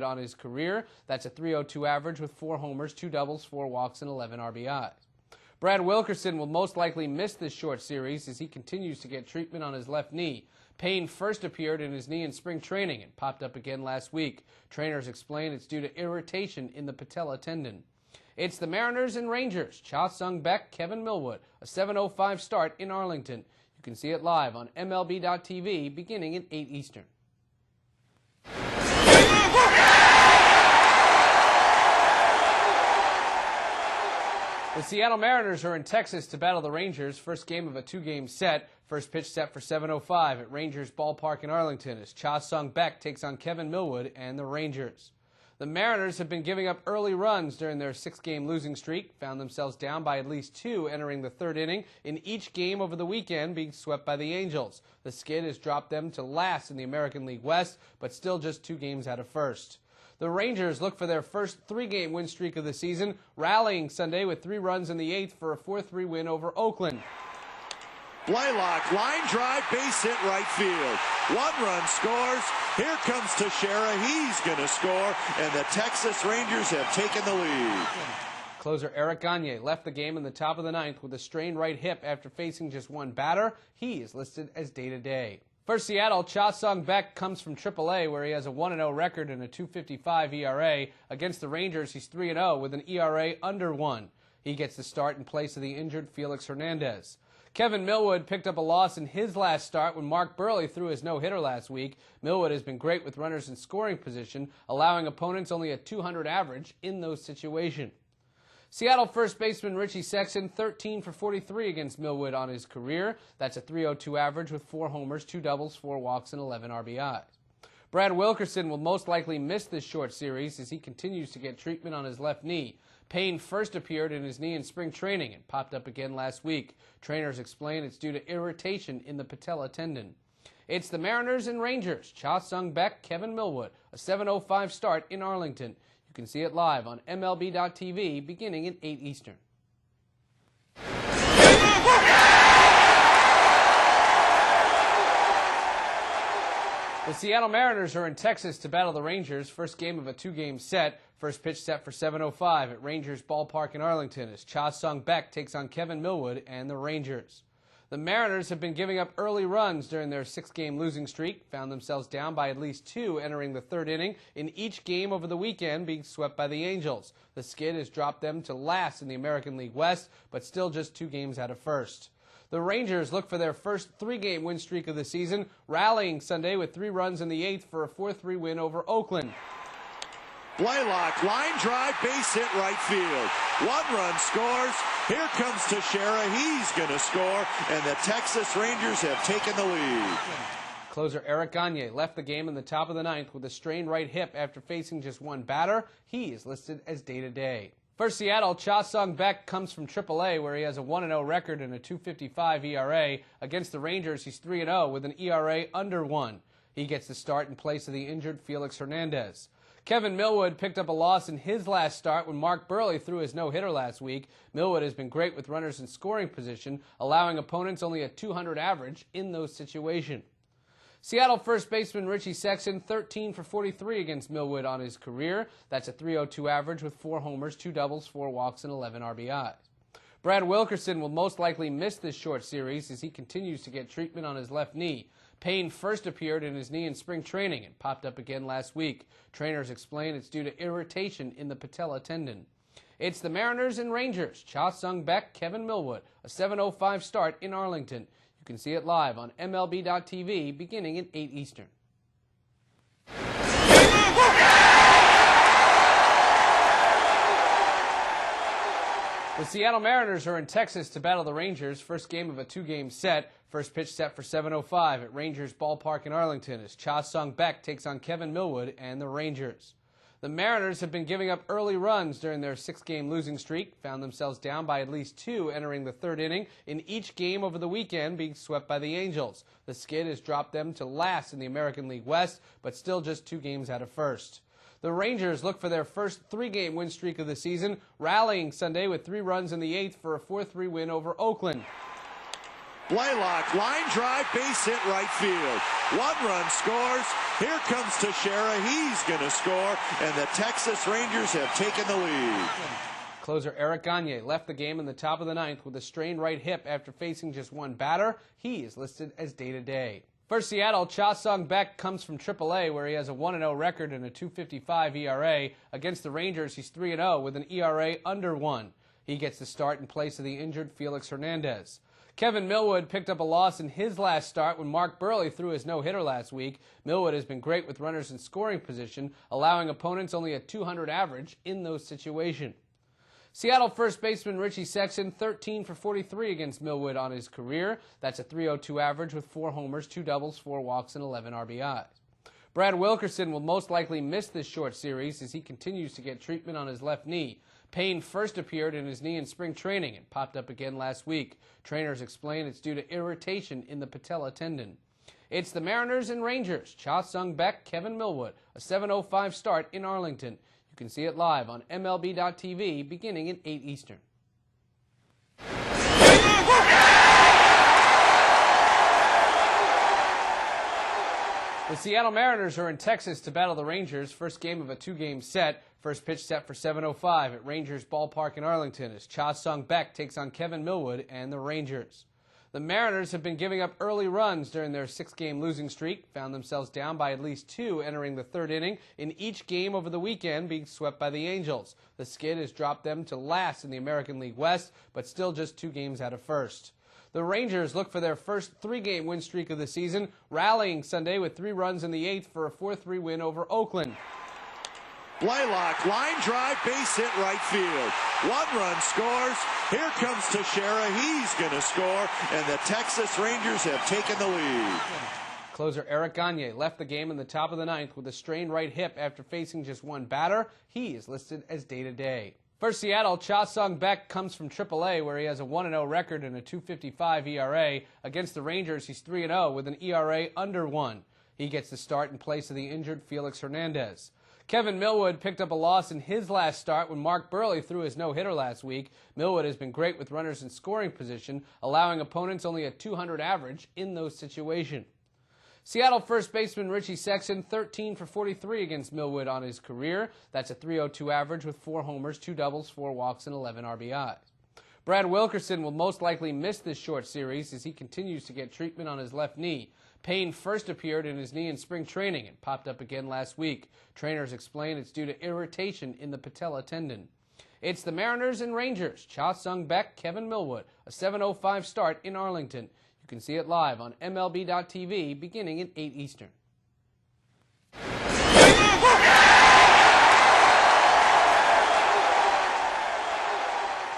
on his career. That's a .302 average with 4 homers, 2 doubles, 4 walks, and 11 RBIs. Brad Wilkerson will most likely miss this short series as he continues to get treatment on his left knee. Pain first appeared in his knee in spring training and popped up again last week. Trainers explain it's due to irritation in the patella tendon. It's the Mariners and Rangers. Cha Sung-baek, Kevin Millwood, a 7:05 start in Arlington. You can see it live on MLB.TV beginning at 8 Eastern. The Seattle Mariners are in Texas to battle the Rangers. First game of a 2-game set. First pitch set for 7:05 at Rangers Ballpark in Arlington as Cha Sung-baek takes on Kevin Millwood and the Rangers. The Mariners have been giving up early runs during their 6-game losing streak, found themselves down by at least 2 entering the 3rd inning in each game over the weekend, being swept by the Angels. The skid has dropped them to last in the American League West, but still just 2 games out of first. The Rangers look for their first 3-game win streak of the season, rallying Sunday with 3 runs in the 8th for a 4-3 win over Oakland. Blaylock, line drive, base hit right field. 1 run scores. Here comes Teixeira. He's going to score, and the Texas Rangers have taken the lead. Closer Eric Gagne left the game in the top of the 9th with a strained right hip after facing just 1 batter. He is listed as day-to-day. For Seattle, Cha Sung-baek comes from AAA, where he has a 1-0 record and a .255 ERA. Against the Rangers, he's 3-0 with an ERA under 1. He gets the start in place of the injured Felix Hernandez. Kevin Millwood picked up a loss in his last start when Mark Burley threw his no-hitter last week. Millwood has been great with runners in scoring position, allowing opponents only a .200 average in those situations. Seattle first baseman Richie Sexson, 13 for 43 against Millwood on his career. That's a .302 average with 4 homers, 2 doubles, 4 walks, and 11 RBIs. Brad Wilkerson will most likely miss this short series as he continues to get treatment on his left knee. Pain first appeared in his knee in spring training and popped up again last week. Trainers explain it's due to irritation in the patella tendon. It's the Mariners and Rangers. Cha Sung-baek, Kevin Millwood, a 7:05 start in Arlington. You can see it live on MLB.TV beginning at 8 Eastern. The Seattle Mariners are in Texas to battle the Rangers. First game of a 2-game set. First pitch set for 7:05 at Rangers Ballpark in Arlington as Cha Sung-baek takes on Kevin Millwood and the Rangers. The Mariners have been giving up early runs during their 6-game losing streak, found themselves down by at least 2 entering the 3rd inning in each game over the weekend, being swept by the Angels. The skid has dropped them to last in the American League West, but still just 2 games out of first. The Rangers look for their first 3-game win streak of the season, rallying Sunday with 3 runs in the 8th for a 4-3 win over Oakland. Blaylock, line drive, base hit right field. 1 run scores. Here comes Teixeira. He's going to score, and the Texas Rangers have taken the lead. Closer Eric Gagne left the game in the top of the 9th with a strained right hip after facing just 1 batter. He is listed as day-to-day. For Seattle, Cha Sung-baek comes from AAA, where he has a 1-0 record and a .255 ERA. Against the Rangers, he's 3-0 with an ERA under 1. He gets the start in place of the injured Felix Hernandez. Kevin Millwood picked up a loss in his last start when Mark Burley threw his no-hitter last week. Millwood has been great with runners in scoring position, allowing opponents only a .200 average in those situations. Seattle first baseman Richie Sexson, 13 for 43 against Millwood on his career. That's a .302 average with 4 homers, 2 doubles, 4 walks, and 11 RBIs. Brad Wilkerson will most likely miss this short series as he continues to get treatment on his left knee. Pain first appeared in his knee in spring training and popped up again last week. Trainers explain it's due to irritation in the patella tendon. It's the Mariners and Rangers. Cha Sung-baek, Kevin Millwood, a 7:05 start in Arlington. You can see it live on MLB.TV beginning at 8 Eastern. The Seattle Mariners are in Texas to battle the Rangers. First game of a 2-game set. First pitch set for 7:05 at Rangers Ballpark in Arlington as Cha Sung-baek takes on Kevin Millwood and the Rangers. The Mariners have been giving up early runs during their 6-game losing streak, found themselves down by at least 2 entering the 3rd inning in each game over the weekend, being swept by the Angels. The skid has dropped them to last in the American League West, but still just 2 games out of first. The Rangers look for their first 3-game win streak of the season, rallying Sunday with 3 runs in the 8th for a 4-3 win over Oakland. Blaylock, line drive, base hit right field. One run scores. Here comes Teixeira. He's going to score, and the Texas Rangers have taken the lead. Closer Eric Gagne left the game in the top of the ninth with a strained right hip after facing just one batter. He is listed as day-to-day. For Seattle, Cha Sung-baek comes from AAA, where he has a 1-0 record and a .255 ERA. Against the Rangers, he's 3-0 with an ERA under 1. He gets the start in place of the injured Felix Hernandez. Kevin Millwood picked up a loss in his last start when Mark Burley threw his no-hitter last week. Millwood has been great with runners in scoring position, allowing opponents only a .200 average in those situations. Seattle first baseman Richie Sexson, 13 for 43 against Millwood on his career. That's a .302 average with 4 homers, 2 doubles, 4 walks, and 11 RBIs. Brad Wilkerson will most likely miss this short series as he continues to get treatment on his left knee. Pain first appeared in his knee in spring training and popped up again last week. Trainers explain it's due to irritation in the patella tendon. It's the Mariners and Rangers. Cha Sung-baek, Kevin Millwood, a 7:05 start in Arlington. You can see it live on MLB.TV beginning at 8 Eastern. The Seattle Mariners are in Texas to battle the Rangers. First game of a 2-game set. First pitch set for 7:05 at Rangers Ballpark in Arlington as Cha Sung-baek takes on Kevin Millwood and the Rangers. The Mariners have been giving up early runs during their 6-game losing streak, found themselves down by at least 2 entering the 3rd inning in each game over the weekend, being swept by the Angels. The skid has dropped them to last in the American League West, but still just 2 games out of first. The Rangers look for their first 3-game win streak of the season, rallying Sunday with 3 runs in the 8th for a 4-3 win over Oakland. Blaylock, line drive, base hit right field. 1 run scores. Here comes Teixeira. He's going to score, and the Texas Rangers have taken the lead. Closer Eric Gagne left the game in the top of the ninth with a strained right hip after facing just one batter. He is listed as day-to-day. For Seattle, Cha Sung-baek comes from AAA, where he has a 1-0 record and a .255 ERA. Against the Rangers, he's 3-0 with an ERA under 1. He gets the start in place of the injured Felix Hernandez. Kevin Millwood picked up a loss in his last start when Mark Burley threw his no-hitter last week. Millwood has been great with runners in scoring position, allowing opponents only a .200 average in those situations. Seattle first baseman Richie Sexson, 13 for 43 against Millwood on his career. That's a .302 average with 4 homers, 2 doubles, 4 walks, and 11 RBIs. Brad Wilkerson will most likely miss this short series as he continues to get treatment on his left knee. Pain first appeared in his knee in spring training and popped up again last week. Trainers explain it's due to irritation in the patella tendon. It's the Mariners and Rangers. Cha Sung-baek, Kevin Millwood, a 7:05 start in Arlington. You can see it live on MLB.TV beginning at 8 Eastern.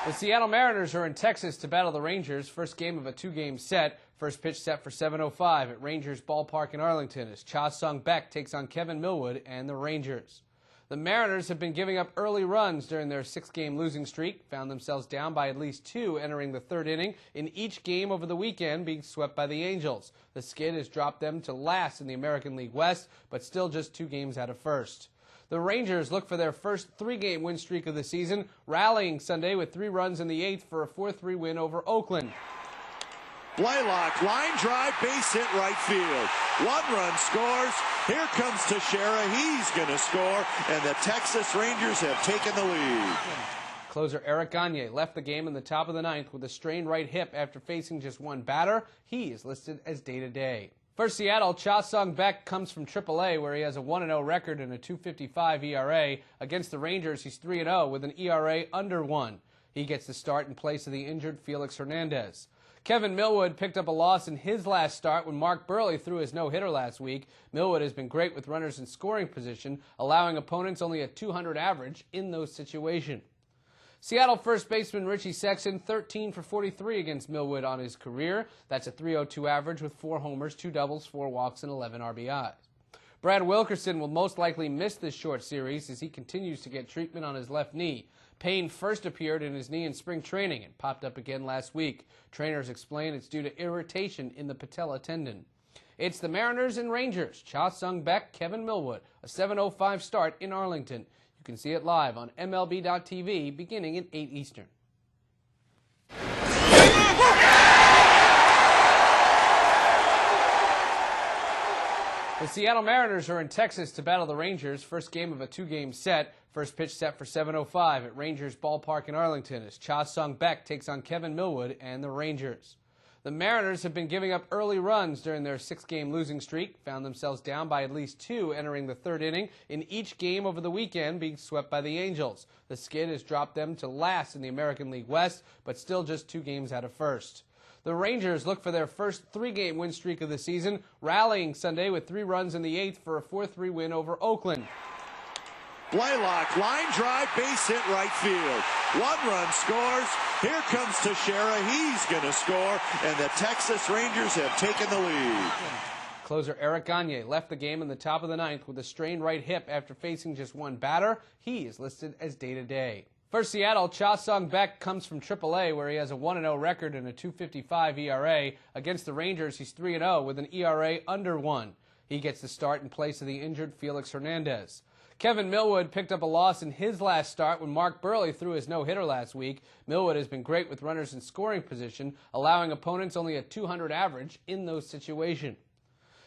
The Seattle Mariners are in Texas to battle the Rangers. First game of a 2-game set. First pitch set for 7:05 at Rangers Ballpark in Arlington as Cha Sung-baek takes on Kevin Millwood and the Rangers. The Mariners have been giving up early runs during their 6-game losing streak, found themselves down by at least 2 entering the 3rd inning in each game over the weekend, being swept by the Angels. The skid has dropped them to last in the American League West, but still just 2 games out of first. The Rangers look for their first 3-game win streak of the season, rallying Sunday with 3 runs in the 8th for a 4-3 win over Oakland. Blaylock, line drive, base hit right field. 1 run scores. Here comes Teixeira. He's going to score, and the Texas Rangers have taken the lead. Closer Eric Gagne left the game in the top of the ninth with a strained right hip after facing just one batter. He is listed as day-to-day. For Seattle, Cha Sung-baek comes from AAA, where he has a 1-0 record and a .255 ERA. Against the Rangers, he's 3-0 with an ERA under 1. He gets the start in place of the injured Felix Hernandez. Kevin Millwood picked up a loss in his last start when Mark Burley threw his no-hitter last week. Millwood has been great with runners in scoring position, allowing opponents only a .200 average in those situations. Seattle first baseman Richie Sexson, 13 for 43 against Millwood on his career. That's a .302 average with 4 homers, 2 doubles, 4 walks, and 11 RBIs. Brad Wilkerson will most likely miss this short series as he continues to get treatment on his left knee. Pain first appeared in his knee in spring training and popped up again last week. Trainers explain it's due to irritation in the patella tendon. It's the Mariners and Rangers. Cha Sung-baek, Kevin Millwood, a 7:05 start in Arlington. You can see it live on MLB.TV beginning at 8 Eastern. The Seattle Mariners are in Texas to battle the Rangers. First game of a two-game set. First pitch set for 7:05 at Rangers Ballpark in Arlington as Cha Sung-baek takes on Kevin Millwood and the Rangers. The Mariners have been giving up early runs during their six-game losing streak, found themselves down by at least two entering the third inning in each game over the weekend, being swept by the Angels. The skid has dropped them to last in the American League West, but still just two games out of first. The Rangers look for their first three-game win streak of the season, rallying Sunday with 3 runs in the 8th for a 4-3 win over Oakland. Blaylock, line drive, base hit right field. 1 run scores. Here comes Teixeira. He's going to score, and the Texas Rangers have taken the lead. Closer Eric Gagne left the game in the top of the 9th with a strained right hip after facing just one batter. He is listed as day-to-day. For Seattle, Cha Sung-baek comes from AAA, where he has a 1-0 record and a 2.55 ERA. Against the Rangers, he's 3-0 with an ERA under 1. He gets the start in place of the injured Felix Hernandez. Kevin Millwood picked up a loss in his last start when Mark Burley threw his no-hitter last week. Millwood has been great with runners in scoring position, allowing opponents only a .200 average in those situations.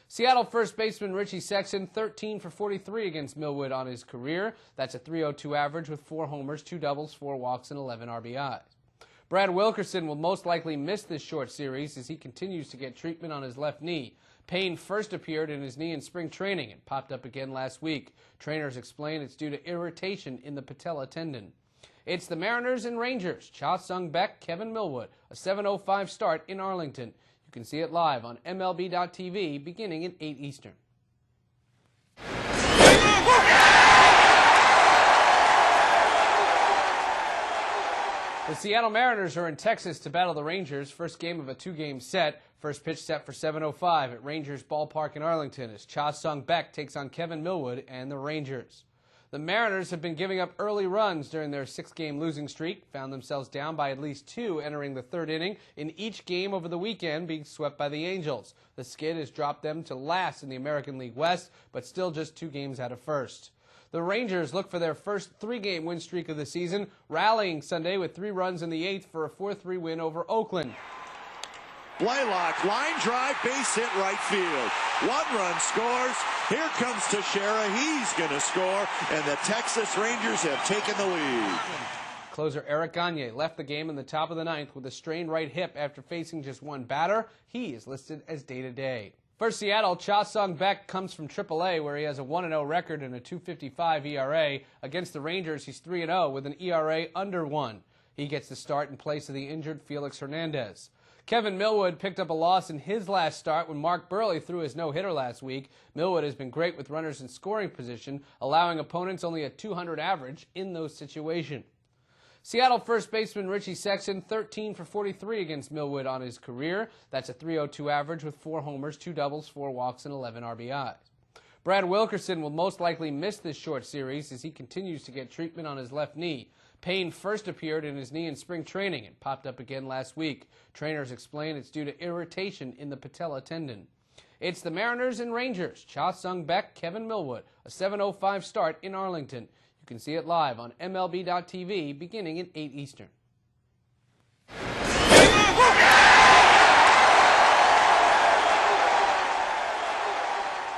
Seattle first baseman Richie Sexson, 13 for 43 against Millwood on his career. That's a .302 average with 4 homers, 2 doubles, 4 walks, and 11 RBIs. Brad Wilkerson will most likely miss this short series as he continues to get treatment on his left knee. Pain first appeared in his knee in spring training and popped up again last week. Trainers explain it's due to irritation in the patella tendon. It's the Mariners and Rangers. Cha Sung-baek, Kevin Millwood, a 7:05 start in Arlington. You can see it live on MLB.TV beginning at 8 Eastern. The Seattle Mariners are in Texas to battle the Rangers. First game of a two-game set. First pitch set for 7:05 at Rangers Ballpark in Arlington as Cha Sung-baek takes on Kevin Millwood and the Rangers. The Mariners have been giving up early runs during their six-game losing streak, found themselves down by at least 2 entering the third inning in each game over the weekend, being swept by the Angels. The skid has dropped them to last in the American League West, but still just 2 games out of first. The Rangers look for their first 3-game win streak of the season, rallying Sunday with 3 runs in the 8th for a 4-3 win over Oakland. Blaylock, line drive, base hit right field. 1 run scores. Here comes Teixeira. He's going to score, and the Texas Rangers have taken the lead. Closer Eric Gagne left the game in the top of the 9th with a strained right hip after facing just one batter. He is listed as day-to-day. For Seattle, Cha Sung-baek comes from AAA, where he has a 1-0 record and a 2.55 ERA. Against the Rangers, he's 3-0 with an ERA under 1. He gets the start in place of the injured Felix Hernandez. Kevin Millwood picked up a loss in his last start when Mark Burley threw his no-hitter last week. Millwood has been great with runners in scoring position, allowing opponents only a .200 average in those situations. Seattle first baseman Richie Sexson, 13 for 43 against Millwood on his career. That's a .302 average with 4 homers, 2 doubles, 4 walks, and 11 RBIs. Brad Wilkerson will most likely miss this short series as he continues to get treatment on his left knee. Pain first appeared in his knee in spring training and popped up again last week. Trainers explain it's due to irritation in the patella tendon. It's the Mariners and Rangers. Cha Sung-baek, Kevin Millwood, a 7:05 start in Arlington. You can see it live on MLB.TV beginning at 8 Eastern.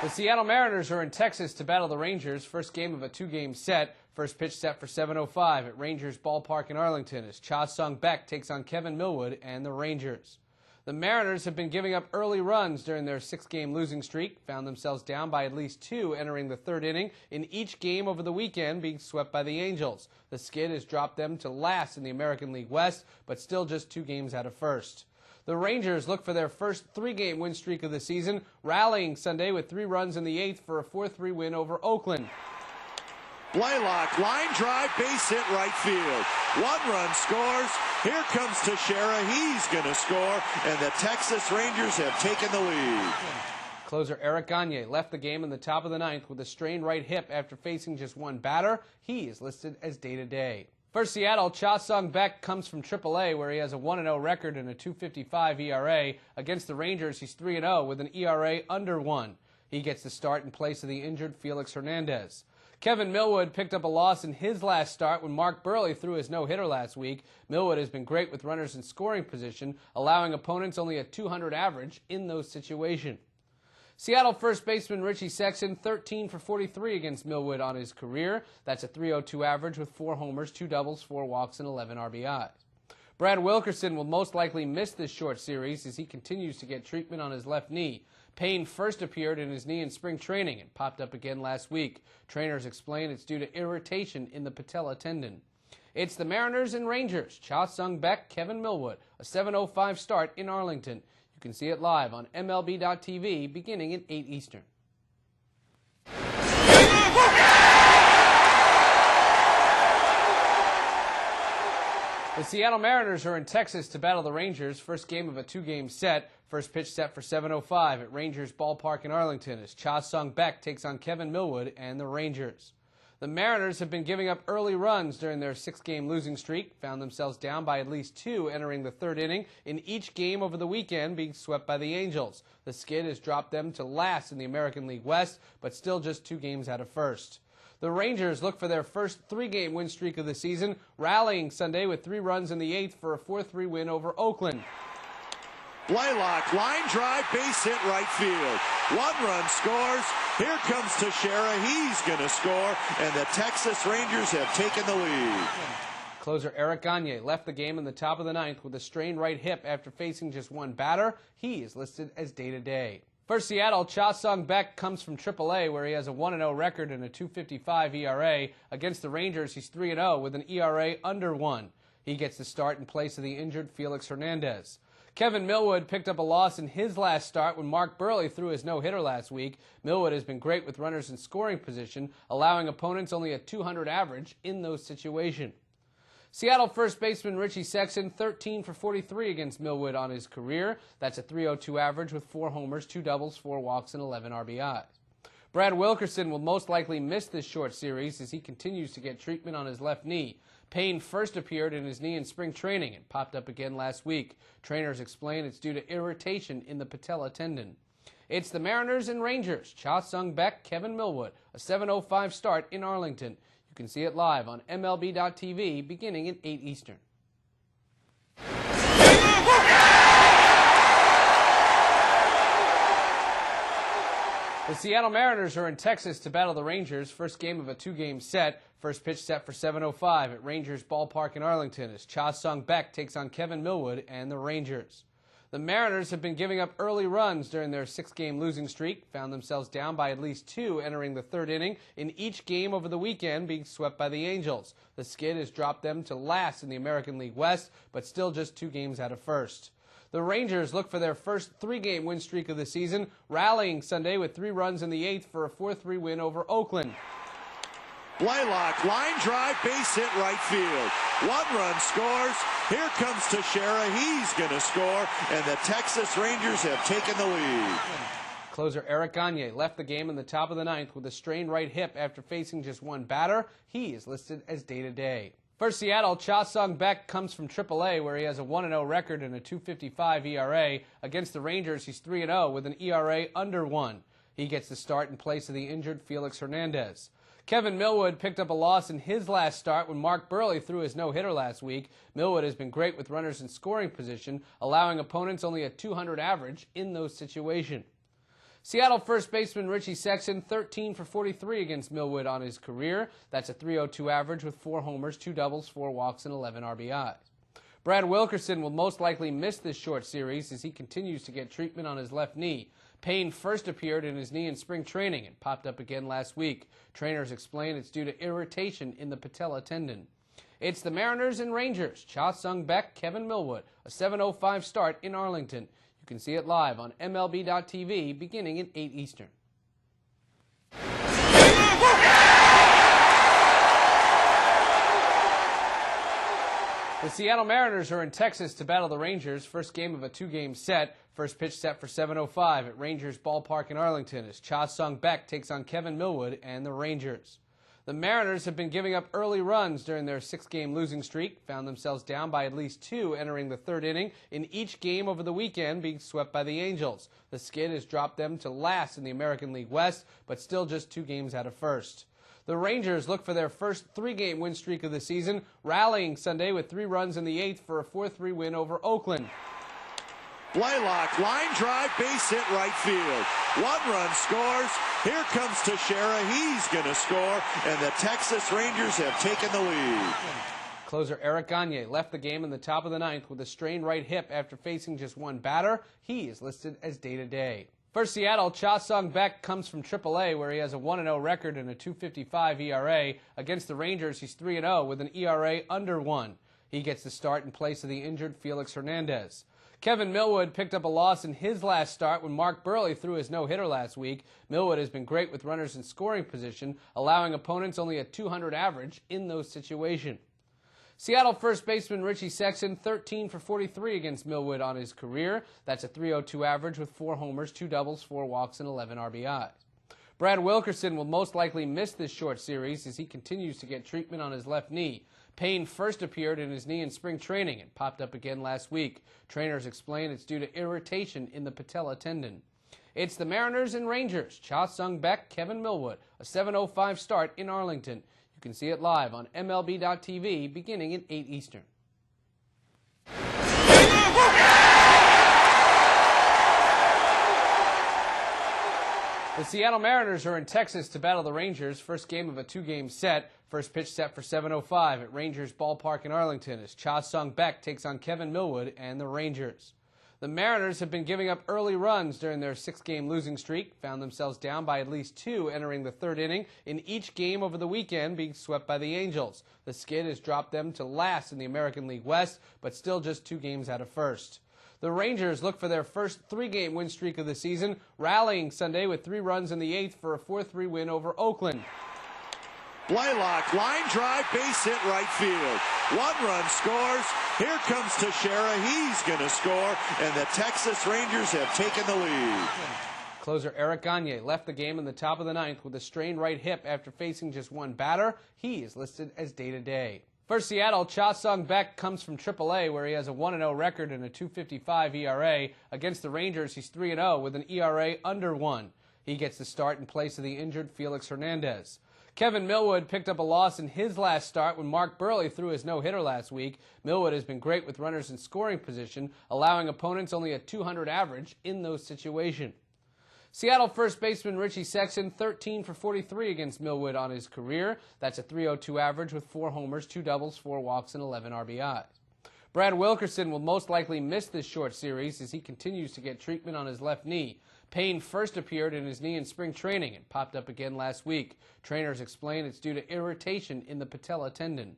The Seattle Mariners are in Texas to battle the Rangers. First game of a two-game set. First pitch set for 7:05 at Rangers Ballpark in Arlington as Cha Sung-baek takes on Kevin Millwood and the Rangers. The Mariners have been giving up early runs during their six-game losing streak, found themselves down by at least 2 entering the third inning in each game over the weekend, being swept by the Angels. The skid has dropped them to last in the American League West, but still just 2 games out of first. The Rangers look for their first 3-game win streak of the season, rallying Sunday with 3 runs in the 8th for a 4-3 win over Oakland. Blaylock, line drive, base hit right field. 1 run scores. Here comes Teixeira. He's going to score, and the Texas Rangers have taken the lead. Closer Eric Gagne left the game in the top of the 9th with a strained right hip after facing just one batter. He is listed as day-to-day. For Seattle, Cha Sung-baek comes from AAA, where he has a 1-0 record and a 2.55 ERA. Against the Rangers, he's 3-0 with an ERA under 1. He gets the start in place of the injured Felix Hernandez. Kevin Millwood picked up a loss in his last start when Mark Burley threw his no-hitter last week. Millwood has been great with runners in scoring position, allowing opponents only a .200 average in those situations. Seattle first baseman Richie Sexson, 13 for 43 against Millwood on his career. That's a .302 average with 4 homers, 2 doubles, 4 walks, and 11 RBIs. Brad Wilkerson will most likely miss this short series as he continues to get treatment on his left knee. Pain first appeared in his knee in spring training and popped up again last week. Trainers explain it's due to irritation in the patella tendon. It's the Mariners and Rangers. Cha Sung-baek, Kevin Millwood, a 7:05 start in Arlington. You can see it live on MLB.TV beginning at 8 Eastern. The Seattle Mariners are in Texas to battle the Rangers. First game of a 2-game set. First pitch set for 7:05 at Rangers Ballpark in Arlington as Cha Sung-baek takes on Kevin Millwood and the Rangers. The Mariners have been giving up early runs during their 6-game losing streak, found themselves down by at least 2 entering the 3rd inning in each game over the weekend, being swept by the Angels. The skid has dropped them to last in the American League West, but still just 2 games out of first. The Rangers look for their first 3-game win streak of the season, rallying Sunday with 3 runs in the 8th for a 4-3 win over Oakland. Blaylock, line drive, base hit right field. 1 run scores. Here comes Teixeira. He's going to score, and the Texas Rangers have taken the lead. Closer Eric Gagne left the game in the top of the 9th with a strained right hip after facing just 1 batter. He is listed as day-to-day. For Seattle, Cha Sung-baek comes from AAA, where he has a 1-0 record and a .255 ERA. Against the Rangers, he's 3-0 with an ERA under 1. He gets the start in place of the injured Felix Hernandez. Kevin Millwood picked up a loss in his last start when Mark Burley threw his no-hitter last week. Millwood has been great with runners in scoring position, allowing opponents only a .200 average in those situations. Seattle first baseman Richie Sexson, 13 for 43 against Millwood on his career. That's a .302 average with 4 homers, 2 doubles, 4 walks, and 11 RBIs. Brad Wilkerson will most likely miss this short series as he continues to get treatment on his left knee. Pain first appeared in his knee in spring training and popped up again last week. Trainers explain it's due to irritation in the patella tendon. It's the Mariners and Rangers. Cha Sung-baek, Kevin Millwood, a 7:05 start in Arlington. You can see it live on MLB.TV beginning at 8 Eastern. The Seattle Mariners are in Texas to battle the Rangers. First game of a 2-game set. First pitch set for 7:05 at Rangers Ballpark in Arlington as Cha Sung-baek takes on Kevin Millwood and the Rangers. The Mariners have been giving up early runs during their 6-game losing streak, found themselves down by at least 2 entering the 3rd inning in each game over the weekend, being swept by the Angels. The skid has dropped them to last in the American League West, but still just 2 games out of first. The Rangers look for their first 3-game win streak of the season, rallying Sunday with 3 runs in the 8th for a 4-3 win over Oakland. Blaylock, line drive, base hit right field. 1 run scores. Here comes Teixeira. He's going to score, and the Texas Rangers have taken the lead. Closer Eric Gagne left the game in the top of the 9th with a strained right hip after facing just 1 batter. He is listed as day-to-day. For Seattle, Cha Sung-baek comes from AAA, where he has a 1-0 record and a .255 ERA. Against the Rangers, he's 3-0 with an ERA under 1. He gets the start in place of the injured Felix Hernandez. Kevin Millwood picked up a loss in his last start when Mark Burley threw his no-hitter last week. Millwood has been great with runners in scoring position, allowing opponents only a .200 average in those situations. Seattle first baseman Richie Sexson, 13 for 43 against Millwood on his career. That's a .302 average with 4 homers, 2 doubles, 4 walks, and 11 RBIs. Brad Wilkerson will most likely miss this short series as he continues to get treatment on his left knee. Pain first appeared in his knee in spring training and popped up again last week. Trainers explain it's due to irritation in the patella tendon. It's the Mariners and Rangers. Cha Sung-baek, Kevin Millwood, a 7:05 start in Arlington. You can see it live on MLB.TV beginning at 8 Eastern. The Seattle Mariners are in Texas to battle the Rangers. First game of a 2-game set. First pitch set for 7:05 at Rangers Ballpark in Arlington as Cha Sung-baek takes on Kevin Millwood and the Rangers. The Mariners have been giving up early runs during their 6-game losing streak, found themselves down by at least 2 entering the 3rd inning in each game over the weekend, being swept by the Angels. The skid has dropped them to last in the American League West, but still just 2 games out of first. The Rangers look for their first 3-game win streak of the season, rallying Sunday with 3 runs in the 8th for a 4-3 win over Oakland. Blaylock, line drive, base hit right field. One run scores. Here comes Teixeira. He's going to score, and the Texas Rangers have taken the lead. Closer Eric Gagne left the game in the top of the ninth with a strained right hip after facing just one batter. He is listed as day-to-day. For Seattle, Cha Sung-baek comes from AAA, where he has a 1-0 record and a .255 ERA. Against the Rangers, he's 3-0 with an ERA under 1. He gets the start in place of the injured Felix Hernandez. Kevin Millwood picked up a loss in his last start when Mark Burley threw his no-hitter last week. Millwood has been great with runners in scoring position, allowing opponents only a .200 average in those situations. Seattle first baseman Richie Sexson, 13 for 43 against Millwood on his career. That's a .302 average with 4 homers, 2 doubles, 4 walks, and 11 RBIs. Brad Wilkerson will most likely miss this short series as he continues to get treatment on his left knee. Pain first appeared in his knee in spring training and popped up again last week. Trainers explain it's due to irritation in the patella tendon. It's the Mariners and Rangers. Cha Sung-baek, Kevin Millwood, a 7:05 start in Arlington. You can see it live on MLB.TV beginning at 8 Eastern. The Seattle Mariners are in Texas to battle the Rangers. First game of a 2-game set. First pitch set for 7:05 at Rangers Ballpark in Arlington as Cha Sung-baek takes on Kevin Millwood and the Rangers. The Mariners have been giving up early runs during their 6-game losing streak, found themselves down by at least 2 entering the 3rd inning in each game over the weekend, being swept by the Angels. The skid has dropped them to last in the American League West, but still just 2 games out of first. The Rangers look for their first 3-game win streak of the season, rallying Sunday with 3 runs in the 8th for a 4-3 win over Oakland. Blaylock, line drive, base hit right field. One run scores. Here comes Teixeira. He's going to score, and the Texas Rangers have taken the lead. Closer Eric Gagne left the game in the top of the ninth with a strained right hip after facing just one batter. He is listed as day-to-day. For Seattle, Cha Sung-baek comes from AAA, where he has a 1-0 record and a .255 ERA. Against the Rangers, he's 3-0 with an ERA under 1. He gets the start in place of the injured Felix Hernandez. Kevin Millwood picked up a loss in his last start when Mark Burley threw his no-hitter last week. Millwood has been great with runners in scoring position, allowing opponents only a .200 average in those situations. Seattle first baseman Richie Sexson, 13 for 43 against Millwood on his career. That's a .302 average with 4 homers, 2 doubles, 4 walks, and 11 RBIs. Brad Wilkerson will most likely miss this short series as he continues to get treatment on his left knee. Pain first appeared in his knee in spring training and popped up again last week. Trainers explain it's due to irritation in the patella tendon.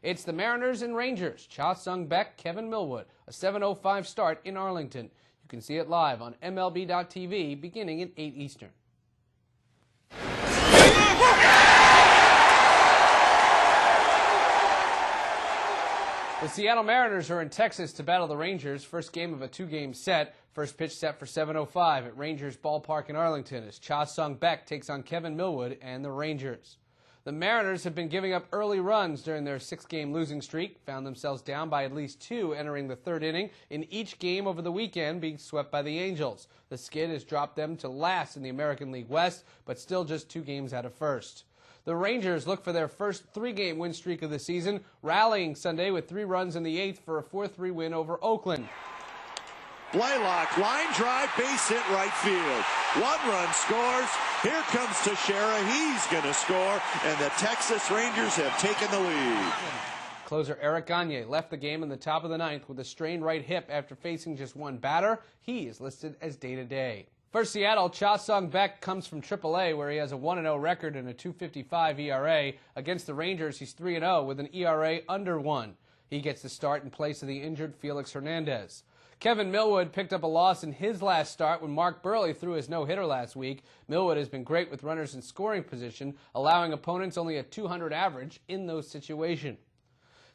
It's the Mariners and Rangers. Cha Sung-baek, Kevin Millwood, a 7:05 start in Arlington. You can see it live on MLB.TV beginning at 8 Eastern. The Seattle Mariners are in Texas to battle the Rangers. First game of a 2-game set. First pitch set for 7:05 at Rangers Ballpark in Arlington as Cha Sung-baek takes on Kevin Millwood and the Rangers. The Mariners have been giving up early runs during their 6-game losing streak, found themselves down by at least 2 entering the 3rd inning in each game over the weekend, being swept by the Angels. The skid has dropped them to last in the American League West, but still just 2 games out of first. The Rangers look for their first 3-game win streak of the season, rallying Sunday with 3 runs in the 8th for a 4-3 win over Oakland. Blaylock, line drive, base hit right field. One run scores. Here comes Teixeira. He's going to score, and the Texas Rangers have taken the lead. Closer Eric Gagne left the game in the top of the ninth with a strained right hip after facing just one batter. He is listed as day-to-day. For Seattle, Cha Sung-baek comes from AAA, where he has a 1-0 record and a .255 ERA. Against the Rangers, he's 3-0 with an ERA under 1. He gets the start in place of the injured Felix Hernandez. Kevin Millwood picked up a loss in his last start when Mark Burley threw his no-hitter last week. Millwood has been great with runners in scoring position, allowing opponents only a .200 average in those situations.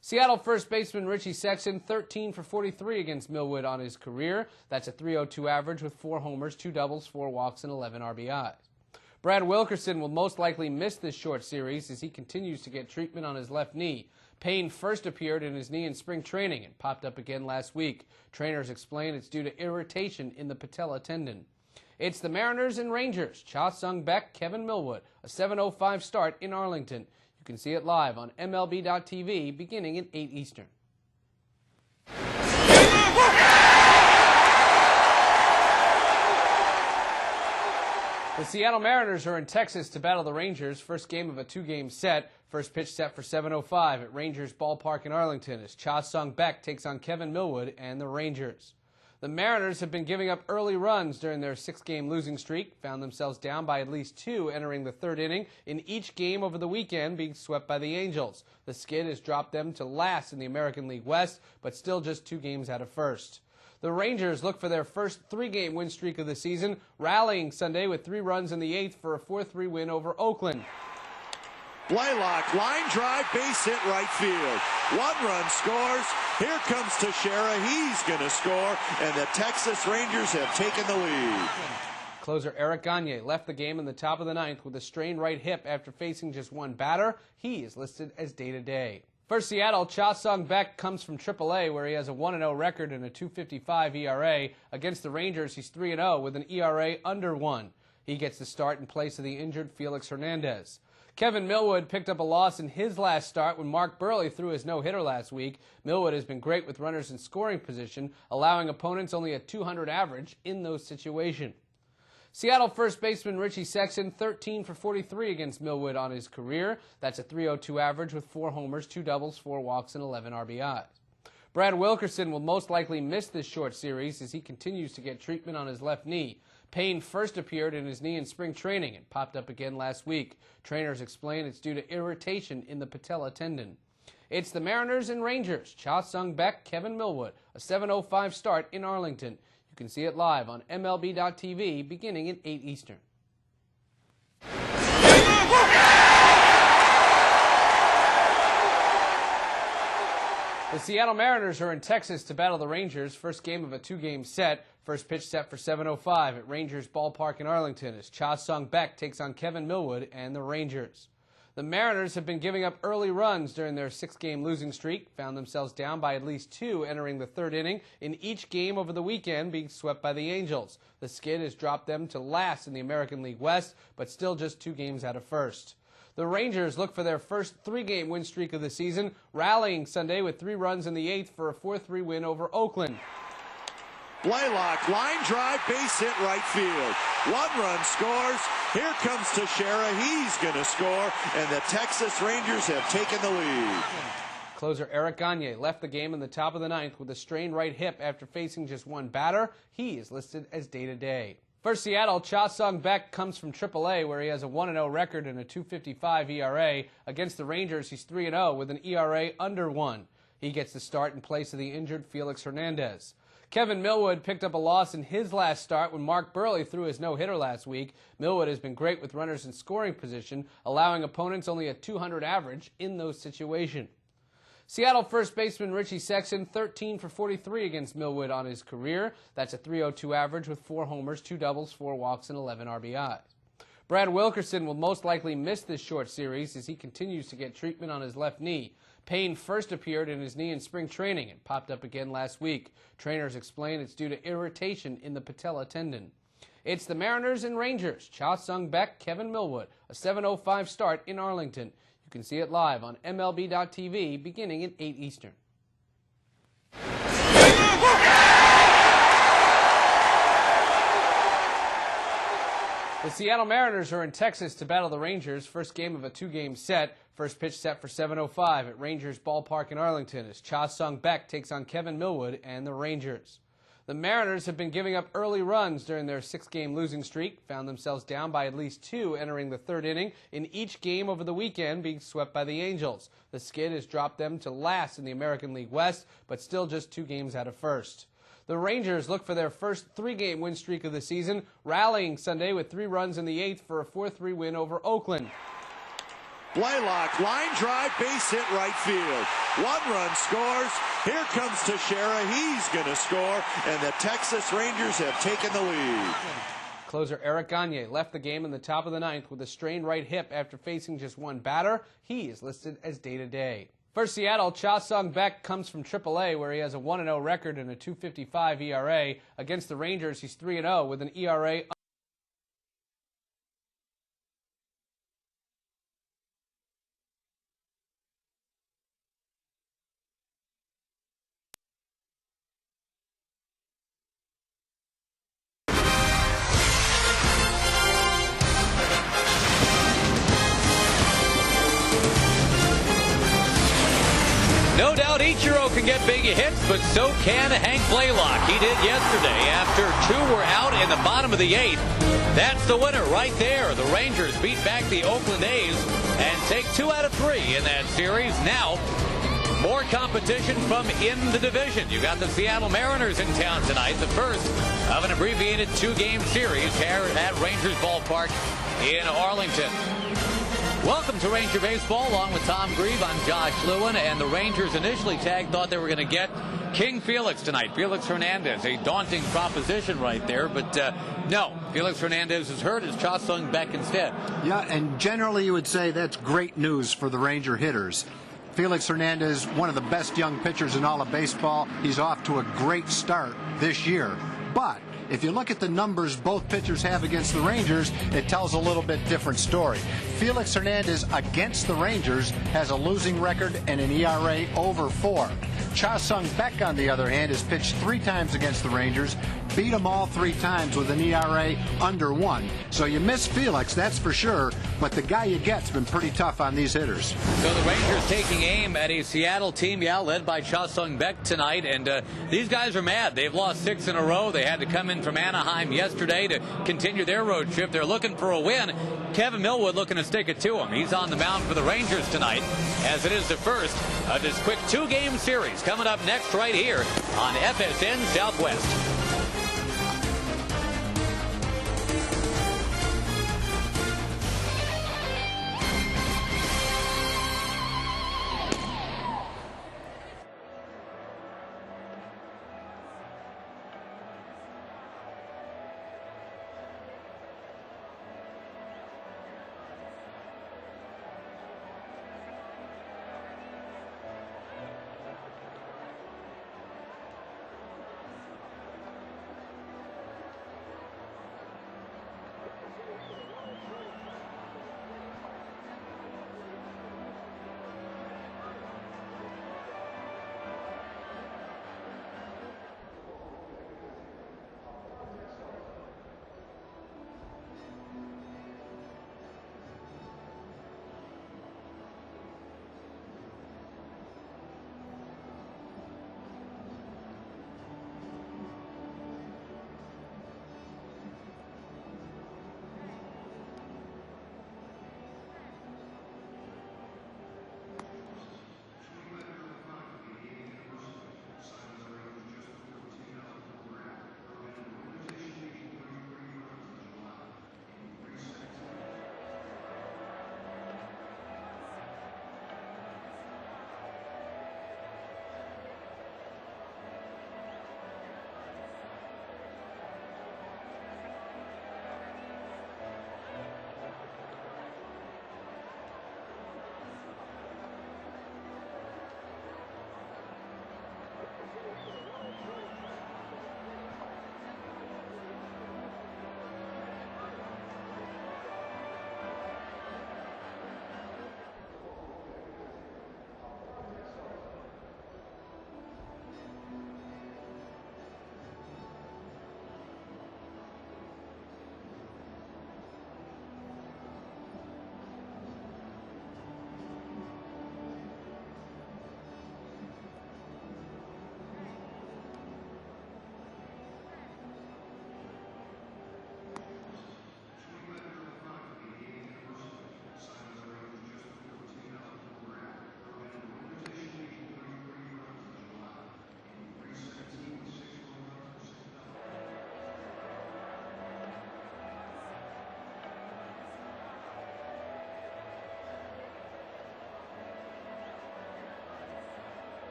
Seattle first baseman Richie Sexson, 13 for 43 against Millwood on his career. That's a .302 average with 4 homers, 2 doubles, 4 walks, and 11 RBIs. Brad Wilkerson will most likely miss this short series as he continues to get treatment on his left knee. Pain first appeared in his knee in spring training and popped up again last week. Trainers explain it's due to irritation in the patella tendon. It's the Mariners and Rangers. Cha Sung-baek, Kevin Millwood, a 7:05 start in Arlington. You can see it live on MLB.TV beginning at 8 Eastern. The Seattle Mariners are in Texas to battle the Rangers. First game of a two-game set. First pitch set for 7:05 at Rangers Ballpark in Arlington as Cha Sung-baek takes on Kevin Millwood and the Rangers. The Mariners have been giving up early runs during their six-game losing streak, found themselves down by at least two entering the third inning in each game over the weekend, being swept by the Angels. The skid has dropped them to last in the American League West, but still just two games out of first. The Rangers look for their first three-game win streak of the season, rallying Sunday with 3 runs in the 8th for a 4-3 win over Oakland. Blaylock, line drive, base hit right field. 1 run scores. Here comes Teixeira. He's going to score, and the Texas Rangers have taken the lead. Closer Eric Gagne left the game in the top of the 9th with a strained right hip after facing just one batter. He is listed as day-to-day. For Seattle, Cha Sung-baek comes from AAA, where he has a 1-0 record and a .255 ERA. Against the Rangers, he's 3-0 with an ERA under 1. He gets the start in place of the injured Felix Hernandez. Kevin Millwood picked up a loss in his last start when Mark Burley threw his no-hitter last week. Millwood has been great with runners in scoring position, allowing opponents only a .200 average in those situations. Seattle first baseman Richie Sexson, 13 for 43 against Millwood on his career. That's a .302 average with 4 homers, 2 doubles, 4 walks, and 11 RBIs. Brad Wilkerson will most likely miss this short series as he continues to get treatment on his left knee. Pain first appeared in his knee in spring training and popped up again last week. Trainers explain it's due to irritation in the patella tendon. It's the Mariners and Rangers. Cha Sung-baek, Kevin Millwood, a 7:05 start in Arlington. You can see it live on MLB.TV beginning at 8 Eastern. The Seattle Mariners are in Texas to battle the Rangers. First game of a two-game set. First pitch set for 7:05 at Rangers Ballpark in Arlington as Cha Sung-baek takes on Kevin Millwood and the Rangers. The Mariners have been giving up early runs during their six-game losing streak, found themselves down by at least 2 entering the third inning in each game over the weekend, being swept by the Angels. The skid has dropped them to last in the American League West, but still just 2 games out of first. The Rangers look for their first 3-game win streak of the season, rallying Sunday with 3 runs in the 8th for a 4-3 win over Oakland. Blaylock, line drive, base hit right field. 1 run scores. Here comes Teixeira. He's going to score, and the Texas Rangers have taken the lead. Closer Eric Gagne left the game in the top of the 9th with a strained right hip after facing just one batter. He is listed as day-to-day. For Seattle, Cha Sung-baek comes from AAA, where he has a 1-0 record and a .255 ERA. Against the Rangers, he's 3-0 with an ERA under 1. He gets the start in place of the injured Felix Hernandez. Kevin Millwood picked up a loss in his last start when Mark Burley threw his no-hitter last week. Millwood has been great with runners in scoring position, allowing opponents only a .200 average in those situations. Seattle first baseman Richie Sexson, 13 for 43 against Millwood on his career. That's a .302 average with 4 homers, 2 doubles, 4 walks, and 11 RBIs. Brad Wilkerson will most likely miss this short series as he continues to get treatment on his left knee. Pain first appeared in his knee in spring training and popped up again last week. Trainers explain it's due to irritation in the patella tendon. It's the Mariners and Rangers. Cha Sung-baek, Kevin Millwood, a 7:05 start in Arlington. You can see it live on MLB.TV beginning at 8 Eastern. The Seattle Mariners are in Texas to battle the Rangers. First game of a two-game set. First pitch set for 7:05 at Rangers Ballpark in Arlington as Cha Sung-baek takes on Kevin Millwood and the Rangers. The Mariners have been giving up early runs during their six-game losing streak, found themselves down by at least 2 entering the third inning in each game over the weekend, being swept by the Angels. The skid has dropped them to last in the American League West, but still just 2 games out of first. The Rangers look for their first 3-game win streak of the season, rallying Sunday with 3 runs in the 8th for a 4-3 win over Oakland. Blaylock, line drive, base hit right field. 1 run scores. Here comes Teixeira. He's going to score, and the Texas Rangers have taken the lead. Closer Eric Gagne left the game in the top of the 9th with a strained right hip after facing just one batter. He is listed as day-to-day. For Seattle, Cha Sung-baek comes from AAA, where he has a 1-0 record and a .255 ERA. Against the Rangers, he's 3-0 with an ERA No doubt Ichiro can get big hits, but so can Hank Blaylock. He did yesterday after two were out in the bottom of the eighth. That's the winner right there. The Rangers beat back the Oakland A's and take 2 out of 3 in that series. Now, more competition from in the division. You got the Seattle Mariners in town tonight, the first of an abbreviated 2-game series here at Rangers Ballpark in Arlington. Welcome to Ranger Baseball. Along with Tom Grieve, I'm Josh Lewin, and the Rangers initially thought they were going to get King Felix tonight. Felix Hernandez, a daunting proposition right there, but no. Felix Hernandez is hurt. It's Cha Sung-Beck instead. Yeah, and generally you would say that's great news for the Ranger hitters. Felix Hernandez, one of the best young pitchers in all of baseball. He's off to a great start this year. But if you look at the numbers both pitchers have against the Rangers, it tells a little bit different story. Felix Hernandez against the Rangers has a losing record and an ERA over 4. Cha Sung-Beck, on the other hand, has pitched 3 times against the Rangers, beat them all 3 times with an ERA under 1. So you miss Felix, that's for sure, but the guy you get's been pretty tough on these hitters. So the Rangers taking aim at a Seattle team, led by Cha Sung-Beck tonight, and these guys are mad. They've lost 6 in a row. They had to come in from Anaheim yesterday to continue their road trip. They're looking for a win. Kevin Millwood looking to stick it to him. He's on the mound for the Rangers tonight, as it is the first of this quick 2-game series coming up next right here on FSN Southwest.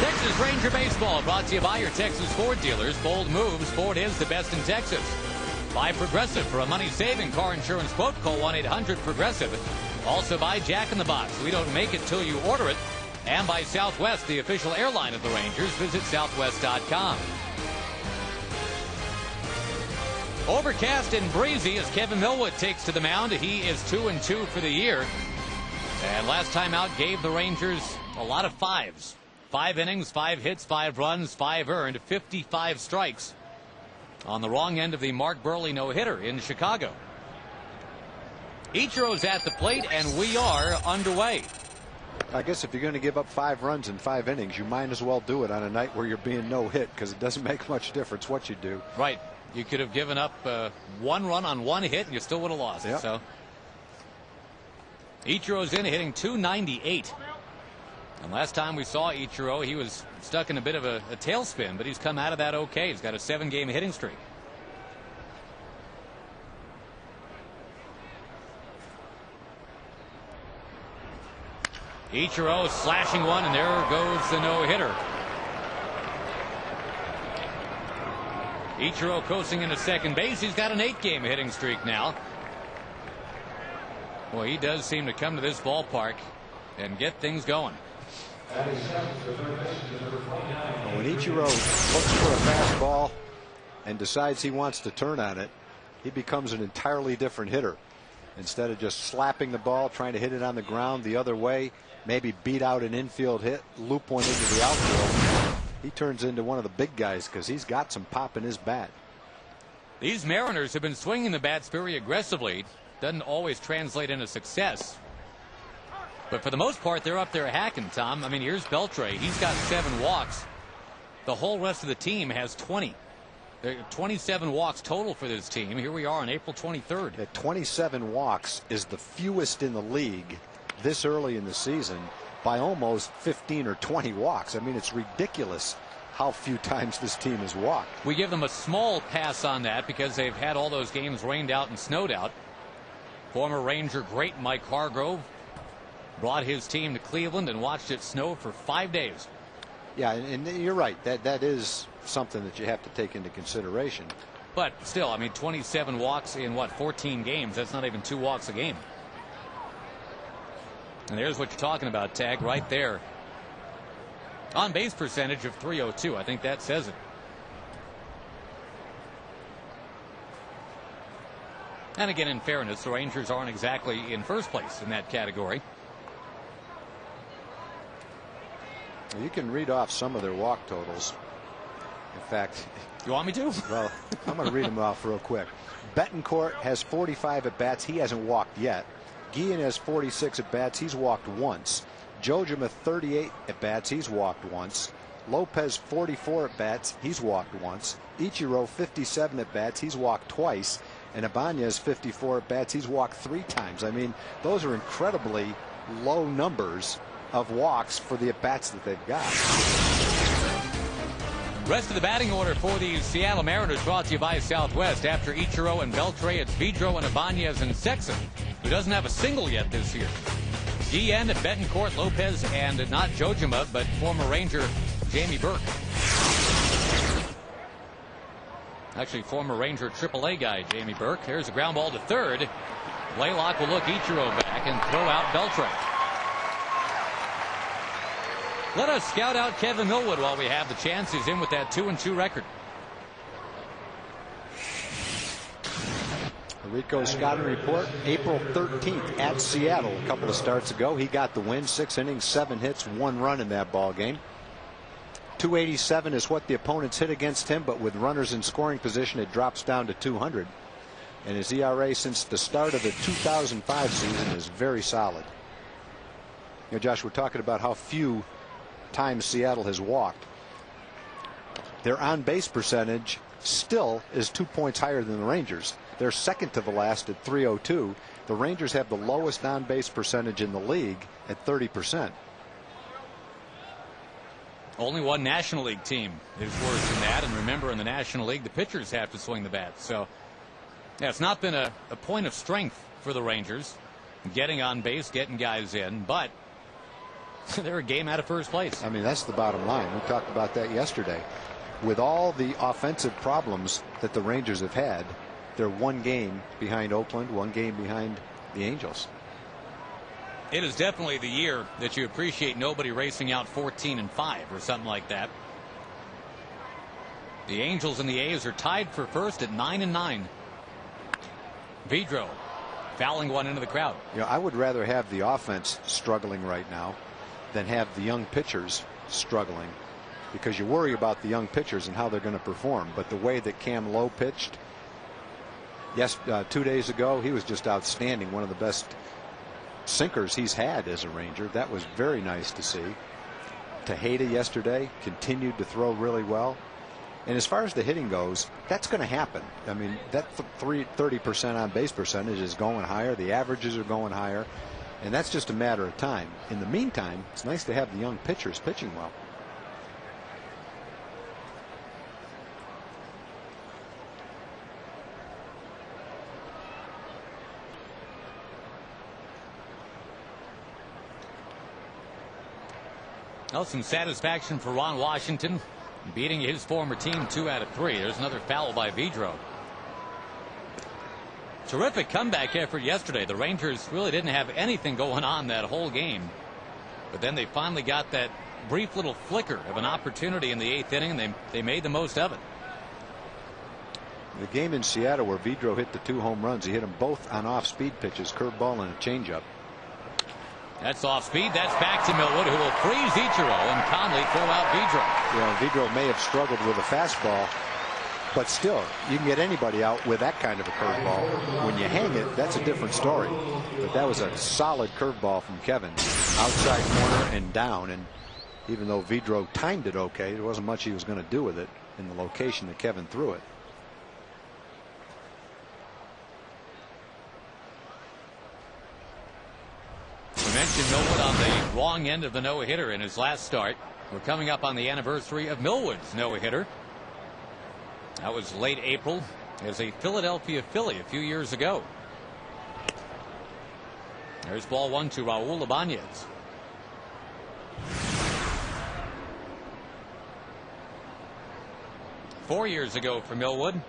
Texas Ranger Baseball brought to you by your Texas Ford dealers. Bold moves. Ford is the best in Texas. By Progressive. For a money-saving car insurance quote, call 1-800-PROGRESSIVE. Also by Jack in the Box. We don't make it till you order it. And by Southwest, the official airline of the Rangers. Visit southwest.com. Overcast and breezy as Kevin Millwood takes to the mound. He is 2-2 for the year. And last time out gave the Rangers a lot of fives. 5 innings, 5 hits, 5 runs, 5 earned, 55 strikes on the wrong end of the Mark Burley no-hitter in Chicago. Ichiro's at the plate, and we are underway. I guess if you're going to give up 5 runs in 5 innings, you might as well do it on a night where you're being no hit, because it doesn't make much difference what you do. Right. You could have given up 1 run on 1 hit, and you still would have lost. Yep. So Ichiro's in, hitting .298. And last time we saw Ichiro, he was stuck in a bit of a tailspin, but he's come out of that okay. He's got a 7-game hitting streak. Ichiro slashing one, and there goes the no-hitter. Ichiro coasting into second base. He's got an 8-game hitting streak now. Well, he does seem to come to this ballpark and get things going. When Ichiro looks for a fastball and decides he wants to turn on it, he becomes an entirely different hitter. Instead of just slapping the ball, trying to hit it on the ground the other way, maybe beat out an infield hit, loop one into the outfield, he turns into one of the big guys because he's got some pop in his bat. These Mariners have been swinging the bats very aggressively. Doesn't always translate into success. But for the most part, they're up there hacking, Tom. I mean, here's Beltre. He's got 7 walks. The whole rest of the team has 20. There are 27 walks total for this team. Here we are on April 23rd. At 27 walks is the fewest in the league this early in the season by almost 15 or 20 walks. I mean, it's ridiculous how few times this team has walked. We give them a small pass on that because they've had all those games rained out and snowed out. Former Ranger great Mike Hargrove brought his team to Cleveland and watched it snow for 5 days. Yeah, and you're right. That is something that you have to take into consideration. But still, I mean, 27 walks in, 14 games? That's not even 2 walks a game. And there's what you're talking about, Tag, right there. On base percentage of .302. I think that says it. And again, in fairness, the Rangers aren't exactly in first place in that category. You can read off some of their walk totals. In fact, you want me to? Well, I'm going to read them off real quick. Betancourt has 45 at bats. He hasn't walked yet. Guillen has 46 at bats. He's walked once. Jojima 38 at bats. He's walked once. Lopez 44 at bats. He's walked once. Ichiro 57 at bats. He's walked twice. And Ibanez 54 at bats. He's walked 3 times. I mean, those are incredibly low numbers of walks for the at bats that they've got. Rest of the batting order for the Seattle Mariners brought to you by Southwest. After Ichiro and Beltre, it's Vidro and Ibanez and Sexton, who doesn't have a single yet this year. Guillen, Betancourt, Lopez, and not Jojima, but former Ranger Jamie Burke. Actually, former Ranger AAA guy Jamie Burke. Here's a ground ball to third. Blaylock will look Ichiro back and throw out Beltre. Let us scout out Kevin Millwood while we have the chance. He's in with that 2-2 record. Rico scouting report, April 13th at Seattle. A couple of starts ago, he got the win. 6 innings, 7 hits, 1 run in that ball game. 287 is what the opponents hit against him, but with runners in scoring position, it drops down to 200. And his ERA since the start of the 2005 season is very solid. You know, Josh, we're talking about how few times Seattle has walked. Their on base percentage still is 2 points higher than the Rangers. They're second to the last at .302. The Rangers have the lowest on base percentage in the league at 30%. Only one National League team is worse than that. And remember, in the National League, the pitchers have to swing the bat. So yeah, it's not been a point of strength for the Rangers getting on base, getting guys in, but they're a game out of first place. I mean, that's the bottom line. We talked about that yesterday. With all the offensive problems that the Rangers have had, they're 1 game behind Oakland, 1 game behind the Angels. It is definitely the year that you appreciate nobody racing out 14-5 or something like that. The Angels and the A's are tied for first at 9-9. Vidro fouling one into the crowd. You know, I would rather have the offense struggling right now than have the young pitchers struggling, because you worry about the young pitchers and how they're going to perform. But the way that Cam Lowe pitched, yes, 2 days ago, he was just outstanding. One of the best sinkers he's had as a Ranger. That was very nice to see. Tejeda yesterday continued to throw really well. And as far as the hitting goes, that's going to happen. I mean, that 30% on base percentage is going higher. The averages are going higher. And that's just a matter of time. In the meantime, it's nice to have the young pitchers pitching well. Well, some satisfaction for Ron Washington, beating his former team 2 out of 3. There's another foul by Vidro. Terrific comeback effort yesterday. The Rangers really didn't have anything going on that whole game. But then they finally got that brief little flicker of an opportunity in the 8th inning, and they made the most of it. The game in Seattle where Vidro hit the 2 home runs, he hit them both on off-speed pitches, curveball and a changeup. That's off speed. That's back to Millwood, who will freeze Ichiro and calmly throw out Vidro. You know, Vidro may have struggled with a fastball, but still, you can get anybody out with that kind of a curveball. When you hang it, that's a different story. But that was a solid curveball from Kevin. Outside corner and down. And even though Vidro timed it okay, there wasn't much he was going to do with it in the location that Kevin threw it. We mentioned Millwood on the wrong end of the no-hitter in his last start. We're coming up on the anniversary of Millwood's no-hitter. That was late April as a Philadelphia Philly a few years ago. There's ball 1 to Raul Ibanez. Four years ago for Millwood,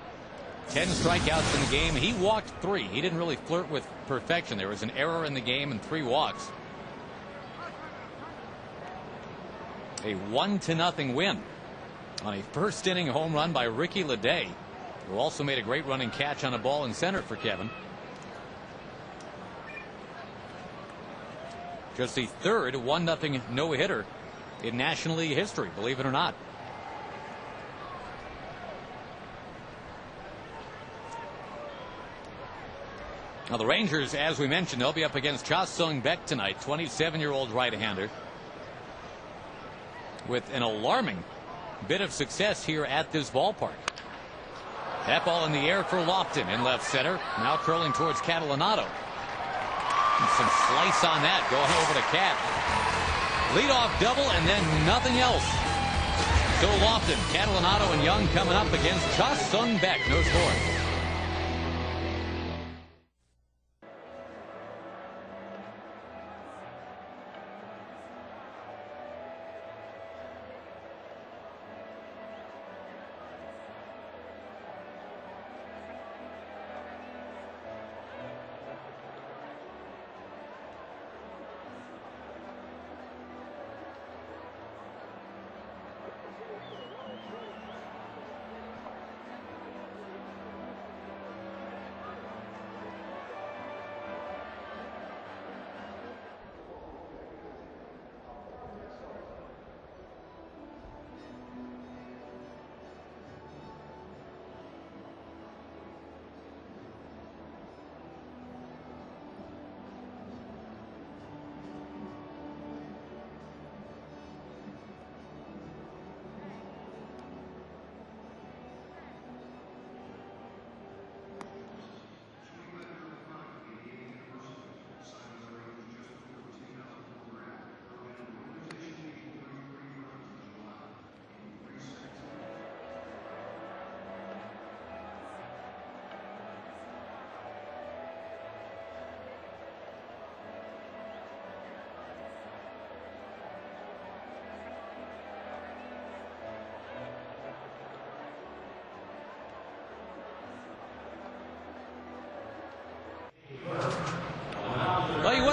10 strikeouts in the game. He walked 3. He didn't really flirt with perfection. There was an error in the game and 3 walks. A 1-0 win on a first inning home run by Ricky Leday, who also made a great running catch on a ball in center for Kevin. Just the 3rd 1-0 no-hitter in National League history, believe it or not. Now the Rangers, as we mentioned, they'll be up against Cha Sung-baek tonight, 27-year-old right-hander, with an alarming bit of success here at this ballpark. That ball in the air for Lofton in left center, now curling towards Catalinato. And some slice on that going over to Cat. Leadoff double and then nothing else. So Lofton, Catalinato, and Young coming up against Cha Sung-baek. No score.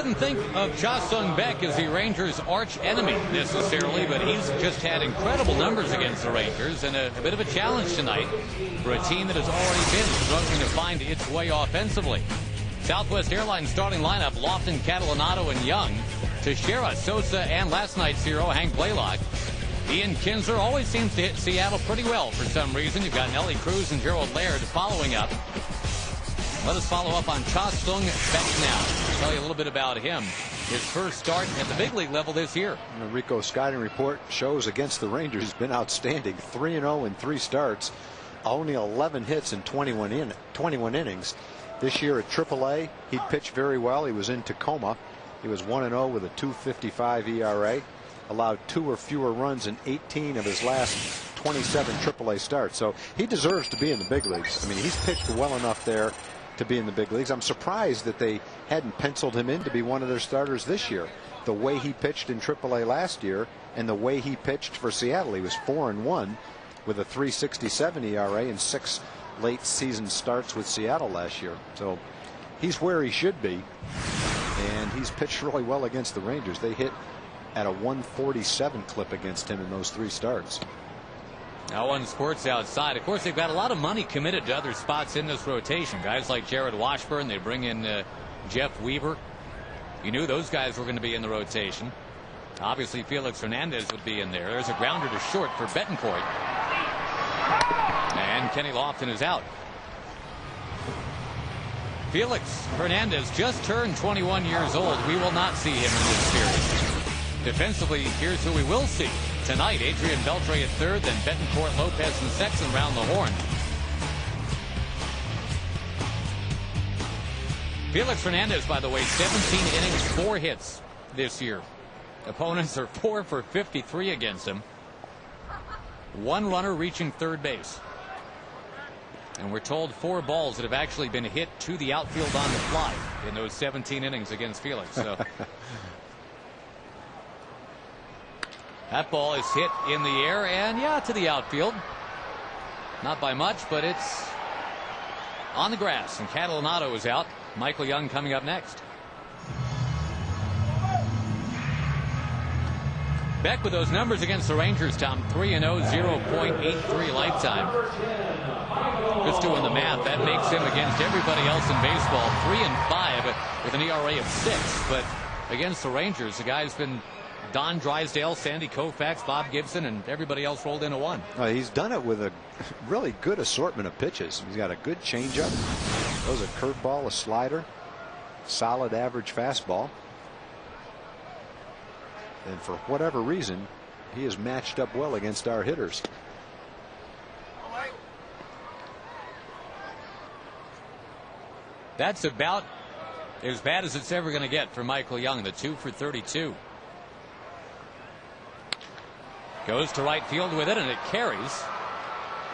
wouldn't think of Cha Sung-baek as the Rangers' arch enemy necessarily, but he's just had incredible numbers against the Rangers, and a bit of a challenge tonight for a team that has already been struggling to find its way offensively. Southwest Airlines starting lineup: Lofton, Catalanato, and Young. Teixeira, Sosa, and last night's hero, Hank Blaylock. Ian Kinsler always seems to hit Seattle pretty well for some reason. You've got Nelly Cruz and Gerald Laird following up. Let us follow up on Cha Sung-baek now. Tell you a little bit about him. His first start at the big league level this year. The Rico scouting report shows against the Rangers he's been outstanding. 3-0 in 3 starts. Only 11 hits in 21 innings. This year at AAA, he'd pitched very well. He was in Tacoma. He was 1-0 with a 2.55 ERA. Allowed 2 or fewer runs in 18 of his last 27 AAA starts. So he deserves to be in the big leagues. I mean, he's pitched well enough there to be in the big leagues. I'm surprised that they hadn't penciled him in to be one of their starters this year. The way he pitched in AAA last year and the way he pitched for Seattle, he was 4-1 with a 3.67 ERA and 6 late season starts with Seattle last year. So he's where he should be, and he's pitched really well against the Rangers. They hit at a 147 clip against him in those 3 starts. Now on Sports Outside, of course, they've got a lot of money committed to other spots in this rotation. Guys like Jared Washburn, they bring in Jeff Weaver. You knew those guys were going to be in the rotation. Obviously, Felix Hernandez would be in there. There's a grounder to short for Betancourt. And Kenny Lofton is out. Felix Hernandez just turned 21 years old. We will not see him in this series. Defensively, here's who we will see tonight: Adrian Beltre at third, then Betancourt, Lopez, and Sexton round the horn. Felix Hernandez, by the way, 17 innings, 4 hits this year. Opponents are 4 for 53 against him. 1 runner reaching third base. And we're told 4 balls that have actually been hit to the outfield on the fly in those 17 innings against Felix. So that ball is hit in the air and, yeah, to the outfield. Not by much, but it's on the grass. And Catalanato is out. Michael Young coming up next. Beck with those numbers against the Rangers, Tom. 3-0, 0.83 lifetime. Just doing the math, that makes him against everybody else in baseball 3-5 with an ERA of 6. But against the Rangers, the guy's been Don Drysdale, Sandy Koufax, Bob Gibson, and everybody else rolled into 1. He's done it with a really good assortment of pitches. He's got a good changeup. Throws a curveball, a slider, solid average fastball. And for whatever reason, he is matched up well against our hitters. That's about as bad as it's ever going to get for Michael Young. The 2 for 32. Goes to right field with it, and it carries,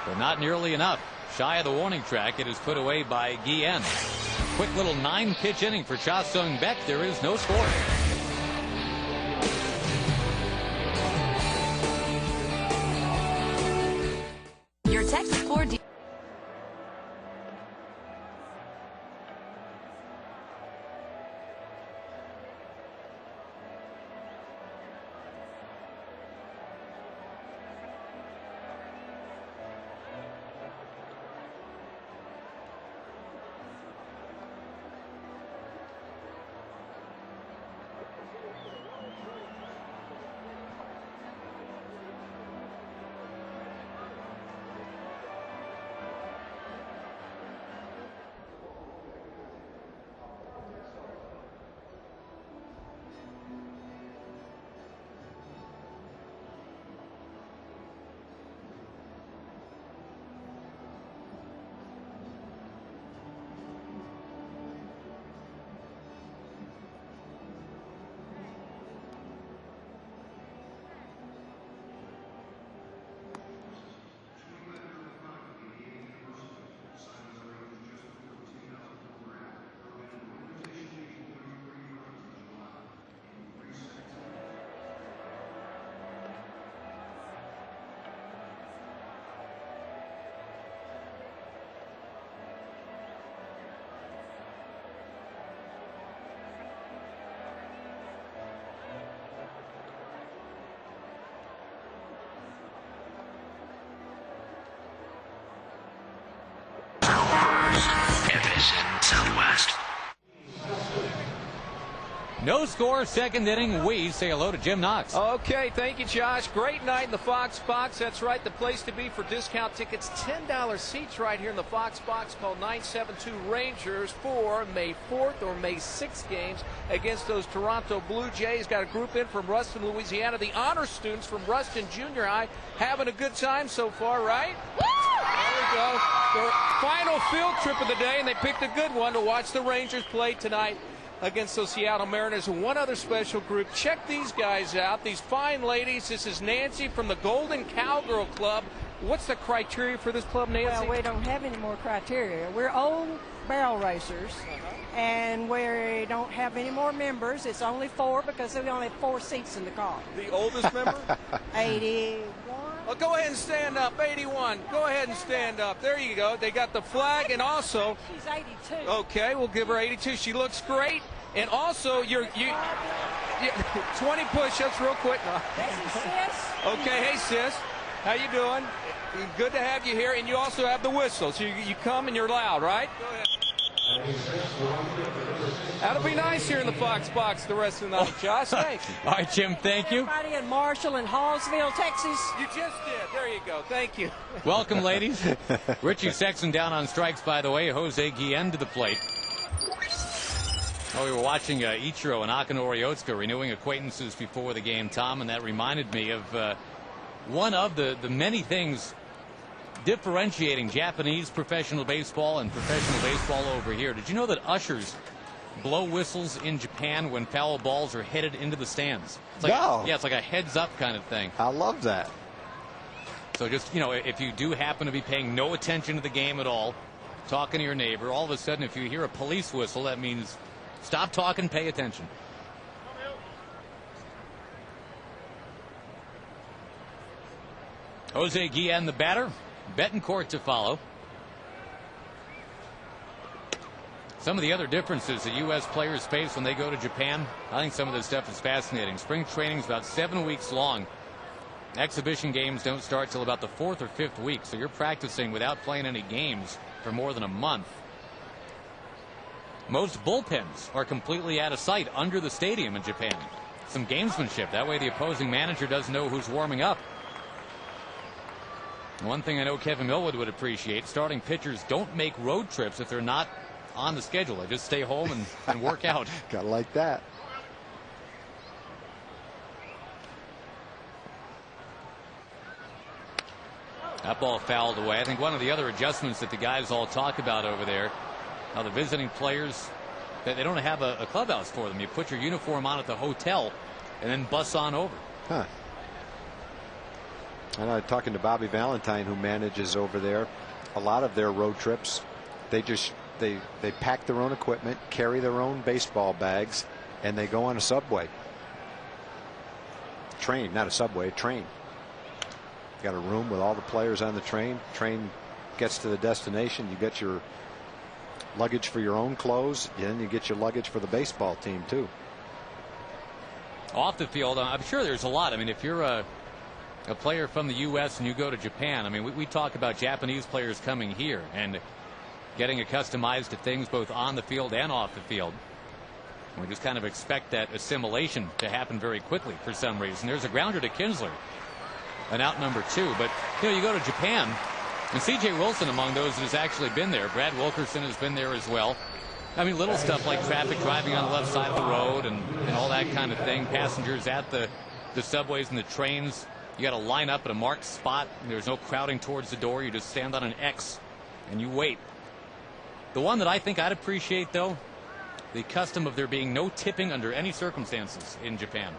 but not nearly enough. Shy of the warning track. It is put away by Guillen. Quick little 9-pitch inning for Cha Sung-baek. There is no score. Your Texas Ford. No score, second inning. We say hello to Jim Knox. Okay, thank you, Josh. Great night in the Fox Box. That's right, the place to be for discount tickets. $10 seats right here in the Fox Box. Call 972-RANGERS for May 4th or May 6th games against those Toronto Blue Jays. Got a group in from Ruston, Louisiana. The honor students from Ruston Junior High having a good time so far, right? There we go. Their final field trip of the day, and they picked a good one to watch the Rangers play tonight against those Seattle Mariners. And one other special group. Check these guys out, these fine ladies. This is Nancy from the Golden Cowgirl Club. What's the criteria for this club, Nancy? Well, we don't have any more criteria. We're old barrel racers, and we don't have any more members. It's only 4 because we only have 4 seats in the car. The oldest member? 81. Well, go ahead and stand up. 81. Go ahead and stand up. There you go. They got the flag, and also... She's 82. Okay, we'll give her 82. She looks great. And also, you 20 push-ups real quick. This is Sis. Okay, hey, sis. How you doing? Good to have you here. And you also have the whistle. So you come and you're loud, right? Go ahead. That'll be nice here in the Fox Box the rest of the night, Josh. Thanks. All right, Jim, thank you. Everybody in Marshall and Hallsville, Texas. You just did. There you go. Thank you. Welcome, ladies. Richie Sexton down on strikes, by the way. Jose Guillen to the plate. Oh, we were watching Ichiro and Akinori renewing acquaintances before the game, Tom, and that reminded me of one of the many things differentiating Japanese professional baseball and professional baseball over here. Did you know that ushers blow whistles in Japan when foul balls are headed into the stands? It's like it's like a heads-up kind of thing. I love that. So just, you know, if you do happen to be paying no attention to the game at all, talking to your neighbor, all of a sudden if you hear a police whistle, that means stop talking, pay attention. Jose Guillen, the batter. Betancourt to follow. Some of the other differences that U.S. players face when they go to Japan, I think some of this stuff is fascinating. Spring training is about 7 weeks long. Exhibition games don't start till about the 4th or 5th week, so you're practicing without playing any games for more than a month. Most bullpens are completely out of sight under the stadium in Japan. Some gamesmanship. That way the opposing manager doesn't know who's warming up. One thing I know Kevin Millwood would appreciate, starting pitchers don't make road trips if they're not on the schedule. They just stay home and work out. Gotta like that. That ball fouled away. I think one of the other adjustments that the guys all talk about over there, now the visiting players, they don't have a clubhouse for them. You put your uniform on at the hotel and then bus on over. Huh. I know, talking to Bobby Valentine, who manages over there, a lot of their road trips, they pack their own equipment, carry their own baseball bags, and they go on a subway. Train, not a subway, train. Got a room with all the players on the train. Train gets to the destination. You get your luggage for your own clothes, and then you get your luggage for the baseball team too. Off the field, I'm sure there's a lot. I mean, if you're a player from the U.S. and you go to Japan, I mean, we talk about Japanese players coming here and getting accustomed to things both on the field and off the field. And we just kind of expect that assimilation to happen very quickly for some reason. There's a grounder to Kinsler, an out number 2. But you know, you go to Japan, and C.J. Wilson among those that has actually been there. Brad Wilkerson has been there as well. I mean, little stuff like traffic driving on the left side of the road and all that kind of thing. Passengers at the subways and the trains. You got to line up at a marked spot. There's no crowding towards the door. You just stand on an X and you wait. The one that I think I'd appreciate, though, the custom of there being no tipping under any circumstances in Japan.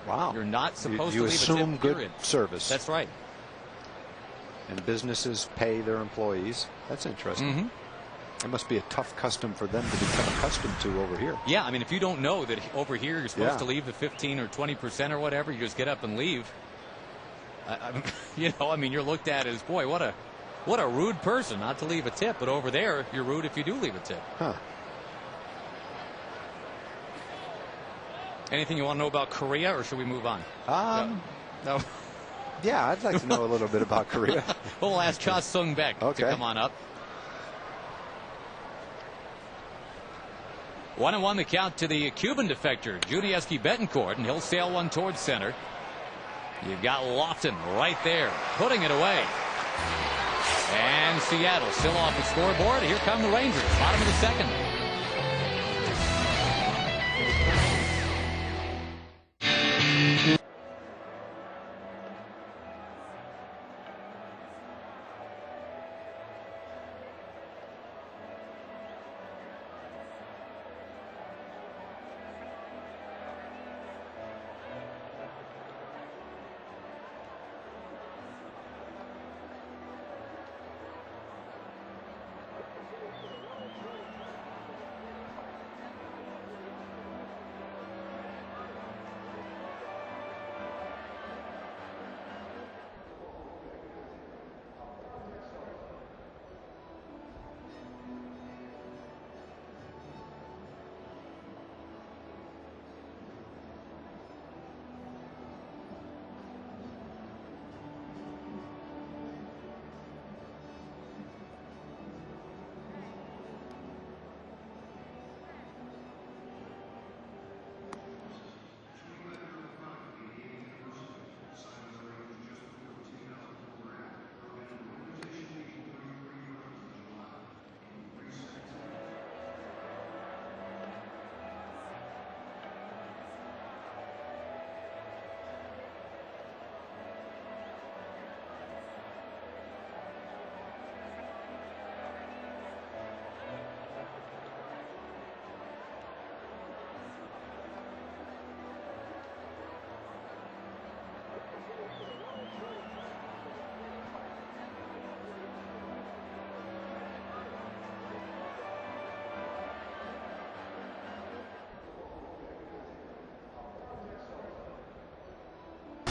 Wow. You're not supposed you to leave assume a tip, good period. service. That's right. And businesses pay their employees. That's interesting. Mm-hmm. It must be a tough custom for them to become accustomed to over here. Yeah, I mean, if you don't know that over here you're supposed to leave the 15 or 20% or whatever, you just get up and leave. You know, I mean, you're looked at as, boy, what a rude person not to leave a tip. But over there, you're rude if you do leave a tip. Huh. Anything you want to know about Korea, or should we move on? No. Yeah, I'd like to know a little bit about Korea. Well, we'll ask Cha Sung-baek to come on up. 1-1 the count to the Cuban defector, Judieski Betancourt, and he'll sail one towards center. You've got Lofton right there, putting it away. And Seattle still off the scoreboard. Here come the Rangers, bottom of the second.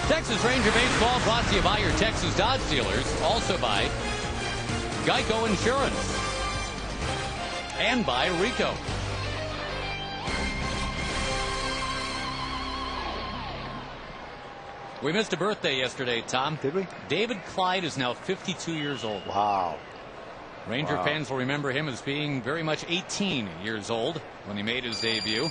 Texas Ranger Baseball brought to you by your Texas Dodge dealers, also by Geico Insurance, and by Rico. We missed a birthday yesterday, Tom. Did we? David Clyde is now 52 years old. Wow. Ranger fans will remember him as being very much 18 years old when he made his debut.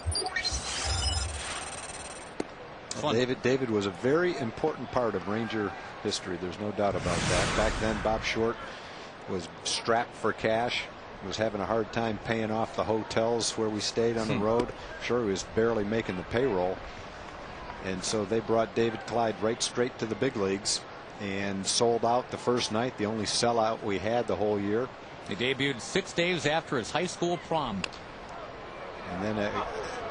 David was a very important part of Ranger history. There's no doubt about that. Back then, Bob Short was strapped for cash, was having a hard time paying off the hotels where we stayed on the road. Sure, he was barely making the payroll. And so they brought David Clyde right straight to the big leagues and sold out the first night, the only sellout we had the whole year. He debuted 6 days after his high school prom. And then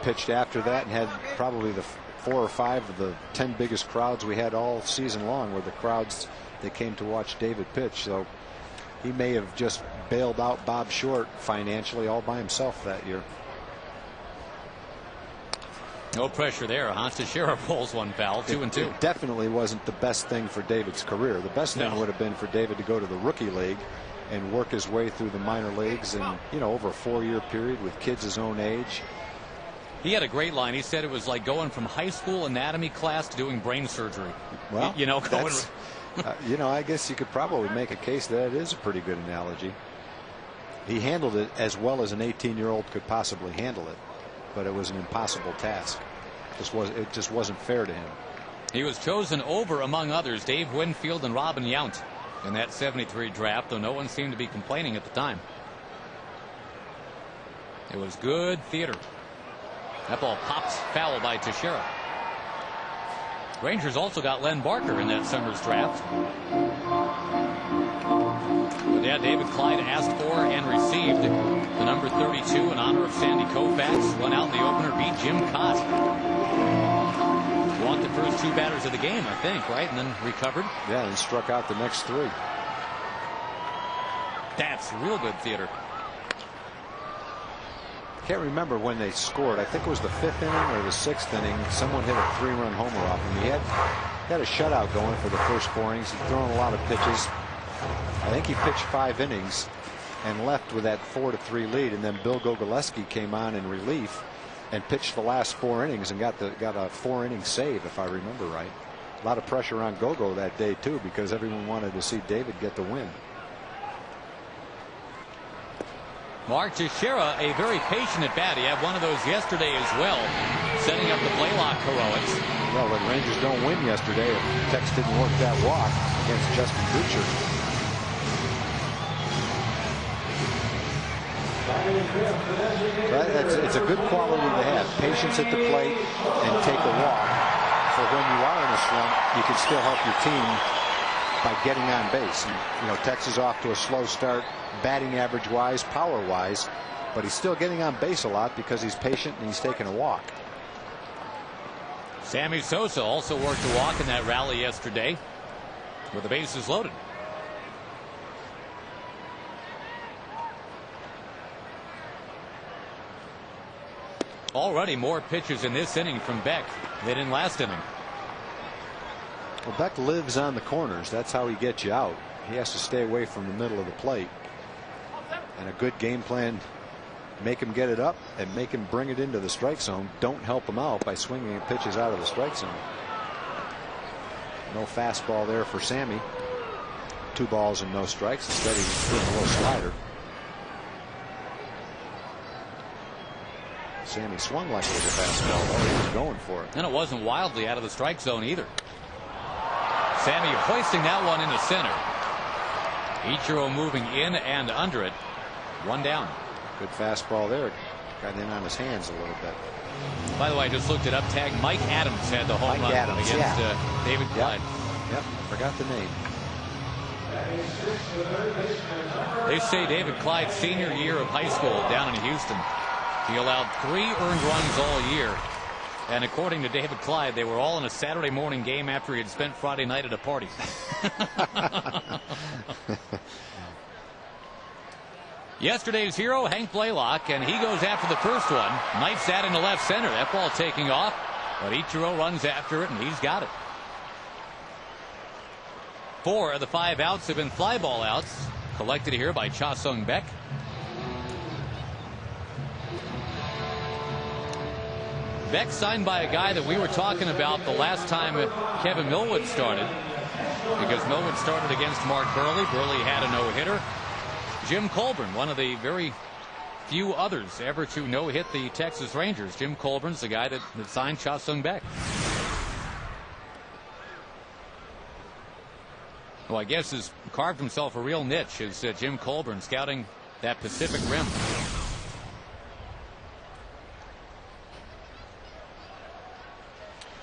pitched after that and had probably the 4 or 5 of the 10 biggest crowds we had all season long were the crowds that came to watch David pitch. So he may have just bailed out Bob Short financially all by himself that year. No pressure there. Teixeira rolls one foul, 2-2. It definitely wasn't the best thing for David's career. The best thing would have been for David to go to the rookie league and work his way through the minor leagues, and over a 4-year period with kids his own age. He had a great line. He said it was like going from high school anatomy class to doing brain surgery. Well, going. I guess you could probably make a case that it is a pretty good analogy. He handled it as well as an 18-year-old could possibly handle it, but it was an impossible task. It just wasn't fair to him. He was chosen over, among others, Dave Winfield and Robin Yount in that '73 draft, though no one seemed to be complaining at the time. It was good theater. That ball pops foul by Teixeira. Rangers also got Len Barker in that summer's draft. But yeah, David Clyde asked for and received the number 32 in honor of Sandy Koufax. Went out in the opener, beat Jim Cott. Walked the first 2 batters of the game, I think, right? And then recovered. Yeah, and struck out the next 3. That's real good theater. Can't remember when they scored. I think it was the 5th inning or the 6th inning. Someone hit a 3-run homer off him. He had a shutout going for the first 4 innings. He'd thrown a lot of pitches. I think he pitched 5 innings and left with that 4-3 lead. And then Bill Gogolewski came on in relief and pitched the last 4 innings and got a 4-inning save, if I remember right. A lot of pressure on Gogo that day too, because everyone wanted to see David get the win. Mark Teixeira, a very patient at bat. He had one of those yesterday as well, setting up the Blaylock heroics. Well, the Rangers don't win yesterday if Tex didn't work that walk against Justin Butcher. It's a good quality to have. Patience at the plate and take a walk. For when you are in a slump, you can still help your team by getting on base. And, you know, Tex is off to a slow start, batting average wise, power wise, but he's still getting on base a lot because he's patient and he's taking a walk. Sammy Sosa also worked a walk in that rally yesterday with the bases loaded. Already more pitches in this inning from Beck than in last inning. Well, Beck lives on the corners. That's how he gets you out. He has to stay away from the middle of the plate. And a good game plan, make him get it up and make him bring it into the strike zone. Don't help him out by swinging pitches out of the strike zone. No fastball there for Sammy. 2 balls and no strikes. Instead, he threw a little slider. Sammy swung like it was a fastball, though. He was going for it. And it wasn't wildly out of the strike zone either. Sammy hoisting that one into center. Ichiro moving in and under it. 1 down. Good fastball there. Got in on his hands a little bit. By the way, I just looked it up. Tag Mike Adams had the home run against David Clyde. Yep, forgot the name. They say David Clyde's senior year of high school down in Houston, he allowed 3 earned runs all year. And according to David Clyde, they were all in a Saturday morning game after he had spent Friday night at a party. Yesterday's hero, Hank Blaylock, and he goes after the first one. Knifes that into left center. That ball taking off, but Ichiro runs after it, and he's got it. 4 of the 5 outs have been fly ball outs, collected here by Cha-Sung Beck. Beck signed by a guy that we were talking about the last time Kevin Millwood started, because Millwood started against Mark Burley. Burley had a no-hitter. Jim Colburn, one of the very few others ever to no-hit the Texas Rangers. Jim Colburn's the guy that signed Cha-Sung Beck. Well, I guess has carved himself a real niche is Jim Colburn, scouting that Pacific Rim.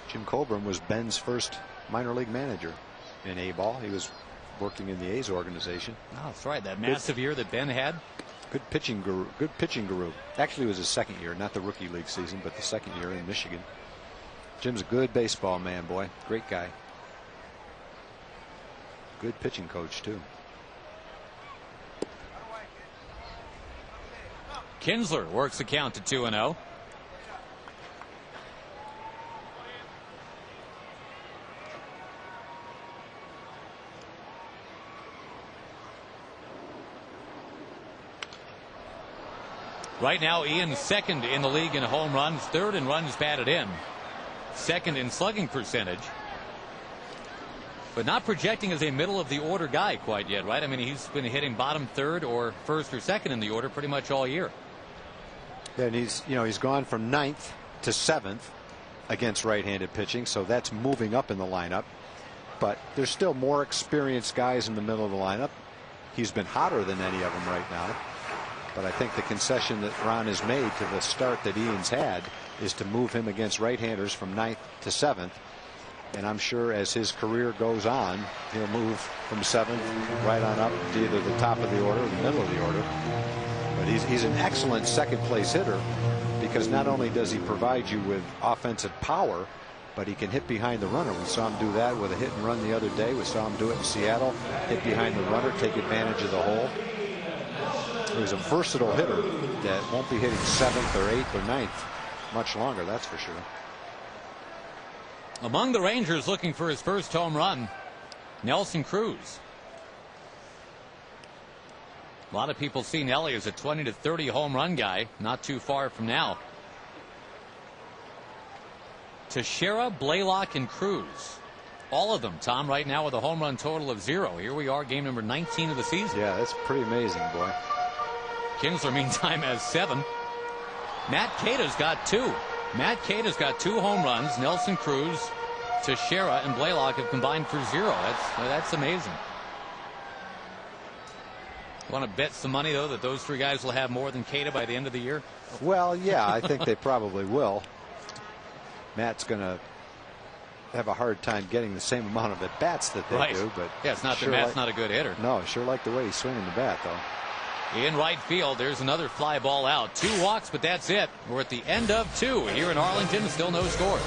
Jim Colburn was Ben's first minor league manager in A-ball. He was working in the A's organization. Oh, that's right. That massive year that Ben had. Good pitching guru. Good pitching guru. Actually, it was his second year, not the rookie league season, but the second year in Michigan. Jim's a good baseball man, boy. Great guy. Good pitching coach, too. Kinsler works the count to 2-0. Right now, Ian's second in the league in home runs, third in runs batted in, second in slugging percentage, but not projecting as a middle of the order guy quite yet, right? I mean, he's been hitting bottom third or first or second in the order pretty much all year. Yeah, and he's gone from 9th to 7th against right-handed pitching, so that's moving up in the lineup. But there's still more experienced guys in the middle of the lineup. He's been hotter than any of them right now. But I think the concession that Ron has made to the start that Ian's had is to move him against right-handers from 9th to 7th. And I'm sure as his career goes on, he'll move from 7th right on up to either the top of the order or the middle of the order. But he's an excellent second-place hitter because not only does he provide you with offensive power, but he can hit behind the runner. We saw him do that with a hit and run the other day. We saw him do it in Seattle, hit behind the runner, take advantage of the hole. He's a versatile hitter that won't be hitting 7th or 8th or 9th much longer, that's for sure. Among the Rangers looking for his first home run, Nelson Cruz. A lot of people see Nelly as a 20 to 30 home run guy, not too far from now. Teixeira, Blaylock, and Cruz. All of them, Tom, right now with a home run total of 0. Here we are, game number 19 of the season. Yeah, that's pretty amazing, boy. Kinsler, meantime, has 7. Matt Cata's got 2. Matt Cata's got 2 home runs. Nelson Cruz, Teixeira, and Blaylock have combined for 0. That's amazing. Want to bet some money, though, that those 3 guys will have more than Cata by the end of the year? Well, yeah, I think they probably will. Matt's going to have a hard time getting the same amount of at-bats that they do. But yeah, it's not that Matt's not a good hitter. No, sure like the way he's swinging the bat, though. In right field, there's another fly ball out. 2 walks, but that's it. We're at the end of 2 here in Arlington. Still no score.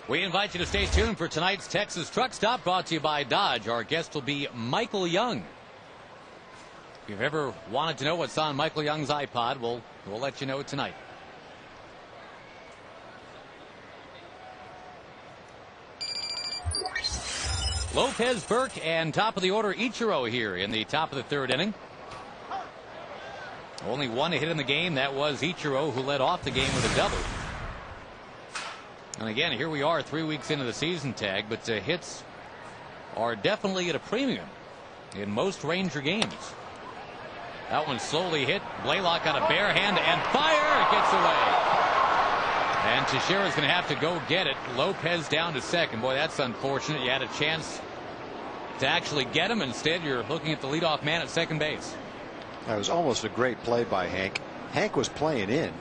We invite you to stay tuned for tonight's Texas Truck Stop, brought to you by Dodge. Our guest will be Michael Young. If you've ever wanted to know what's on Michael Young's iPod, we'll let you know tonight. Lopez, Burke, and top of the order Ichiro here in the top of the 3rd inning. Only 1 hit in the game. That was Ichiro, who led off the game with a double. And again, here we are 3 weeks into the season tag, but the hits are definitely at a premium in most Ranger games. That one slowly hit. Blaylock got a bare hand and fire. It gets away. And Teixeira's going to have to go get it. Lopez down to second. Boy, that's unfortunate. You had a chance to actually get him. Instead, you're looking at the leadoff man at second base. That was almost a great play by Hank. Hank was playing in,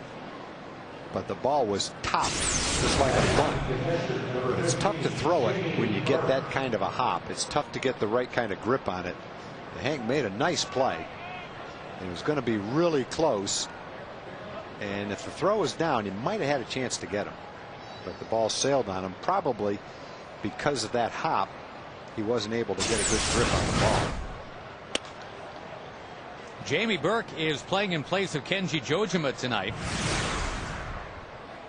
but the ball was topped just like a bunt. It's tough to throw it when you get that kind of a hop. It's tough to get the right kind of grip on it. Hank made a nice play. It was going to be really close, and if the throw was down, you might have had a chance to get him, but the ball sailed on him. Probably because of that hop, he wasn't able to get a good grip on the ball. Jamie Burke is playing in place of Kenji Jojima tonight.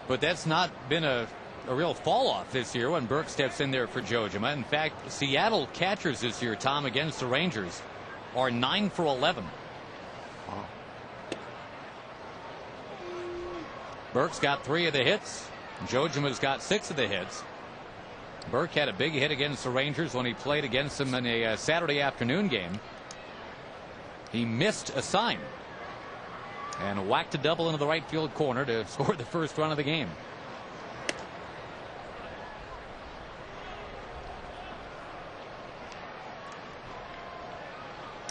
But that's not been a real fall off this year when Burke steps in there for Jojima. In fact, Seattle catchers this year, Tom, against the Rangers are 9 for 11. Wow. Burke's got 3 of the hits. Jojima's got 6 of the hits. Burke had a big hit against the Rangers when he played against them in a Saturday afternoon game. He missed a sign and whacked a double into the right field corner to score the first run of the game.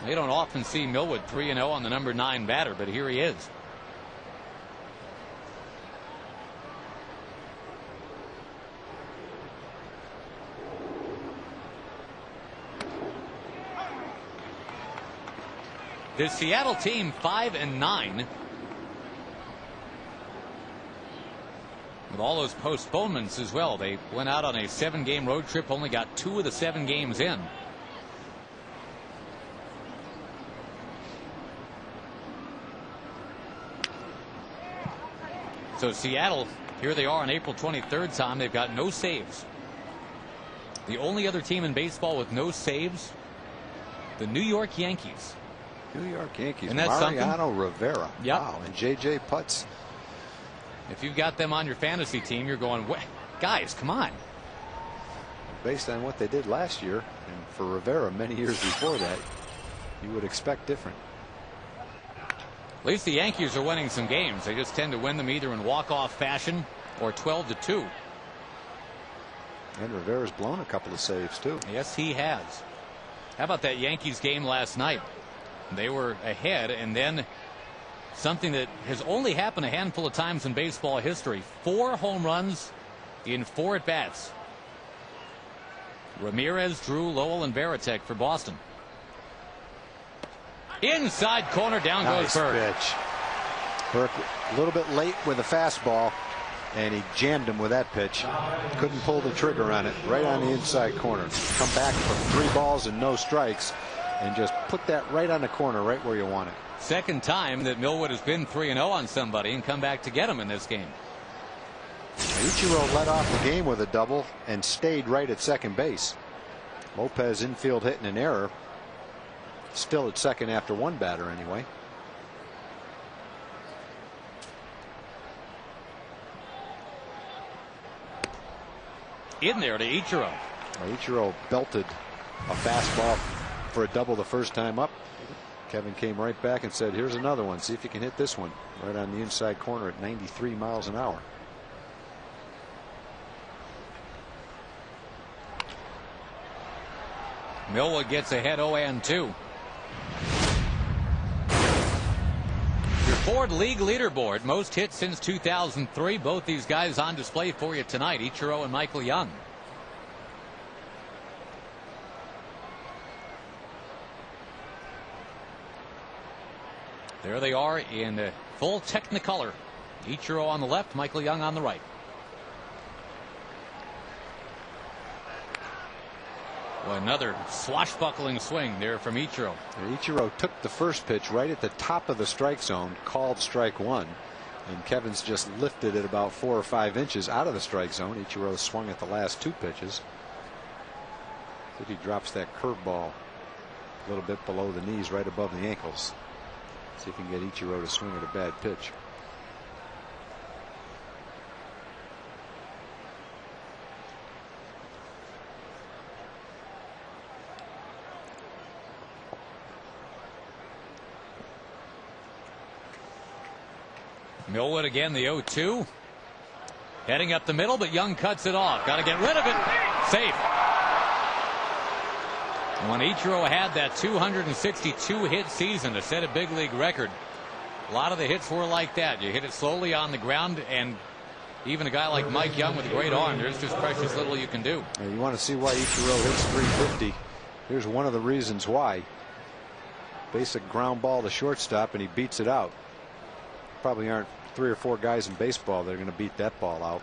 You don't often see Millwood 3-0 on the number 9 batter, but here he is. The Seattle team 5-9. With all those postponements as well. They went out on a 7-game road trip, only got 2 of the 7 games in. So Seattle, here they are on April 23rd, Tom. They've got no saves. The only other team in baseball with no saves, the New York Yankees. New York Yankees. And that's Mariano Rivera. Yep. Wow. And J.J. Putz. If you've got them on your fantasy team, you're going, guys, come on. Based on what they did last year, and for Rivera many years before that, you would expect different. At least the Yankees are winning some games. They just tend to win them either in walk-off fashion or 12-2. And Rivera's blown a couple of saves, too. Yes, he has. How about that Yankees game last night? They were ahead, and then something that has only happened a handful of times in baseball history. 4 home runs in 4 at-bats. Ramirez, Drew, Lowell, and Varitek for Boston. Inside corner, down goes Burke. Pitch. Burke a little bit late with a fastball, and he jammed him with that pitch. Couldn't pull the trigger on it. Right on the inside corner. Come back for 3 balls and no strikes, and just put that right on the corner, right where you want it. Second time that Millwood has been 3-0 on somebody and come back to get him in this game. Ichiro led off the game with a double and stayed right at second base. Lopez infield hitting an error. Still at second after 1 batter anyway. In there to Ichiro. Ichiro belted a fastball for a double the first time up. Kevin came right back and said, here's another one. See if you can hit this one. Right on the inside corner at 93 miles an hour. Millwood gets ahead 0-2. Your Ford League leaderboard, most hits since 2003. Both these guys on display for you tonight, Ichiro and Michael Young. There they are in full Technicolor. Ichiro on the left, Michael Young on the right. Well, another swashbuckling swing there from Ichiro. Ichiro took the first pitch right at the top of the strike zone, called strike 1. And Kevin's just lifted it about 4 or 5 inches out of the strike zone. Ichiro swung at the last 2 pitches. I think he drops that curveball a little bit below the knees, right above the ankles. See if he can get Ichiro to swing at a bad pitch. Millwood again, the 0-2. Heading up the middle, but Young cuts it off. Got to get rid of it. Safe. When Ichiro had that 262 hit season to set a big league record, a lot of the hits were like that. You hit it slowly on the ground, and even a guy like Mike Young with a great arm, there's just precious little you can do. And you want to see why Ichiro hits 350. Here's one of the reasons why. Basic ground ball to shortstop, and he beats it out. Probably aren't 3 or 4 guys in baseball that are going to beat that ball out.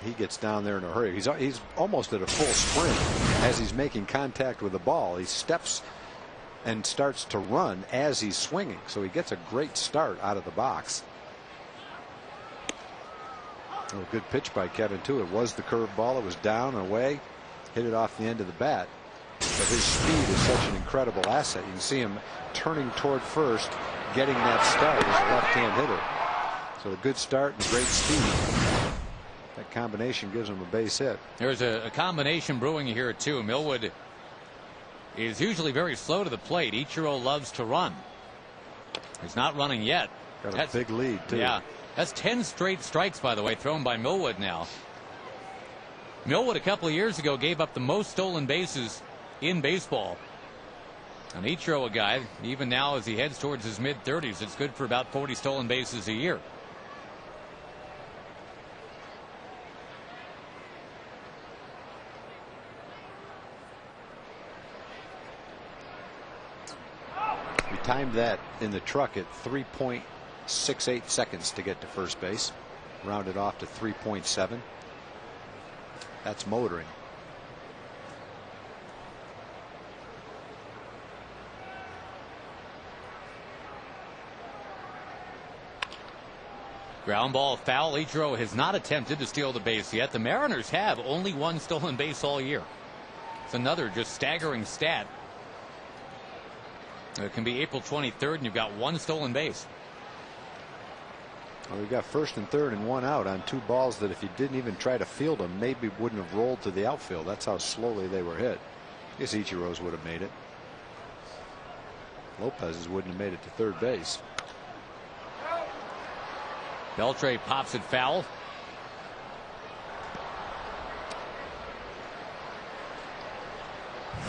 He gets down there in a hurry. He's almost at a full sprint as he's making contact with the ball. He steps and starts to run as he's swinging, so he gets a great start out of the box. A good pitch by Kevin too. It was the curveball. It was down and away, hit it off the end of the bat. But his speed is such an incredible asset. You can see him turning toward first, getting that start as a left-hand hitter. So a good start and great speed. That combination gives him a base hit. There's a combination brewing here too. Millwood is usually very slow to the plate. Ichiro loves to run. He's not running yet. Got a big lead too. Yeah, that's 10 straight strikes, by the way, thrown by Millwood now. Millwood a couple of years ago gave up the most stolen bases in baseball. And Ichiro, a guy, even now as he heads towards his mid-30s, it's good for about 40 stolen bases a year. We timed that in the truck at 3.68 seconds to get to first base. Rounded off to 3.7. That's motoring. Ground ball foul. Ichiro has not attempted to steal the base yet. The Mariners have only one stolen base all year. It's another just staggering stat. It can be April 23rd and you've got one stolen base. Well, we got first and third and one out on two balls that if you didn't even try to field them, maybe wouldn't have rolled to the outfield. That's how slowly they were hit. I guess Ichiro's would have made it. Lopez's wouldn't have made it to third base. Beltre pops it foul.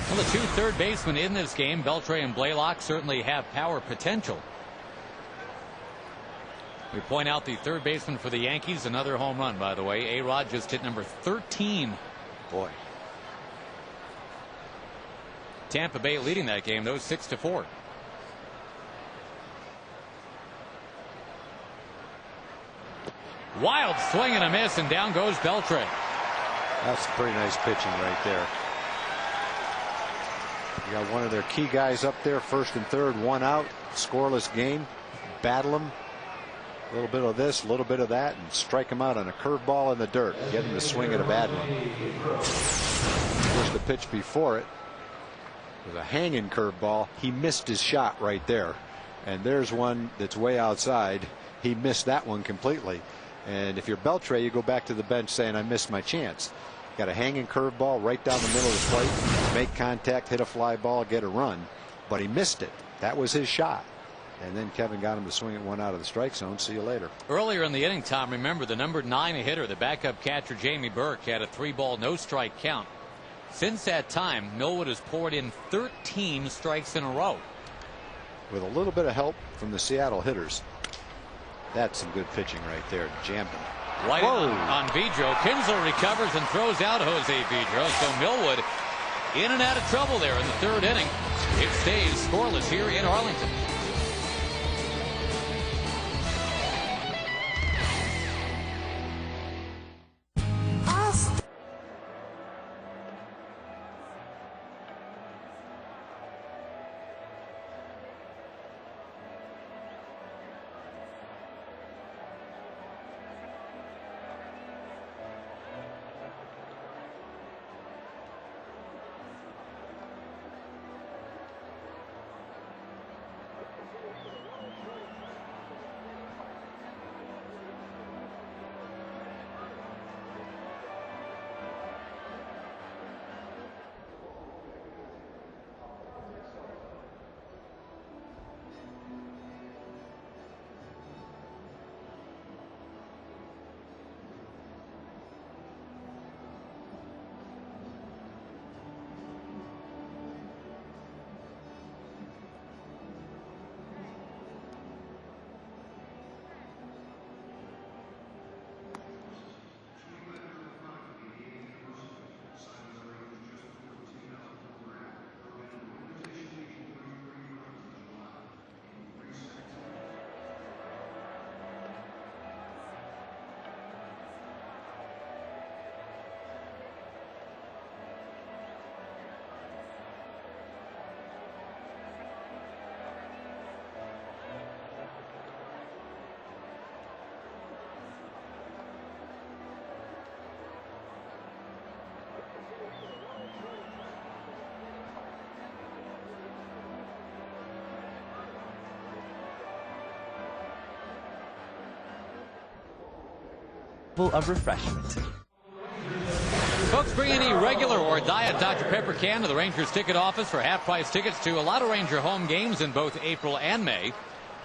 Well, the two third basemen in this game, Beltre and Blaylock, certainly have power potential. We point out the third baseman for the Yankees, another home run, by the way. A-Rod just hit number 13. Boy. Tampa Bay leading that game, though, 6-4. Wild swing and a miss, and down goes Beltre. That's pretty nice pitching right there. You got one of their key guys up there, first and third, one out, scoreless game. Battle them. A little bit of this, a little bit of that, and strike him out on a curveball in the dirt. Get him to swing at a bad one. Of course, the pitch before it was a hanging curveball. He missed his shot right there. And there's one that's way outside. He missed that one completely. And if you're Beltre, you go back to the bench saying, I missed my chance. Got a hanging curveball right down the middle of the plate, make contact, hit a fly ball, get a run. But he missed it. That was his shot. And then Kevin got him to swing it one out of the strike zone. See you later. Earlier in the inning, Tom, remember the number 9 hitter, the backup catcher Jamie Burke, had a 3-ball no strike count. Since that time, Millwood has poured in 13 strikes in a row. With a little bit of help from the Seattle hitters. That's some good pitching right there. Jammed him. Right on Vidro. Kinsler recovers and throws out Jose Vidro. So Millwood in and out of trouble there in the third inning. It stays scoreless here in Arlington. Of refreshment. Folks, bring any regular or diet Dr. Pepper can to the Rangers ticket office for half-price tickets to a lot of Ranger home games in both April and May.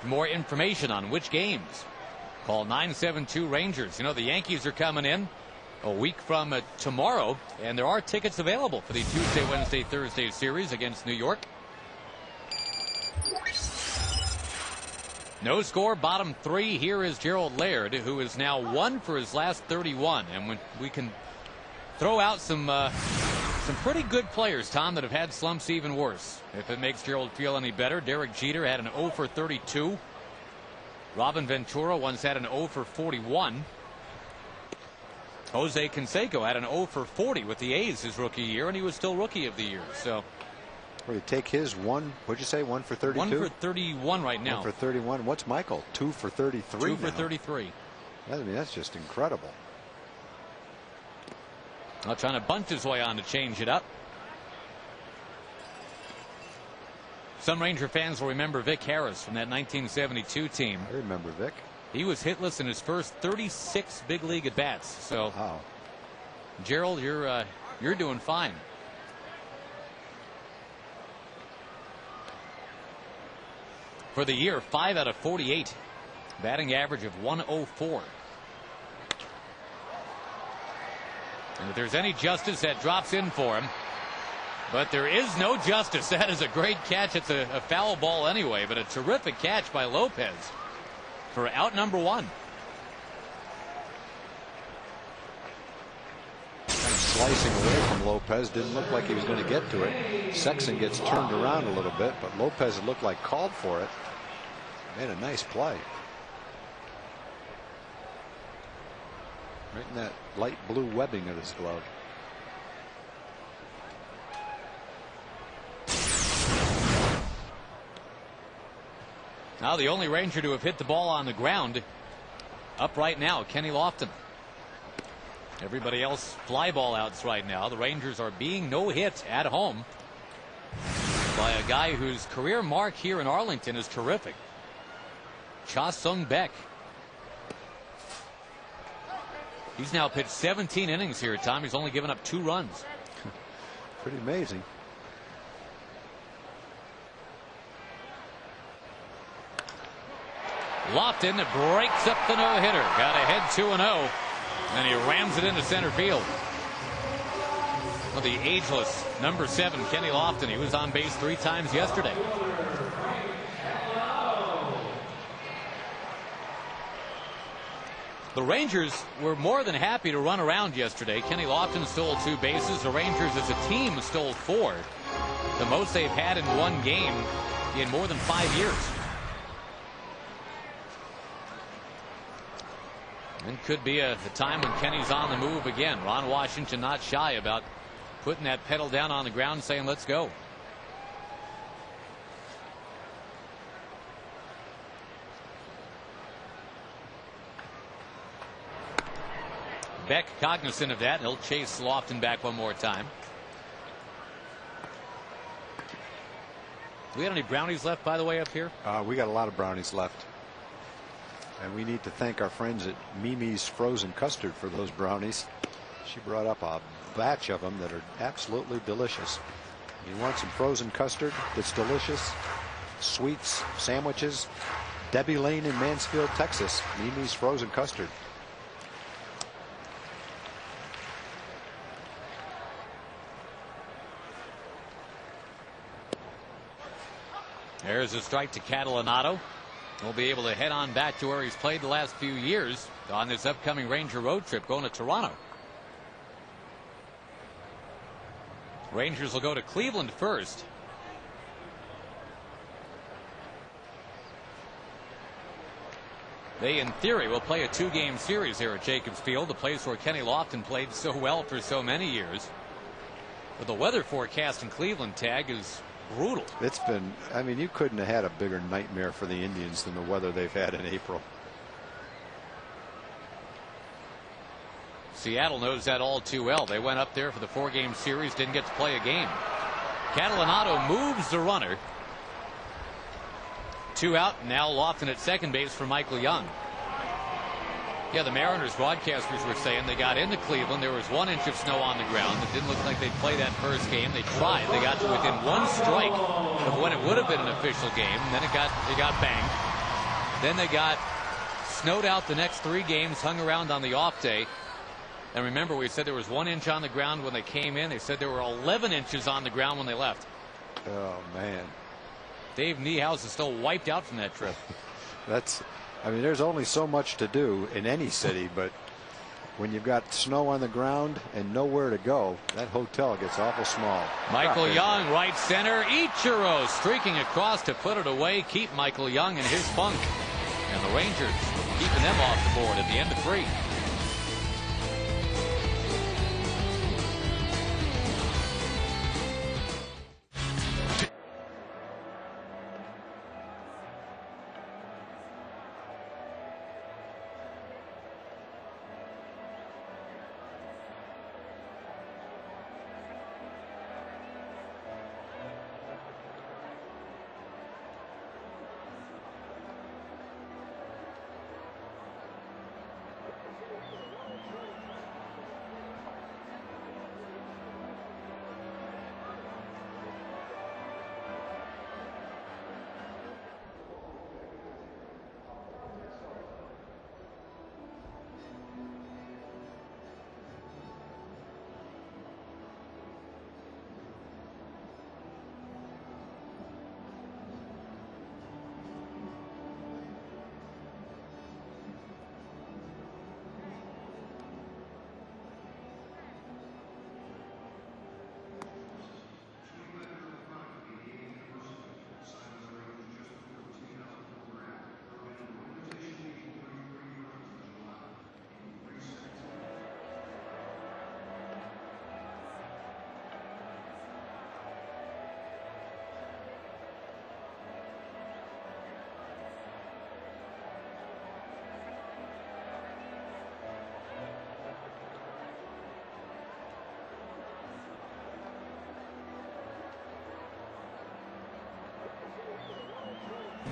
For more information on which games, call 972-RANGERS. You know, the Yankees are coming in a week from tomorrow, and there are tickets available for the Tuesday, Wednesday, Thursday series against New York. No score, bottom 3. Here is Gerald Laird, who is now 1 for his last 31. And when we can throw out some pretty good players, Tom, that have had slumps even worse. If it makes Gerald feel any better, Derek Jeter had an 0 for 32. Robin Ventura once had an 0 for 41. Jose Canseco had an 0 for 40 with the A's his rookie year, and he was still rookie of the year. So. Well, you take his one. What'd you say? 1 for 32. 1 for 31 right now. 1 for 31. What's Michael? 2 for 33. 2 for 33. I mean, that's just incredible. Now trying to bunt his way on to change it up. Some Ranger fans will remember Vic Harris from that 1972 team. I remember Vic. He was hitless in his first 36 big league at bats. So, wow. Gerald, you're doing fine. For the year, 5 out of 48. Batting average of 104. And if there's any justice, that drops in for him. But there is no justice. That is a great catch. It's a foul ball anyway, but a terrific catch by Lopez for out number 1. Kind of slicing away from Lopez. Didn't look like he was going to get to it. Sexton gets turned around a little bit, but Lopez, it looked like, called for it. Made a nice play. Right in that light blue webbing of his glove. Now the only Ranger to have hit the ball on the ground up right now, Kenny Lofton. Everybody else fly ball outs right now. The Rangers are being no hit at home by a guy whose career mark here in Arlington is terrific. Cha Sung Beck. He's now pitched 17 innings here, Tom. He's only given up 2 runs. Pretty amazing. Lofton breaks up the no-hitter. Got ahead 2-0. And he rams it into center field. Well, the ageless number 7, Kenny Lofton. He was on base 3 times yesterday. The Rangers were more than happy to run around yesterday. Kenny Lofton stole 2 bases. The Rangers as a team stole 4. The most they've had in one game in more than 5 years. And could be a time when Kenny's on the move again. Ron Washington not shy about putting that pedal down on the ground, saying let's go. Beck cognizant of that, and he'll chase Lofton back one more time. Do we have any brownies left, by the way, up here? We got a lot of brownies left. And we need to thank our friends at Mimi's Frozen Custard for those brownies. She brought up a batch of them that are absolutely delicious. You want some frozen custard that's delicious? Sweets, sandwiches. Debbie Lane in Mansfield, Texas. Mimi's Frozen Custard. There's a strike to Catalanato. He'll be able to head on back to where he's played the last few years on this upcoming Ranger road trip going to Toronto. Rangers will go to Cleveland first. They, in theory, will play a 2-game series here at Jacobs Field, the place where Kenny Lofton played so well for so many years. But the weather forecast in Cleveland, Tag, is brutal. It's been, I mean, you couldn't have had a bigger nightmare for the Indians than the weather they've had in April. Seattle knows that all too well. They went up there for the 4-game series, didn't get to play a game. Catalanato moves the runner. 2 out. Now Lofton at second base for Michael Young. Yeah, the Mariners broadcasters were saying they got into Cleveland. There was 1 inch of snow on the ground. It didn't look like they'd play that first game. They tried. They got to within 1 strike of when it would have been an official game. And then they got banged. Then they got snowed out the next 3 games, hung around on the off day. And remember, we said there was 1 inch on the ground when they came in. They said there were 11 inches on the ground when they left. Oh, man. Dave Niehaus is still wiped out from that trip. I mean, there's only so much to do in any city, but when you've got snow on the ground and nowhere to go, that hotel gets awful small. Michael Young, right center. Ichiro streaking across to put it away. Keep Michael Young in his funk. And the Rangers keeping them off the board at the end of 3.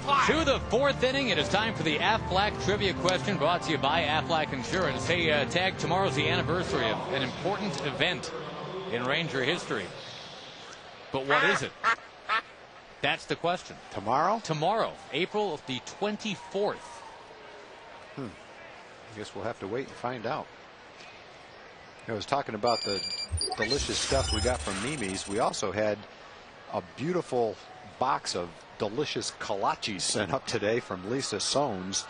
To the fourth inning, it is time for the Aflac Trivia question brought to you by Aflac Insurance. Hey, Tag, tomorrow's the anniversary of an important event in Ranger history. But what is it? That's the question. Tomorrow? Tomorrow, April the 24th. I guess we'll have to wait and find out. I was talking about the delicious stuff we got from Mimi's. We also had a beautiful box of delicious kolaches sent up today from Lisa Sones.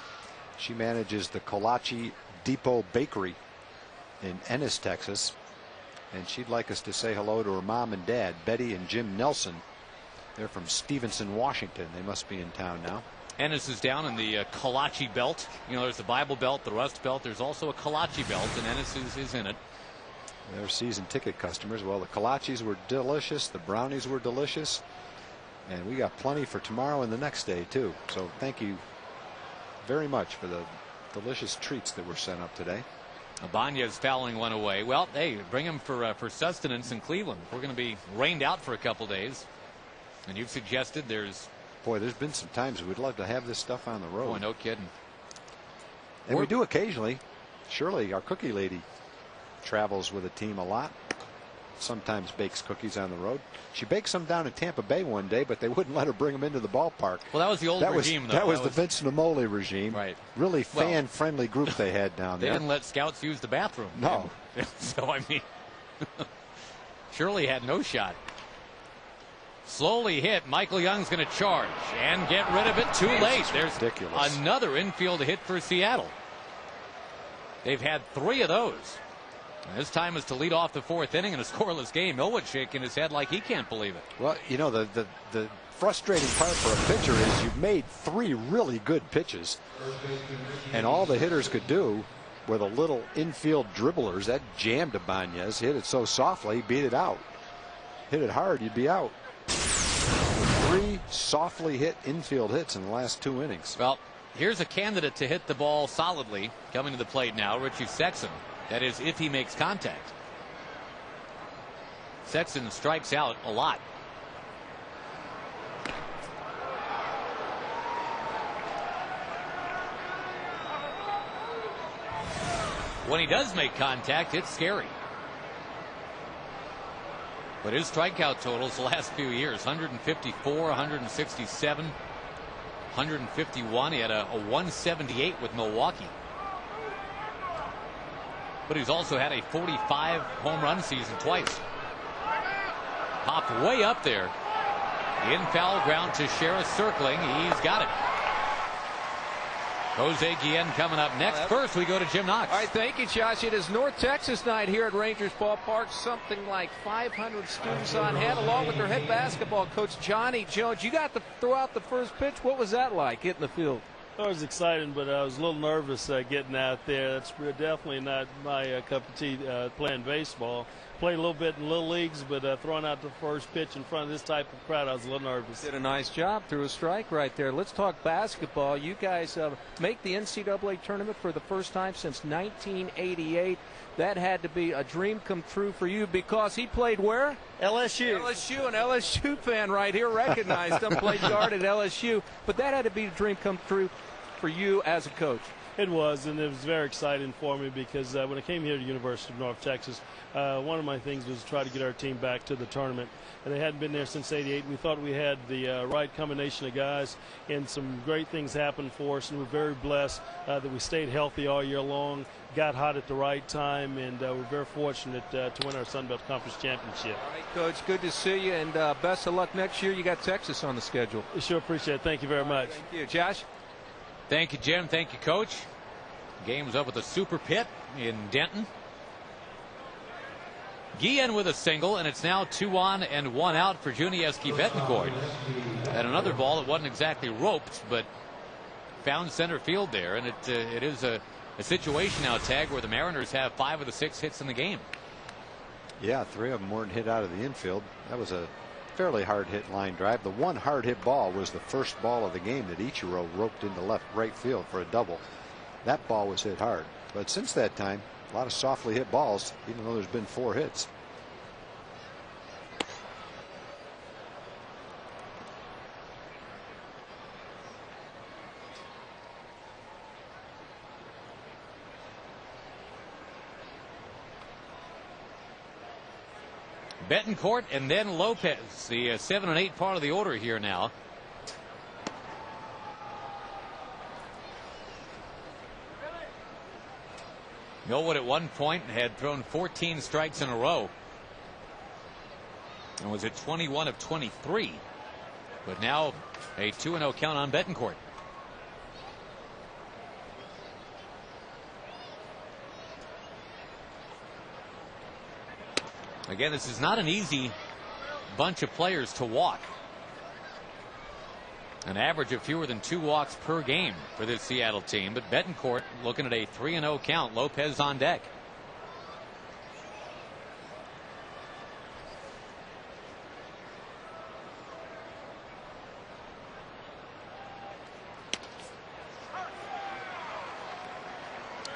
She manages the Kolache Depot Bakery in Ennis, Texas. And she'd like us to say hello to her mom and dad, Betty and Jim Nelson. They're from Stevenson, Washington. They must be in town now. Ennis is down in the Kolache Belt. You know, there's the Bible Belt, the Rust Belt. There's also a Kolache Belt, and Ennis is in it. They're season ticket customers. Well, the kolaches were delicious. The brownies were delicious. And we got plenty for tomorrow and the next day, too. So thank you very much for the delicious treats that were sent up today. Abanya's fouling one away. Well, hey, bring him for sustenance in Cleveland. We're going to be rained out for a couple days. And you've suggested there's... Boy, there's been some times we'd love to have this stuff on the road. Boy, no kidding. And we do occasionally. Shirley, our cookie lady, travels with a team a lot. Sometimes bakes cookies on the road. She baked some down in Tampa Bay one day, but they wouldn't let her bring them into the ballpark. Well, that was the old regime, though. That was the Vincent Amole regime. Right. Really fan-friendly group they had down there. They didn't let scouts use the bathroom. No. So, I mean, Shirley had no shot. Slowly hit. Michael Young's going to charge and get rid of it too late. There's ridiculous. Another infield hit for Seattle. They've had 3 of those. And this time is to lead off the fourth inning in a scoreless game. Millwood shaking his head like he can't believe it. Well, you know, the frustrating part for a pitcher is you've made 3 really good pitches, and all the hitters could do were the little infield dribblers. That jammed Ibanez. Hit it so softly, beat it out. Hit it hard, you'd be out. 3 softly hit infield hits in the last 2 innings. Well, here's a candidate to hit the ball solidly coming to the plate now, Richie Sexson. That is, if he makes contact. Sexton strikes out a lot. When he does make contact, it's scary. But his strikeout totals the last few years, 154, 167, 151. He had a 178 with Milwaukee. But he's also had a 45 home run season twice. Popped way up there. In foul ground to Shera circling. He's got it. Jose Guillen coming up next. First, we go to Jim Knox. All right, thank you, Josh. It is North Texas night here at Rangers Ballpark. Something like 500 students on hand, along with their head basketball coach, Johnny Jones. You got to throw out the first pitch. What was that like, hitting the field? It was exciting, but I was a little nervous getting out there. That's definitely not my cup of tea playing baseball. Played a little bit in little leagues, but throwing out the first pitch in front of this type of crowd, I was a little nervous. Did a nice job. Threw a strike right there. Let's talk basketball. You guys make the NCAA tournament for the first time since 1988. That had to be a dream come true for you because he played where? LSU. LSU, an LSU fan right here recognized him, played guard at LSU. But that had to be a dream come true for you as a coach. It was, and it was very exciting for me because when I came here to the University of North Texas, one of my things was to try to get our team back to the tournament. And they hadn't been there since '88. We thought we had the right combination of guys, and some great things happened for us. And we're very blessed that we stayed healthy all year long, got hot at the right time, and we're very fortunate to win our Sun Belt Conference championship. All right, Coach, good to see you, and best of luck next year. You got Texas on the schedule. I sure appreciate it. Thank you very much. Thank you. Josh? Thank you, Jim. Thank you, Coach. Game's up with a super pit in Denton. Guillen with a single, and it's now 2 on and 1 out for Juniesky Betancourt. And another ball that wasn't exactly roped, but found center field there. And it is a situation now, Tag, where the Mariners have 5 of the 6 hits in the game. Yeah, 3 of them weren't hit out of the infield. That was a fairly hard hit line drive. The one hard hit ball was the first ball of the game that Ichiro roped into right field for a double. That ball was hit hard. But since that time, a lot of softly hit balls, even though there's been 4 hits. Betancourt and then Lopez, the 7 and 8 part of the order here now. Millwood at one point had thrown 14 strikes in a row and was at 21 of 23. But now a 2-0 count on Betancourt. Again, this is not an easy bunch of players to walk. An average of fewer than 2 walks per game for this Seattle team. But Betancourt looking at a 3-0 count. Lopez on deck.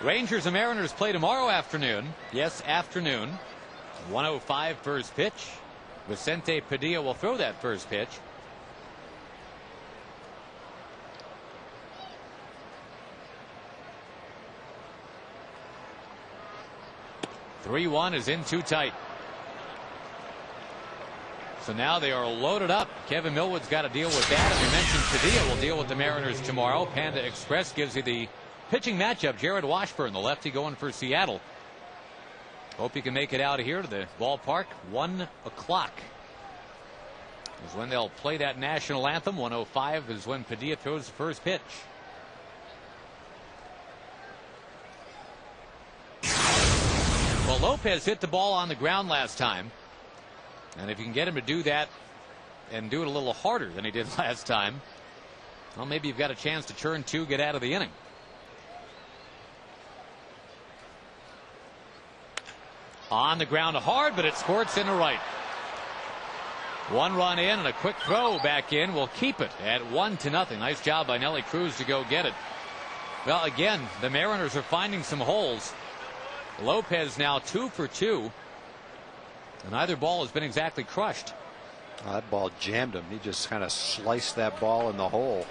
Rangers and Mariners play tomorrow afternoon. Yes, afternoon. 1:05 first pitch. Vicente Padilla will throw that first pitch. "3-1 is in too tight. So now they are loaded up. Kevin Millwood's got to deal with that. And we mentioned Padilla will deal with the Mariners tomorrow. Panda Express gives you the pitching matchup. Jared Washburn, the lefty, going for Seattle. Hope you can make it out of here to the ballpark. 1 o'clock is when they'll play that national anthem. 1:05 is when Padilla throws the first pitch. Well, Lopez hit the ball on the ground last time. And if you can get him to do that and do it a little harder than he did last time, well, maybe you've got a chance to turn 2, get out of the inning. On the ground hard, but it squirts into right. 1 run in and a quick throw back in will keep it at 1-0. Nice job by Nelly Cruz to go get it. Well, again, the Mariners are finding some holes. Lopez now 2 for 2. And neither ball has been exactly crushed. That ball jammed him. He just kind of sliced that ball in the hole.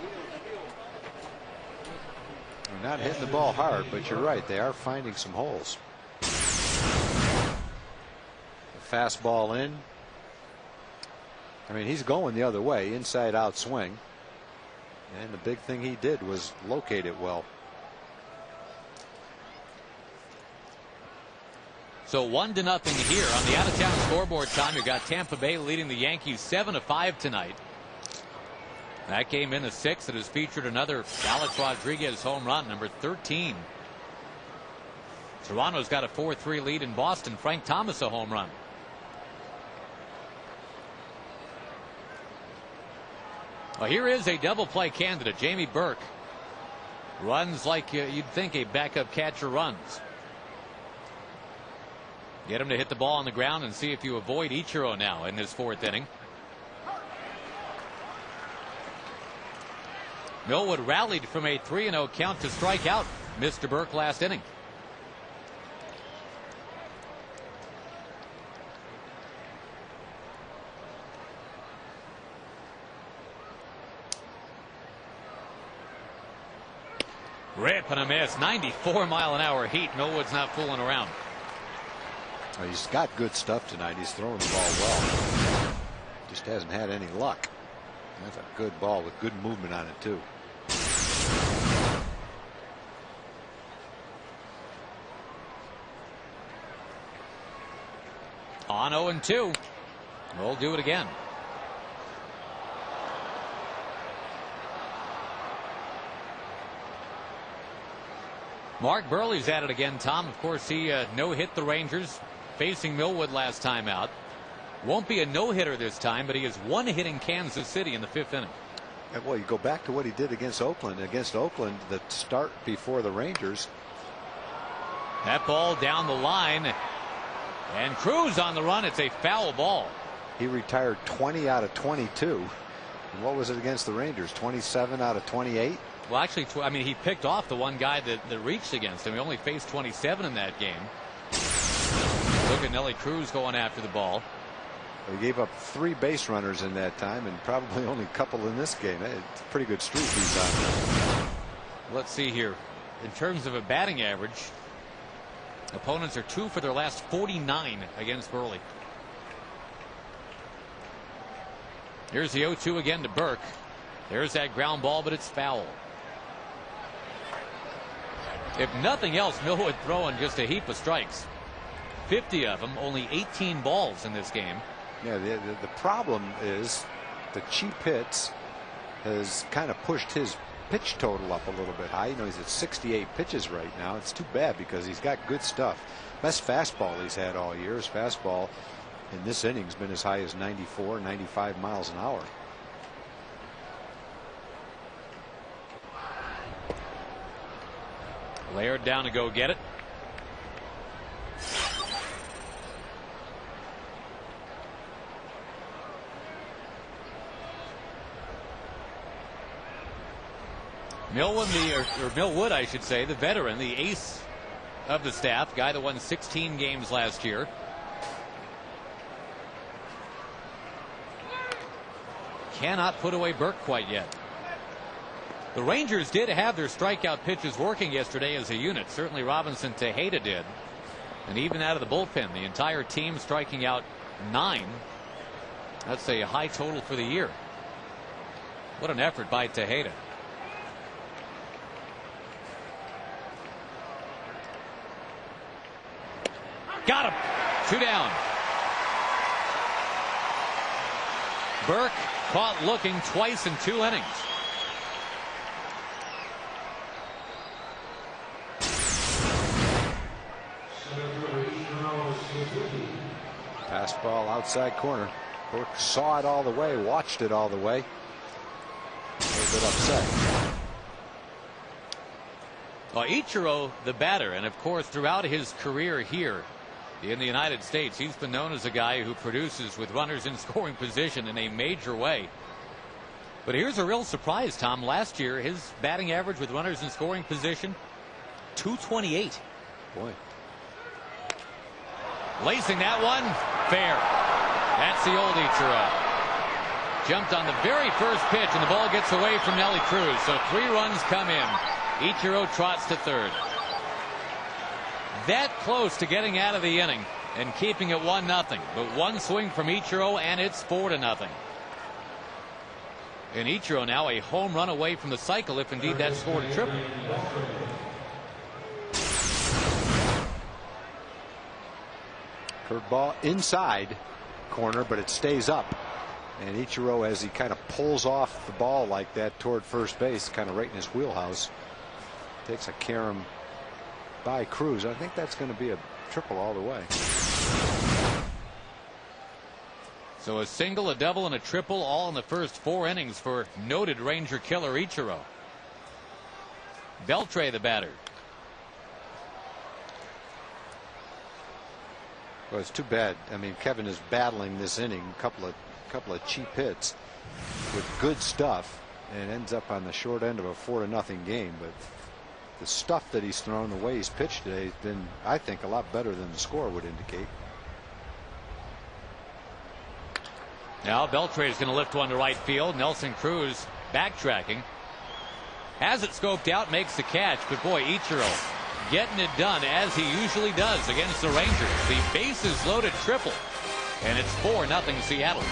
They're not hitting the ball hard, but you're right. They are finding some holes. Fastball in. I mean, he's going the other way, inside out swing. And the big thing he did was locate it well. So 1-0 here on the out-of-town scoreboard time. You've got Tampa Bay leading the Yankees 7-5 tonight. That game in the 6th. It has featured another Alex Rodriguez home run, number 13. Toronto's got a 4-3 lead in Boston. Frank Thomas a home run. Well, here is a double play candidate. Jamie Burke runs like you'd think a backup catcher runs. Get him to hit the ball on the ground and see if you avoid Ichiro now in this 4th inning. Millwood rallied from a 3-0 count to strike out Mr. Burke last inning. Rip and a miss. 94-mile-an-hour heat. Millwood's not fooling around. Well, he's got good stuff tonight. He's throwing the ball well. Just hasn't had any luck. That's a good ball with good movement on it, too. On 0-2. We'll do it again. Mark Burley's at it again, Tom. Of course, he no-hit the Rangers, facing Millwood last time out. Won't be a no-hitter this time, but he is one-hitting Kansas City in the 5th inning. And well, you go back to what he did against Oakland. Against Oakland, the start before the Rangers. That ball down the line. And Cruz on the run. It's a foul ball. He retired 20 out of 22. And what was it against the Rangers? 27 out of 28? Well, actually, I mean, he picked off the one guy that reached against him. He only faced 27 in that game. Look at Nelly Cruz going after the ball. He gave up 3 base runners in that time and probably only a couple in this game. It's a pretty good streak he's on. Let's see here. In terms of a batting average, opponents are 2 for their last 49 against Burley. Here's the 0-2 again to Burke. There's that ground ball, but it's foul. If nothing else, Millwood throwing just a heap of strikes. 50 of them, only 18 balls in this game. Yeah, the problem is the cheap hits has kind of pushed his pitch total up a little bit high. You know, he's at 68 pitches right now. It's too bad because he's got good stuff. Best fastball he's had all year. His fastball in this inning's been as high as 94, 95 miles an hour. Layered down to go get it. Millwood, I should say, the veteran, the ace of the staff, guy that won 16 games last year. Cannot put away Burke quite yet. The Rangers did have their strikeout pitches working yesterday as a unit. Certainly Robinson Tejeda did. And even out of the bullpen, the entire team striking out 9. That's a high total for the year. What an effort by Tejeda. Got him. 2 down. Burke caught looking twice in 2 innings. Fastball outside corner. Burke saw it all the way, watched it all the way. A little bit upset. Well, Ichiro, the batter, and of course throughout his career here in the United States, he's been known as a guy who produces with runners in scoring position in a major way. But here's a real surprise, Tom. Last year, his batting average with runners in scoring position, 228. Boy. Lacing that one, fair. That's the old Ichiro. Jumped on the very first pitch, and the ball gets away from Nelly Cruz. So 3 runs come in. Ichiro trots to third. That close to getting out of the inning and keeping it 1-0. But one swing from Ichiro, and it's 4-0. And Ichiro now a home run away from the cycle if indeed that scored a triple. Curveball inside corner, but it stays up. And Ichiro, as he kind of pulls off the ball like that toward first base, kind of right in his wheelhouse, takes a carom by Cruz. I think that's going to be a triple all the way. So a single, a double, and a triple all in the first 4 innings for noted Ranger killer Ichiro. Beltre, the batter. Well, it's too bad. I mean, Kevin is battling this inning, a couple of cheap hits with good stuff, and ends up on the short end of a 4-0 game. But the stuff that he's thrown, the way he's pitched today, has been, I think, a lot better than the score would indicate. Now Beltre is going to lift one to right field. Nelson Cruz backtracking. Has it scoped out, makes the catch, but boy, Ichiro getting it done as he usually does against the Rangers. The bases loaded triple, and it's 4-0 Seattle.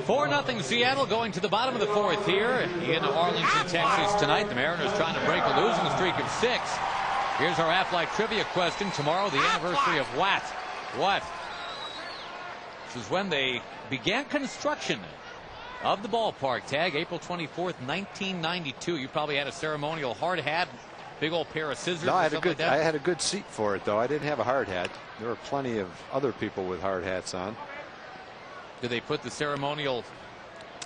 4-0 Seattle going to the bottom of the fourth here in Arlington, Texas tonight. The Mariners trying to break a losing streak of 6. Here's our Aflac trivia question. Tomorrow, the anniversary of what? What? This is when they began construction of the ballpark. Tag, April 24th, 1992. You probably had a ceremonial hard hat, big old pair of scissors. No, I had a good seat for it, though. I didn't have a hard hat. There were plenty of other people with hard hats on. Did they put the ceremonial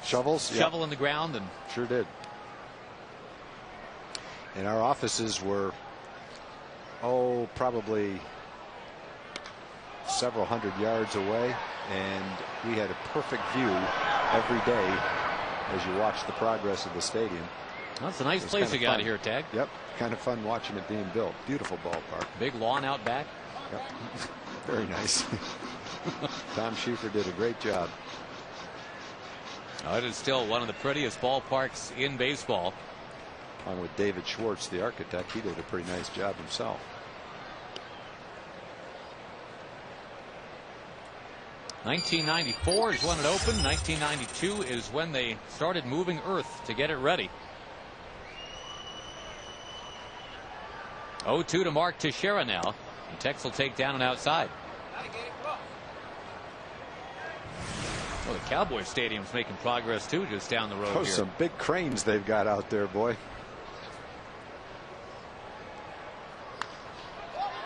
shovel in the ground? And sure did. And our offices were, probably several hundred yards away, and we had a perfect view every day as you watched the progress of the stadium. Well, that's a nice place you got here, Tag. Yep, kind of fun watching it being built. Beautiful ballpark. Big lawn out back. Yep. Very nice. Tom Schieffer did a great job. It is still one of the prettiest ballparks in baseball. Along with David Schwartz, the architect, he did a pretty nice job himself. (1994) is when it opened. 1992 is when they started moving earth to get it ready. 0-2 to Mark Teixeira now. And Tex will take down and outside. Well, the Cowboys Stadium's making progress too, just down the road here. Some big cranes they've got out there, boy.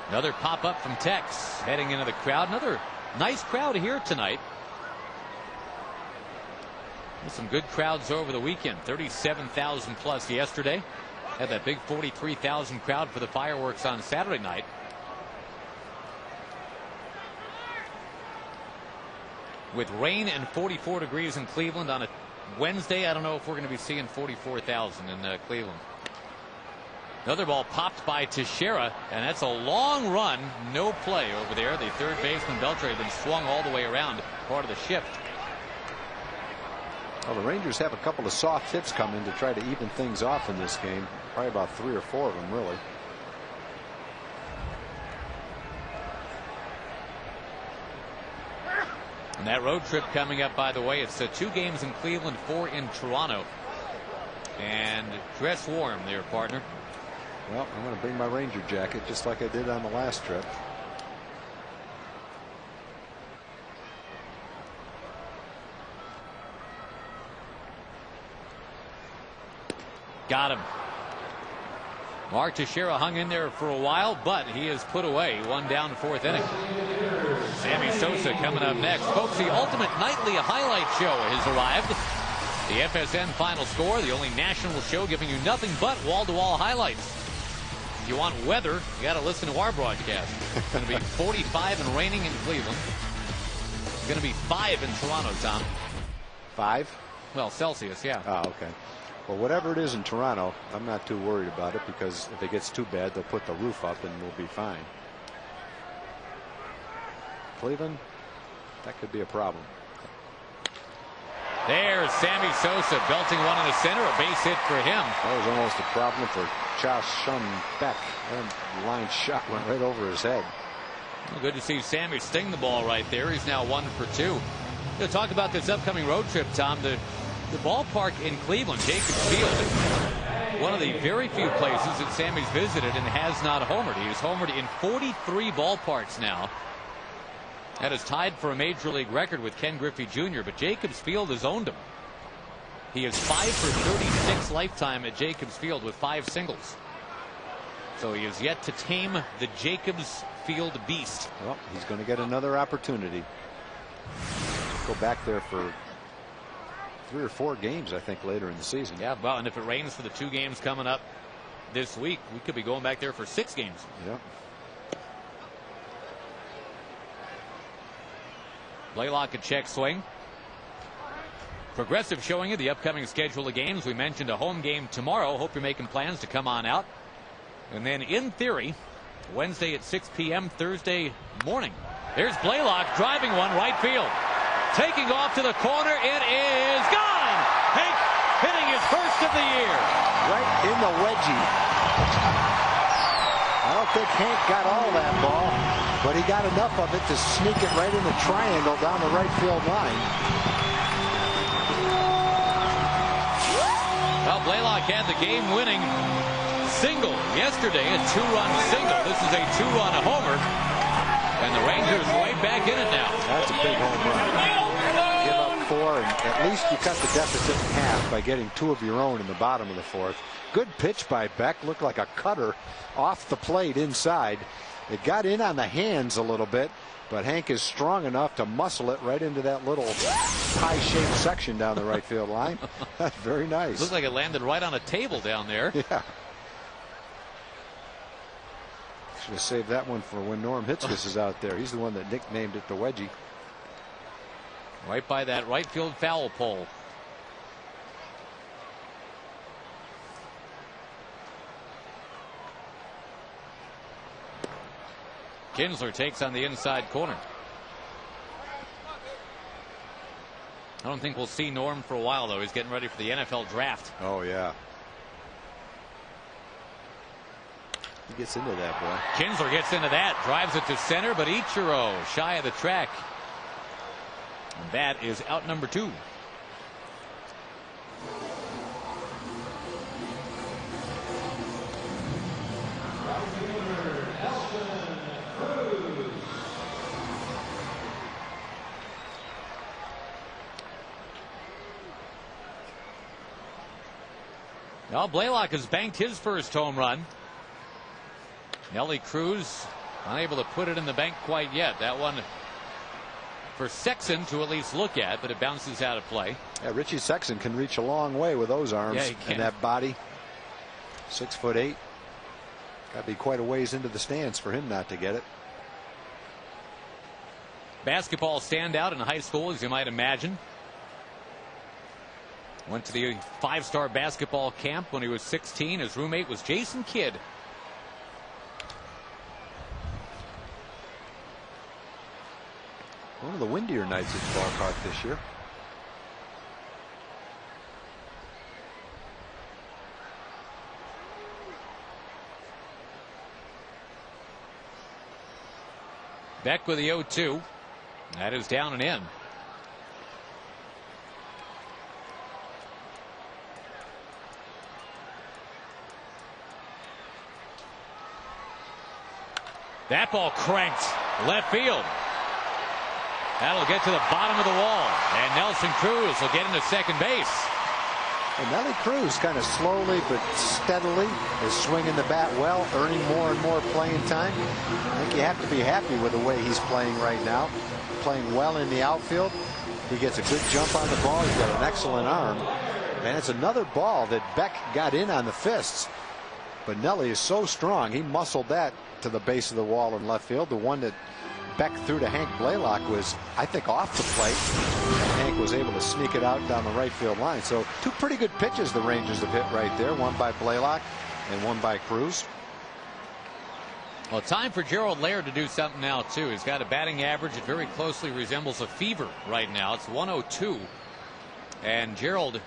Another pop up from Tex heading into the crowd. Another nice crowd here tonight. Some good crowds over the weekend. 37,000 plus yesterday. Had that big 43,000 crowd for the fireworks on Saturday night. With rain and 44 degrees in Cleveland on a Wednesday, I don't know if we're going to be seeing 44,000 in Cleveland. Another ball popped by Teixeira, and that's a long run. No play over there. The third baseman, Beltre, had been swung all the way around, part of the shift. Well, the Rangers have a couple of soft hits coming to try to even things off in this game. Probably about 3 or 4 of them, really. And that road trip coming up, by the way, it's 2 games in Cleveland, 4 in Toronto. And dress warm there, partner. Well, I'm going to bring my Ranger jacket just like I did on the last trip. Got him. Mark Teixeira hung in there for a while, but he is put away. 1 down, 4th inning. Sammy Sosa coming up next. Folks, the ultimate nightly highlight show has arrived. The FSN Final Score, the only national show giving you nothing but wall-to-wall highlights. If you want weather, you got to listen to our broadcast. It's going to be 45 and raining in Cleveland. It's going to be 5 in Toronto, Tom. 5? Well, Celsius, yeah. Oh, okay. Well, whatever it is in Toronto, I'm not too worried about it, because if it gets too bad, they'll put the roof up and we'll be fine. Cleveland, that could be a problem. There's Sammy Sosa belting one in the center, a base hit for him. That was almost a problem for Cha-Shun Beck. That line shot went right over his head. Well, good to see Sammy sting the ball right there. He's now 1 for 2. We'll talk about this upcoming road trip, Tom. The ballpark in Cleveland, Jacobs Field, one of the very few places that Sammy's visited and has not homered. He has homered in 43 ballparks now. That is tied for a major league record with Ken Griffey Jr., but Jacobs Field has owned him. He is 5 for 36 lifetime at Jacobs Field with 5 singles. So he is yet to tame the Jacobs Field beast. Well, he's going to get another opportunity. Go back there for 3 or 4 games, I think, later in the season. Yeah, well, and if it rains for the 2 games coming up this week, we could be going back there for 6 games. Yeah. Blaylock a check swing. Progressive showing you the upcoming schedule of games. We mentioned a home game tomorrow. Hope you're making plans to come on out. And then, in theory, Wednesday at 6 p.m., Thursday morning. There's Blaylock driving one right field. Taking off to the corner. It is gone. Hank hitting his first of the year. Right in the wedgie. I don't think Hank got all that ball, but he got enough of it to sneak it right in the triangle down the right field line. Well, Blaylock had the game-winning single yesterday, a 2-run single. This is a 2-run homer, and the Rangers right back in it now. That's a big home run. Give up 4, and at least you cut the deficit in half by getting 2 of your own in the bottom of the 4th. Good pitch by Beck. Looked like a cutter off the plate inside. It got in on the hands a little bit, but Hank is strong enough to muscle it right into that little pie-shaped section down the right field line. That's very nice. Looks like it landed right on a table down there. Yeah. Should have saved that one for when Norm Hitzges is out there. He's the one that nicknamed it the wedgie. Right by that right field foul pole. Kinsler takes on the inside corner. I don't think we'll see Norm for a while, though. He's getting ready for the NFL draft. Oh, yeah. He gets into that, boy. Kinsler gets into that, drives it to center, but Ichiro shy of the track. And that is out number 2. Now Blaylock has banked his first home run. Nelly Cruz unable to put it in the bank quite yet. That one for Sexton to at least look at, but it bounces out of play. Yeah, Richie Sexton can reach a long way with those arms and that body. 6'8". Got to be quite a ways into the stands for him not to get it. Basketball standout in high school, as you might imagine. Went to the 5-star basketball camp when he was 16. His roommate was Jason Kidd. One of the windier nights at the ballpark this year. Beck with the 0-2. That is down and in. That ball cranked left field. That'll get to the bottom of the wall, and Nelson Cruz will get into second base. And Nelly Cruz kind of slowly but steadily is swinging the bat well, earning more and more playing time. I think you have to be happy with the way he's playing right now. Playing well in the outfield. He gets a good jump on the ball. He's got an excellent arm. And it's another ball that Beck got in on the fists. But Nelly is so strong, he muscled that to the base of the wall in left field. The one that Beck threw to Hank Blaylock was, I think, off the plate. And Hank was able to sneak it out down the right field line. So 2 pretty good pitches the Rangers have hit right there. One by Blaylock and one by Cruz. Well, time for Gerald Laird to do something now, too. He's got a batting average that very closely resembles a fever right now. It's 102. And Gerald,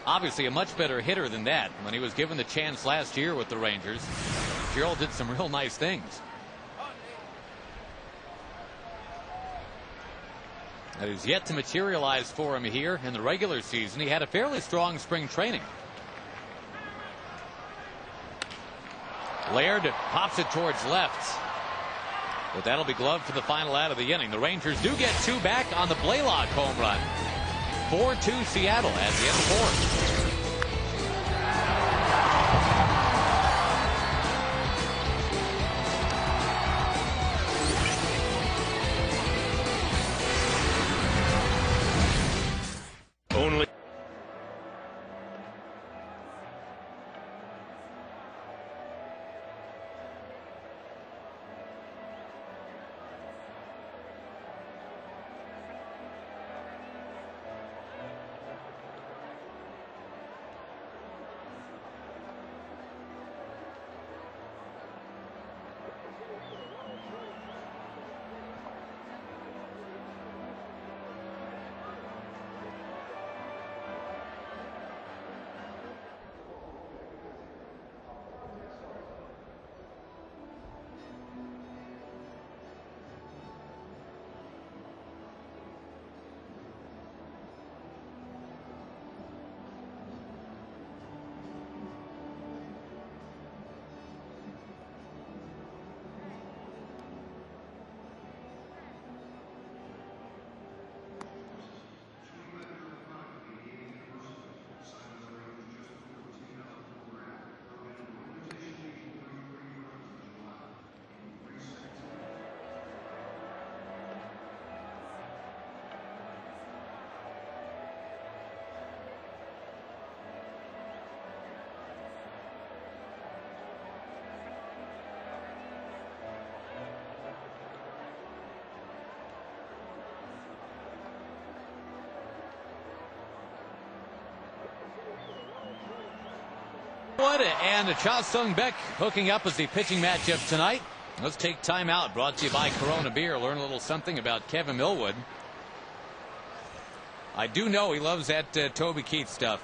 obviously a much better hitter than that. When he was given the chance last year with the Rangers, Gerald did some real nice things. That is yet to materialize for him here in the regular season. He had a fairly strong spring training. Laird pops it towards left, but that'll be gloved for the final out of the inning. The Rangers do get 2 back on the Blaylock home run. 4-2 Seattle at the end of the 4th. Only Wood and Cha Sung-baek hooking up as the pitching matchup tonight. Let's take time out. Brought to you by Corona Beer. Learn a little something about Kevin Millwood. I do know he loves that Toby Keith stuff.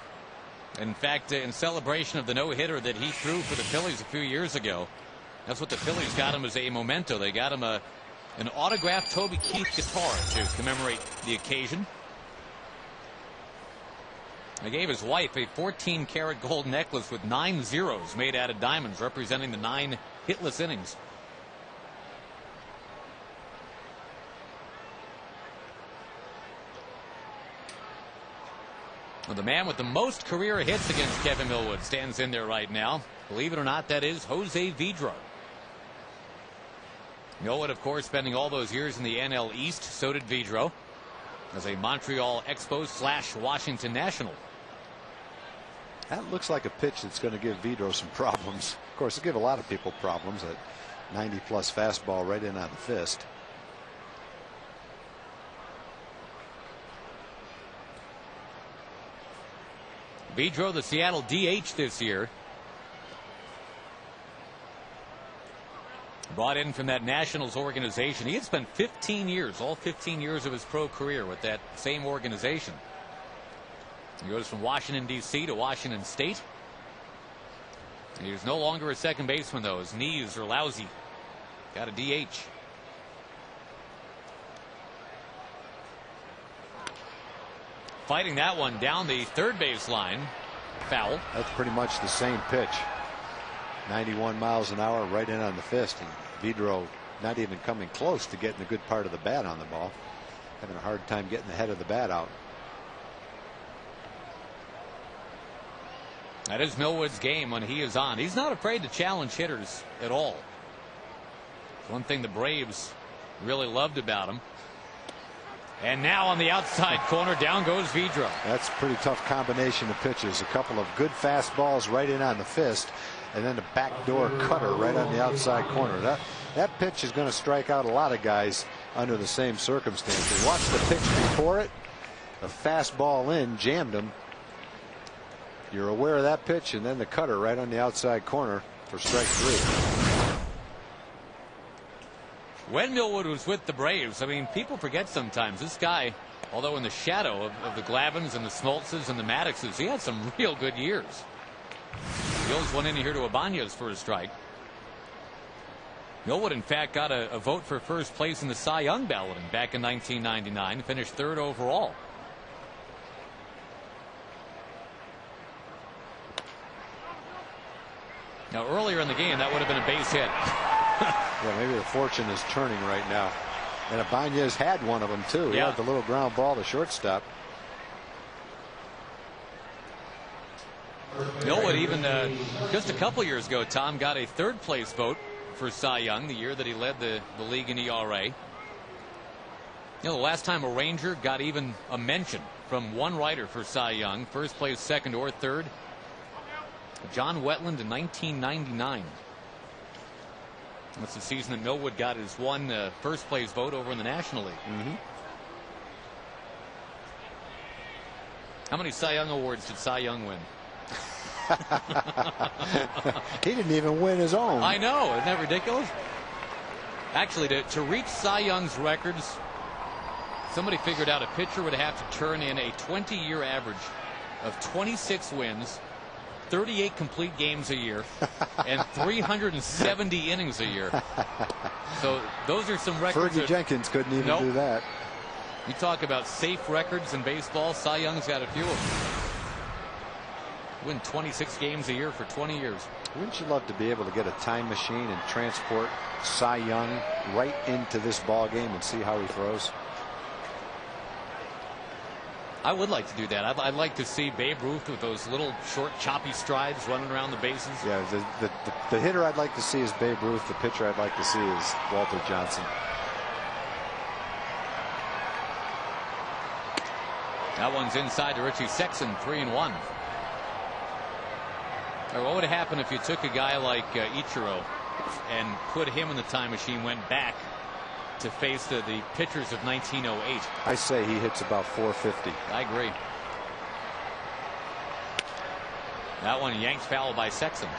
In fact, in celebration of the no-hitter that he threw for the Phillies a few years ago, that's what the Phillies got him as a memento. They got him an autographed Toby Keith guitar to commemorate the occasion. They gave his wife a 14-karat gold necklace with 9 zeros made out of diamonds, representing the 9 hitless innings. Well, the man with the most career hits against Kevin Millwood stands in there right now. Believe it or not, that is Jose Vidro. Millwood, of course, spending all those years in the NL East. So did Vidro as a Montreal Expos / Washington National. That looks like a pitch that's going to give Vidro some problems. Of course, it'll give a lot of people problems. That 90-plus fastball right in on the fist. Vidro, the Seattle DH this year. Brought in from that Nationals organization. He had spent 15 years, all 15 years of his pro career with that same organization. He goes from Washington, D.C. to Washington State. He's no longer a second baseman, though. His knees are lousy. Got a DH. Fighting that one down the third base line. Foul. That's pretty much the same pitch. 91 miles an hour right in on the fist. And Vidro not even coming close to getting a good part of the bat on the ball. Having a hard time getting the head of the bat out. That is Millwood's game when he is on. He's not afraid to challenge hitters at all. One thing the Braves really loved about him. And now on the outside corner, down goes Vidro. That's a pretty tough combination of pitches. A couple of good fastballs right in on the fist, and then a backdoor cutter right on the outside corner. That pitch is going to strike out a lot of guys under the same circumstances. Watch the pitch before it. A fastball in, jammed him. You're aware of that pitch, and then the cutter right on the outside corner for strike 3. When Millwood was with the Braves, I mean, people forget sometimes this guy, although in the shadow of the Glavins and the Smoltzes and the Maddoxes, he had some real good years. Gills went in here to Ibanez for a strike. Millwood, in fact, got a vote for first place in the Cy Young balloting back in 1999, finished 3rd overall. Now, earlier in the game, that would have been a base hit. Yeah, maybe the fortune is turning right now. And Ibanez had one of them, too. He had the little ground ball to shortstop. Millwood, even just a couple years ago, Tom, got a 3rd place vote for Cy Young the year that he led the league in ERA. You know, the last time a Ranger got even a mention from one writer for Cy Young, first place, 2nd, or 3rd, John Wetland in 1999. That's the season that Millwood got his one first place vote over in the National League. How many Cy Young awards did Cy Young win? He didn't even win his own. I know. Isn't that ridiculous? Actually, to reach Cy Young's records, somebody figured out a pitcher would have to turn in a 20-year average of 26 wins, 38 complete games a year, and 370 innings a year. So those are some records. Fergie Jenkins couldn't even do that. You talk about safe records in baseball. Cy Young's got a few of them. Win 26 games a year for 20 years. Wouldn't you love to be able to get a time machine and transport Cy Young right into this ball game and see how he throws? I would like to do that. I'd like to see Babe Ruth with those little short choppy strides running around the bases. Yeah, the hitter I'd like to see is Babe Ruth. The pitcher I'd like to see is Walter Johnson. That one's inside to Richie Sexson, 3-1. What would happen if you took a guy like Ichiro and put him in the time machine, went back to face the pitchers of 1908? I say he hits about 450. I agree. That one yanked foul by Sexton.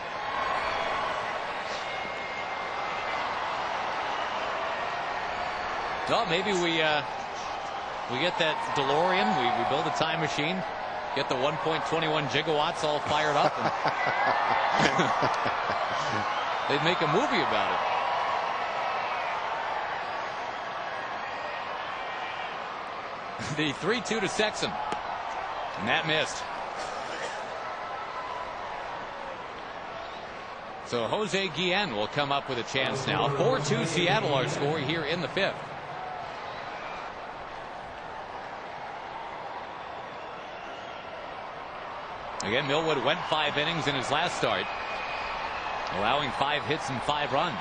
So maybe we get that DeLorean. We build a time machine. Get the 1.21 gigawatts all fired up. And they'd make a movie about it. The 3-2 to Sexton. And that missed. So Jose Guillen will come up with a chance now. 4-2 Seattle, our score here in the 5th. Again, Millwood went 5 innings in his last start, allowing 5 hits and 5 runs.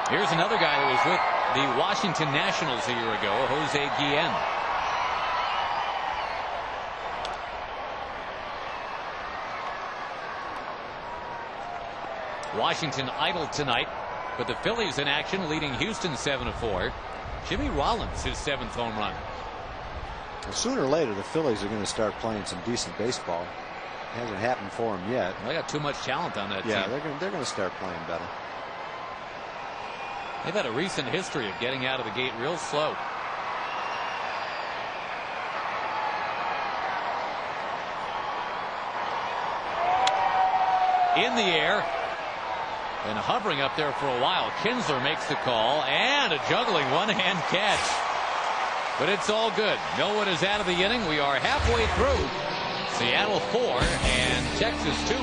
Here's another guy that was with the Washington Nationals a year ago, Jose Guillen. Washington idle tonight, but the Phillies in action, leading Houston 7-4. Jimmy Rollins, his 7th home run. Well, sooner or later, the Phillies are going to start playing some decent baseball. It hasn't happened for them yet. They got too much talent on that team. Yeah, they're going to start playing better. They've had a recent history of getting out of the gate real slow. In the air and hovering up there for a while. Kinsler makes the call and a juggling one-hand catch. But it's all good. Millwood is out of the inning. We are halfway through. Seattle 4 and Texas 2.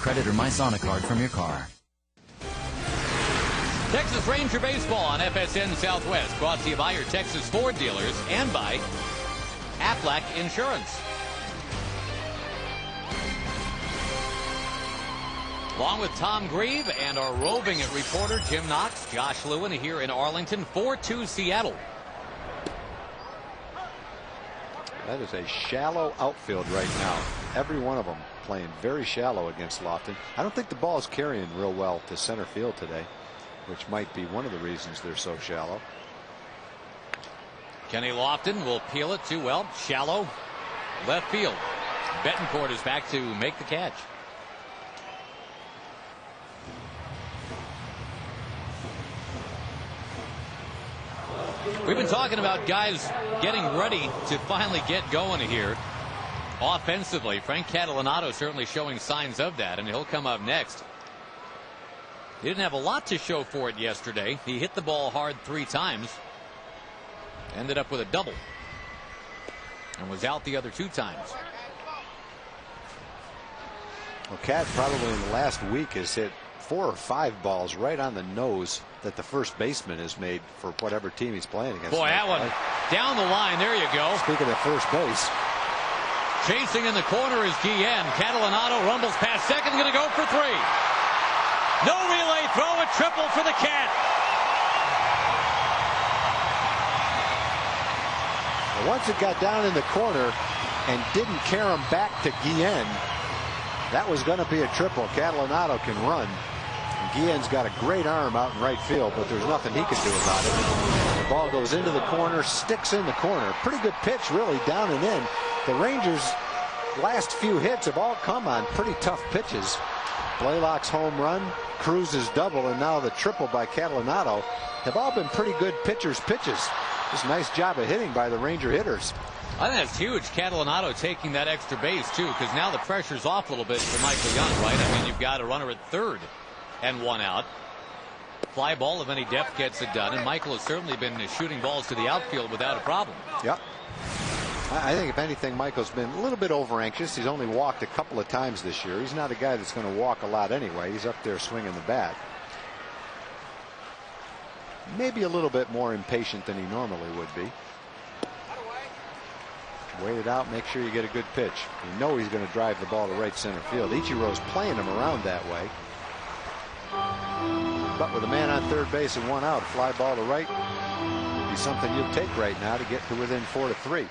Credit or My Sonic card from your car. Texas Ranger Baseball on FSN Southwest, brought to you by your Texas Ford dealers and by Aflac Insurance. Along with Tom Grieve and our roving reporter Jim Knox, Josh Lewin here in Arlington. 4-2 Seattle. That is a shallow outfield right now. Every one of them playing very shallow against Lofton. I don't think the ball is carrying real well to center field today, which might be one of the reasons they're so shallow. Kenny Lofton will peel it to, well, shallow left field. Betancourt is back to make the catch. We've been talking about guys getting ready to finally get going here offensively. Frank Catalanato certainly showing signs of that, and he'll come up next. He didn't have a lot to show for it yesterday. He hit the ball hard 3 times. Ended up with a double. And was out the other 2 times. Well, Cat probably in the last week has hit 4 or 5 balls right on the nose that the first baseman has made for whatever team he's playing against. Boy, that one down the line. There you go. Speaking of first base. Chasing in the corner is Guillen. Catalanato rumbles past second, going to go for 3. No relay throw, a triple for the Cat. Once it got down in the corner and didn't carry him back to Guillen, that was going to be a triple. Catalanato can run. Guillen's got a great arm out in right field, but there's nothing he can do about it. The ball goes into the corner, sticks in the corner. Pretty good pitch, really, down and in. The Rangers' last few hits have all come on pretty tough pitches. Blaylock's home run, Cruz's double, and now the triple by Catalanato have all been pretty good pitchers' pitches. Just a nice job of hitting by the Ranger hitters. I think that's huge. Catalanato taking that extra base, too, because now the pressure's off a little bit for Michael Young, right? I mean, you've got a runner at third and 1 out. Fly ball of any depth gets it done, and Michael has certainly been shooting balls to the outfield without a problem. Yep. I think if anything, Michael's been a little bit over anxious. He's only walked a couple of times this year. He's not a guy that's going to walk a lot anyway. He's up there swinging the bat. Maybe a little bit more impatient than he normally would be. Wait it out, make sure you get a good pitch. You know he's going to drive the ball to right center field. Ichiro's playing him around that way. But with a man on third base and 1 out, a fly ball to right would be something you'd take right now to get to within 4-3.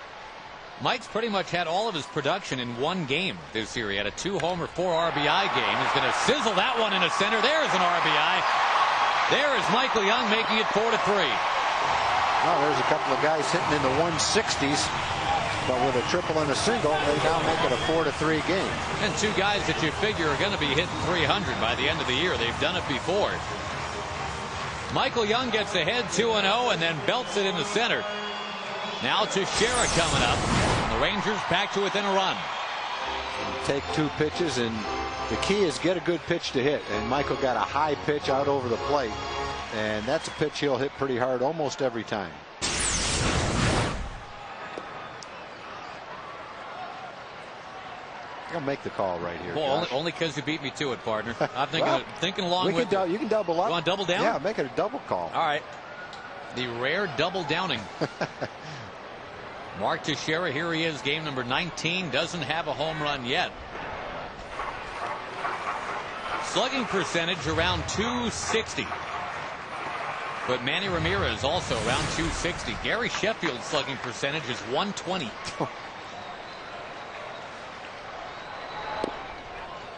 Mike's pretty much had all of his production in 1 game this year. He had a 2-homer, 4 RBI game. He's going to sizzle that one into center. There's an RBI. There is Michael Young making it 4-3. Well, there's a couple of guys hitting in the 160s. But with a triple and a single, they now make it a 4-3 game. And 2 guys that you figure are going to be hitting 300 by the end of the year. They've done it before. Michael Young gets ahead 2-0 and then belts it into center. Now Teixeira coming up. The Rangers back to within a run. Take 2 pitches, and the key is get a good pitch to hit. And Michael got a high pitch out over the plate. And that's a pitch he'll hit pretty hard almost every time. I'll make the call right here. Well, only because you beat me to it, partner. I'm thinking, well, thinking along with you. You can double up. You want to double down? Yeah, make it a double call. All right. The rare double downing. Mark Teixeira, here he is, game number 19. Doesn't have a home run yet. Slugging percentage around 260. But Manny Ramirez also around 260. Gary Sheffield's slugging percentage is 120.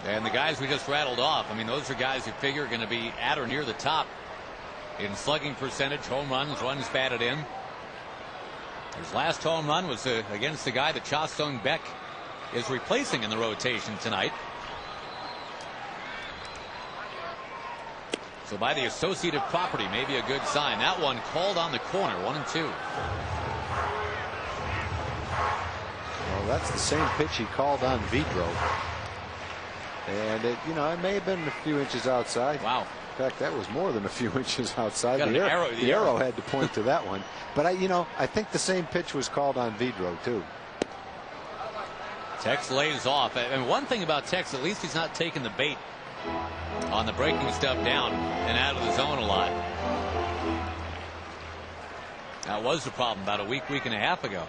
And the guys we just rattled off, I mean, those are guys you figure are going to be at or near the top in slugging percentage, home runs, runs batted in. His last home run was against the guy that Cha Sung-beck is replacing in the rotation tonight. So by the associative property, maybe a good sign. That one called on the corner, 1-2. Well, that's the same pitch he called on Vidro. And it may have been a few inches outside. Wow. In fact, that was more than a few inches outside. The arrow had to point to that one. But I think the same pitch was called on Vidro too. Tex lays off. And one thing about Tex, at least he's not taking the bait on the breaking stuff down and out of the zone a lot. That was the problem about a week and a half ago.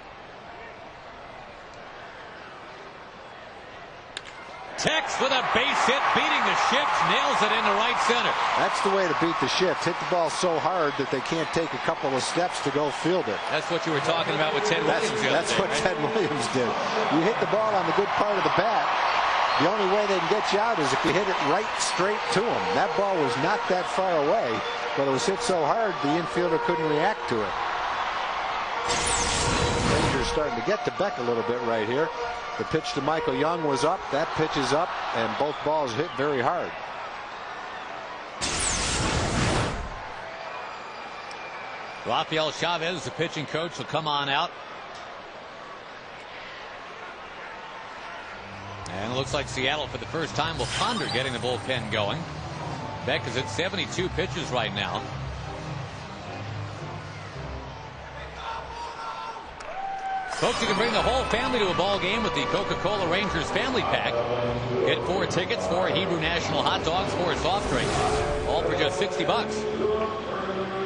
Tex with a base hit, beating the shifts, nails it into right center. That's the way to beat the shift. Hit the ball so hard that they can't take a couple of steps to go field it. That's what you were talking about with Ted Williams. That's what Ted Williams did. You hit the ball on the good part of the bat. The only way they can get you out is if you hit it right straight to him. That ball was not that far away, but it was hit so hard the infielder couldn't react to it. Rangers starting to get to Beck a little bit right here. The pitch to Michael Young was up. That pitch is up, and both balls hit very hard. Rafael Chavez, the pitching coach, will come on out. And it looks like Seattle, for the first time, will ponder getting the bullpen going. Beck is at 72 pitches right now. Folks, you can bring the whole family to a ball game with the Coca-Cola Rangers Family Pack. Get 4 tickets, 4 Hebrew National hot dogs, 4 soft drinks, all for just $60.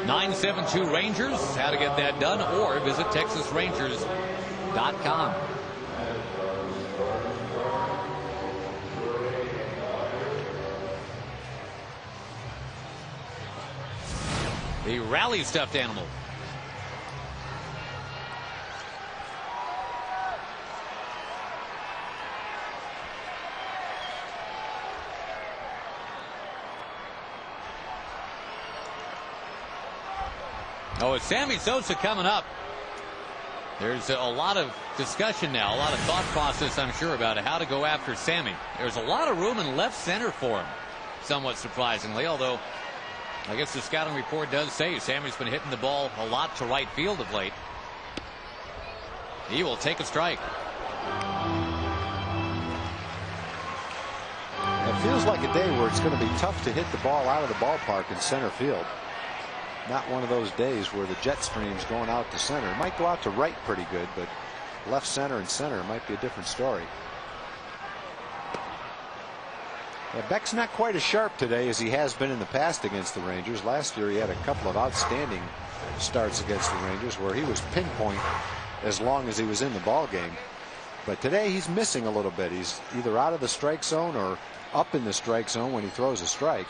972 Rangers, how to get that done, or visit TexasRangers.com. The rally stuffed animal. Oh, it's Sammy Sosa coming up. There's a lot of discussion now, a lot of thought process, I'm sure, about how to go after Sammy. There's a lot of room in left center for him, somewhat surprisingly, although I guess the scouting report does say Sammy's been hitting the ball a lot to right field of late. He will take a strike. It feels like a day where it's going to be tough to hit the ball out of the ballpark in center field. Not one of those days where the jet stream's going out to center. It might go out to right pretty good, but left center and center might be a different story. Yeah, Beck's not quite as sharp today as he has been in the past against the Rangers. Last year he had a couple of outstanding starts against the Rangers where he was pinpoint as long as he was in the ball game. But today he's missing a little bit. He's either out of the strike zone or up in the strike zone when he throws a strike.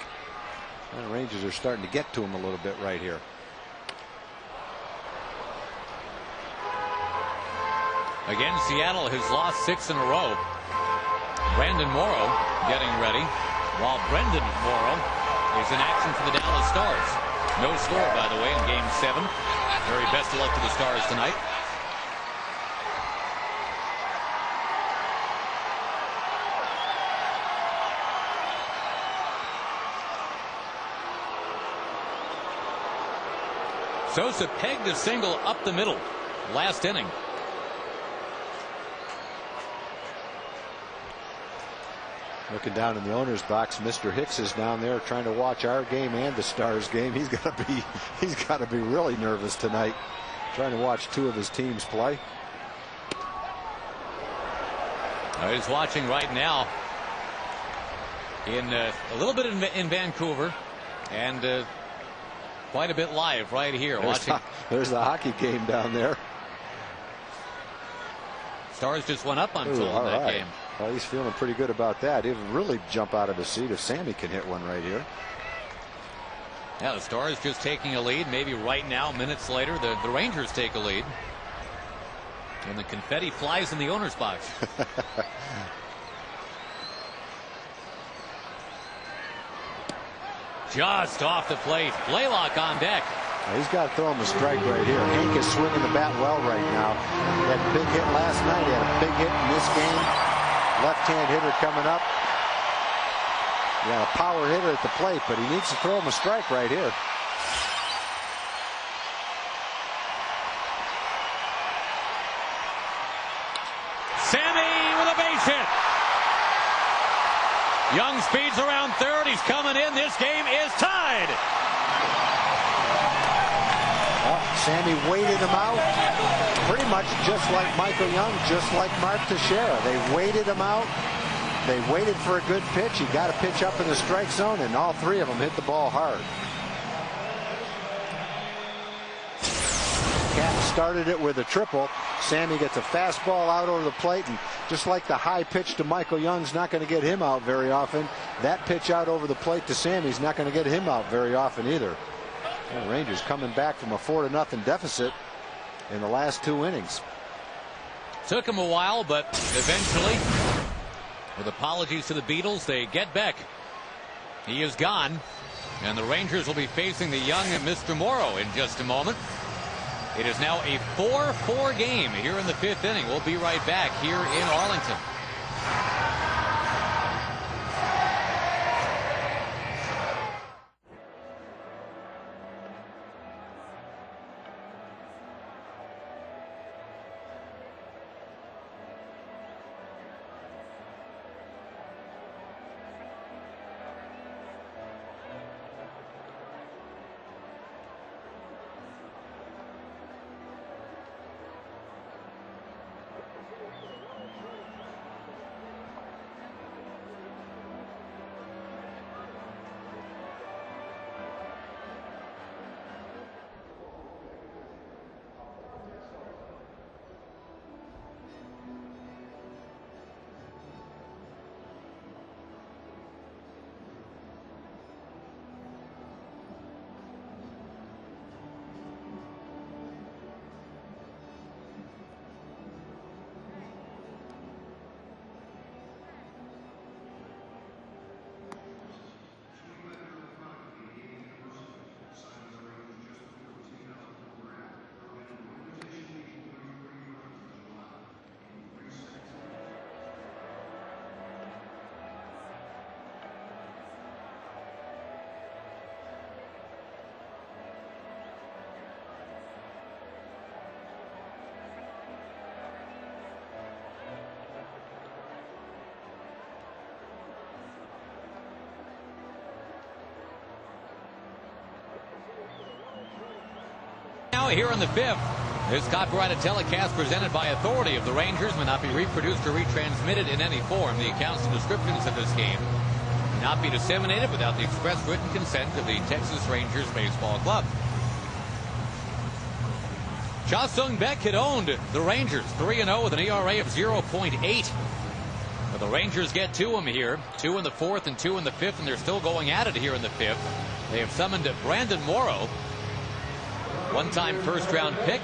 And the Rangers are starting to get to him a little bit right here. Again, Seattle has lost 6 in a row. Brandon Morrow getting ready, while Brendan Morrow is in action for the Dallas Stars. No score, by the way, in Game 7. Very best of luck to the Stars tonight. Sosa pegged a single up the middle last inning. Looking down in the owner's box, Mr. Hicks is down there trying to watch our game and the Stars game. He's got to be really nervous tonight, trying to watch 2 of his teams play. He's watching right now in a little bit in Vancouver and quite a bit live right here. There's the hockey game down there. Stars just went up on total in that game. Well, he's feeling pretty good about that. He'll really jump out of his seat if Sammy can hit one right here. Yeah, the Stars just taking a lead. Maybe right now, minutes later, the Rangers take a lead. And the confetti flies in the owner's box. Just off the plate. Blaylock on deck. He's got to throw him a strike right here. Hank is swinging the bat well right now. He had a big hit last night. He had a big hit in this game. Left-hand hitter coming up. Yeah, a power hitter at the plate, but he needs to throw him a strike right here. Sammy with a base hit. Young speeds around third. He's coming in. This game is tied. Sammy waited him out pretty much just like Michael Young, just like Mark Teixeira. They waited him out. They waited for a good pitch. He got a pitch up in the strike zone, and all 3 of them hit the ball hard. Cat started it with a triple. Sammy gets a fastball out over the plate, and just like the high pitch to Michael Young's not going to get him out very often, that pitch out over the plate to Sammy's not going to get him out very often either. The Rangers coming back from a 4-0 deficit in the last 2 innings. Took him a while, but eventually, with apologies to the Beatles, they get Beck. He is gone, and the Rangers will be facing the young Mr. Morrow in just a moment. It is now a 4-4 game here in the 5th inning. We'll be right back here in Arlington. now here in the 5th. This copyrighted telecast presented by authority of the Rangers may not be reproduced or retransmitted in any form. The accounts and descriptions of this game may not be disseminated without the express written consent of the Texas Rangers Baseball Club. Cha Sung-baek had owned the Rangers 3-0 with an ERA of 0.8. But the Rangers get to him here. 2 in the 4th and 2 in the 5th, and they're still going at it here in the 5th. They have summoned Brandon Morrow, one-time first-round pick,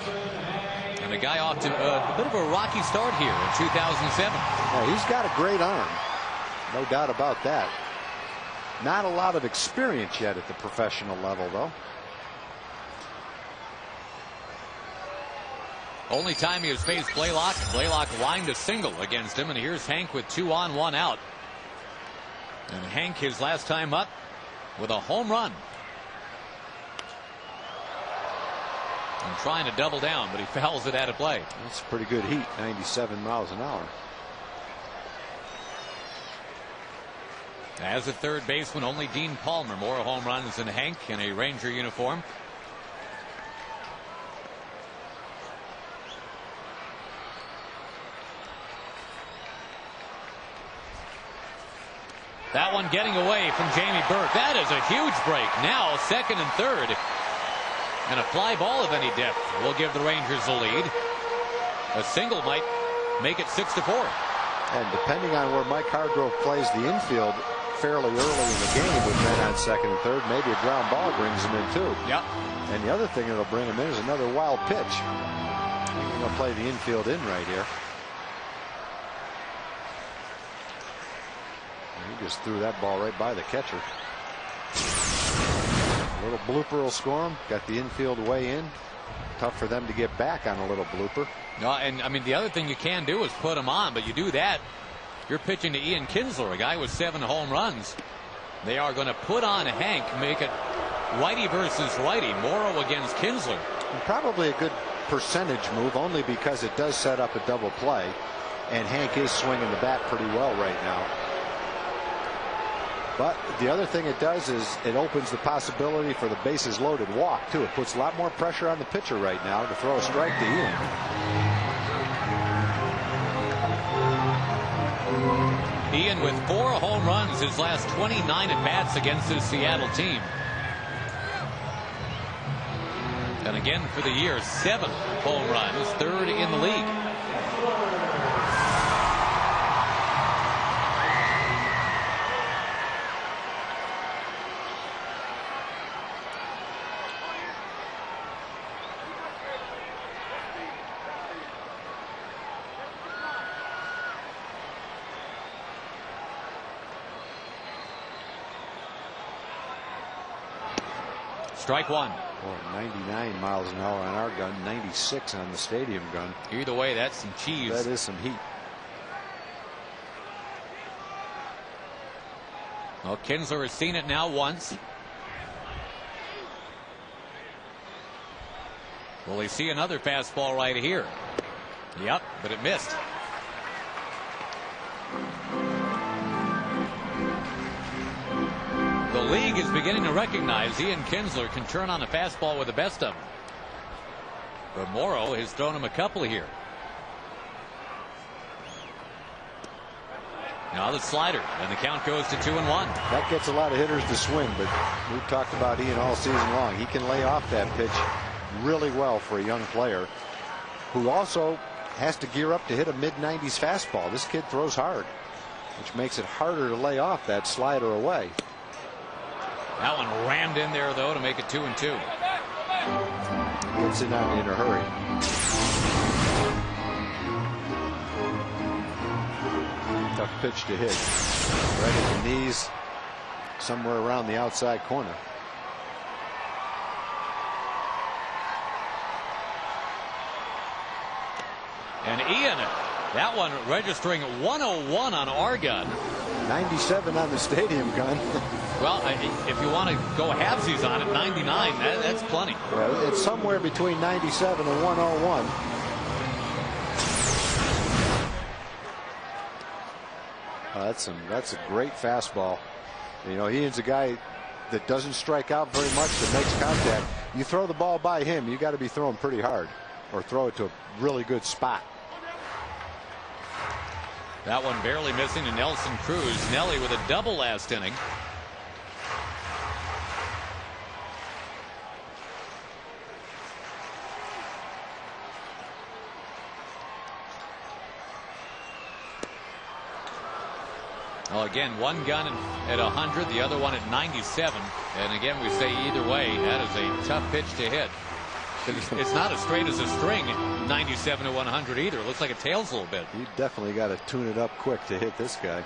and a guy off to a bit of a rocky start here in 2007. Yeah, he's got a great arm, no doubt about that. Not a lot of experience yet at the professional level, though. Only time he has faced Blaylock. Blaylock lined a single against him, and here's Hank with 2 on, 1 out. And Hank, his last time up, with a home run. And trying to double down, but he fouls it out of play. That's pretty good heat, 97 miles an hour. As a third baseman, only Dean Palmer more home runs than Hank in a Ranger uniform. That one getting away from Jamie Burke. That is a huge break. Now 2nd and 3rd. And a fly ball of any depth will give the Rangers the lead. A single might make it 6-4. And depending on where Mike Hargrove plays the infield fairly early in the game with men on 2nd and 3rd, maybe a ground ball brings him in too. Yep. And the other thing that'll bring him in is another wild pitch. He's going to play the infield in right here. He just threw that ball right by the catcher. A little blooper will score him. Got the infield way in. Tough for them to get back on a little blooper. No, and I mean the other thing you can do is put him on, but you do that, you're pitching to Ian Kinsler, a guy with 7 home runs. They are going to put on Hank, make it righty versus righty. Morrow against Kinsler. And probably a good percentage move, only because it does set up a double play, and Hank is swinging the bat pretty well right now. But the other thing it does is it opens the possibility for the bases loaded walk too. It puts a lot more pressure on the pitcher right now to throw a strike to Ian. Ian with 4 home runs his last 29 at bats against his Seattle team. And again for the year, 7 home runs, 3rd in the league. Strike 1. Well, 99 miles an hour on our gun, 96 on the stadium gun. Either way, that's some cheese. That is some heat. Well, Kinsler has seen it now once. Will he see another fastball right here? Yep, but it missed. The league is beginning to recognize Ian Kinsler can turn on a fastball with the best of them. But Morrow has thrown him a couple here. Now the slider, and the count goes to 2-1. That gets a lot of hitters to swing, but we've talked about Ian all season long. He can lay off that pitch really well for a young player who also has to gear up to hit a mid-90s fastball. This kid throws hard, which makes it harder to lay off that slider away. That one rammed in there, though, to make it 2-2. Gets it out in a hurry. Tough pitch to hit. Right at the knees, somewhere around the outside corner. And Ian, that one registering 101 on our gun. 97 on the stadium gun. Well, if you want to go halvesies on it, 99, that's plenty. Well, it's somewhere between 97 and 101. That's a great fastball. You know, Ian's a guy that doesn't strike out very much, that makes contact. You throw the ball by him, you got to be throwing pretty hard, or throw it to a really good spot. That one barely missing to Nelson Cruz. Nelly with a double last inning. Well, again, one gun at 100, the other one at 97. And again, we say either way, that is a tough pitch to hit. It's not as straight as a string, 97 to 100 either. It looks like it tails a little bit. You definitely got to tune it up quick to hit this guy.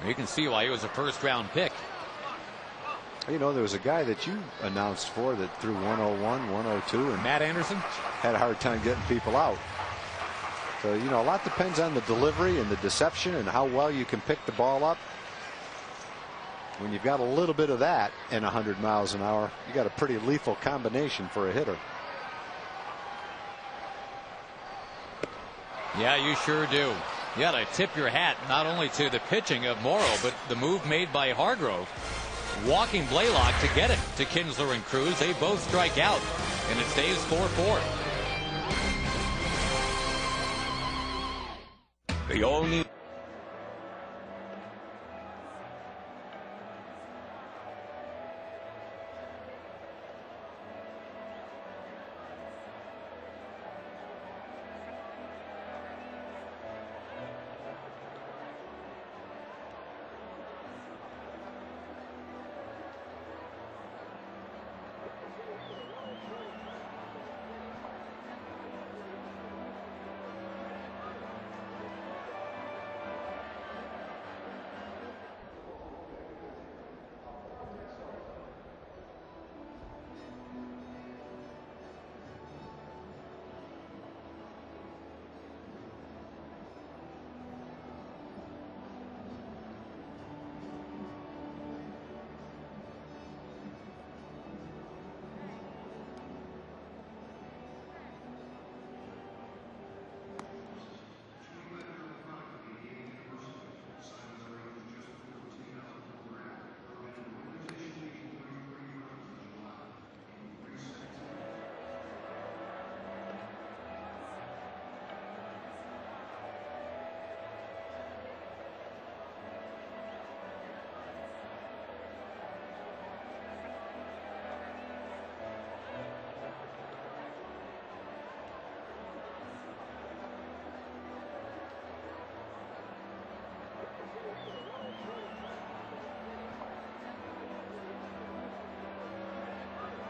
You can see why he was a first-round pick. You know, there was a guy that you announced for that threw 101, 102, and Matt Anderson had a hard time getting people out. So, you know, a lot depends on the delivery and the deception and how well you can pick the ball up. When you've got a little bit of that and 100 miles an hour, you got a pretty lethal combination for a hitter. Yeah, you sure do. You got to tip your hat not only to the pitching of Morrow, but the move made by Hargrove. Walking Blaylock to get it to Kinsler and Cruz. They both strike out, and it stays 4-4. The only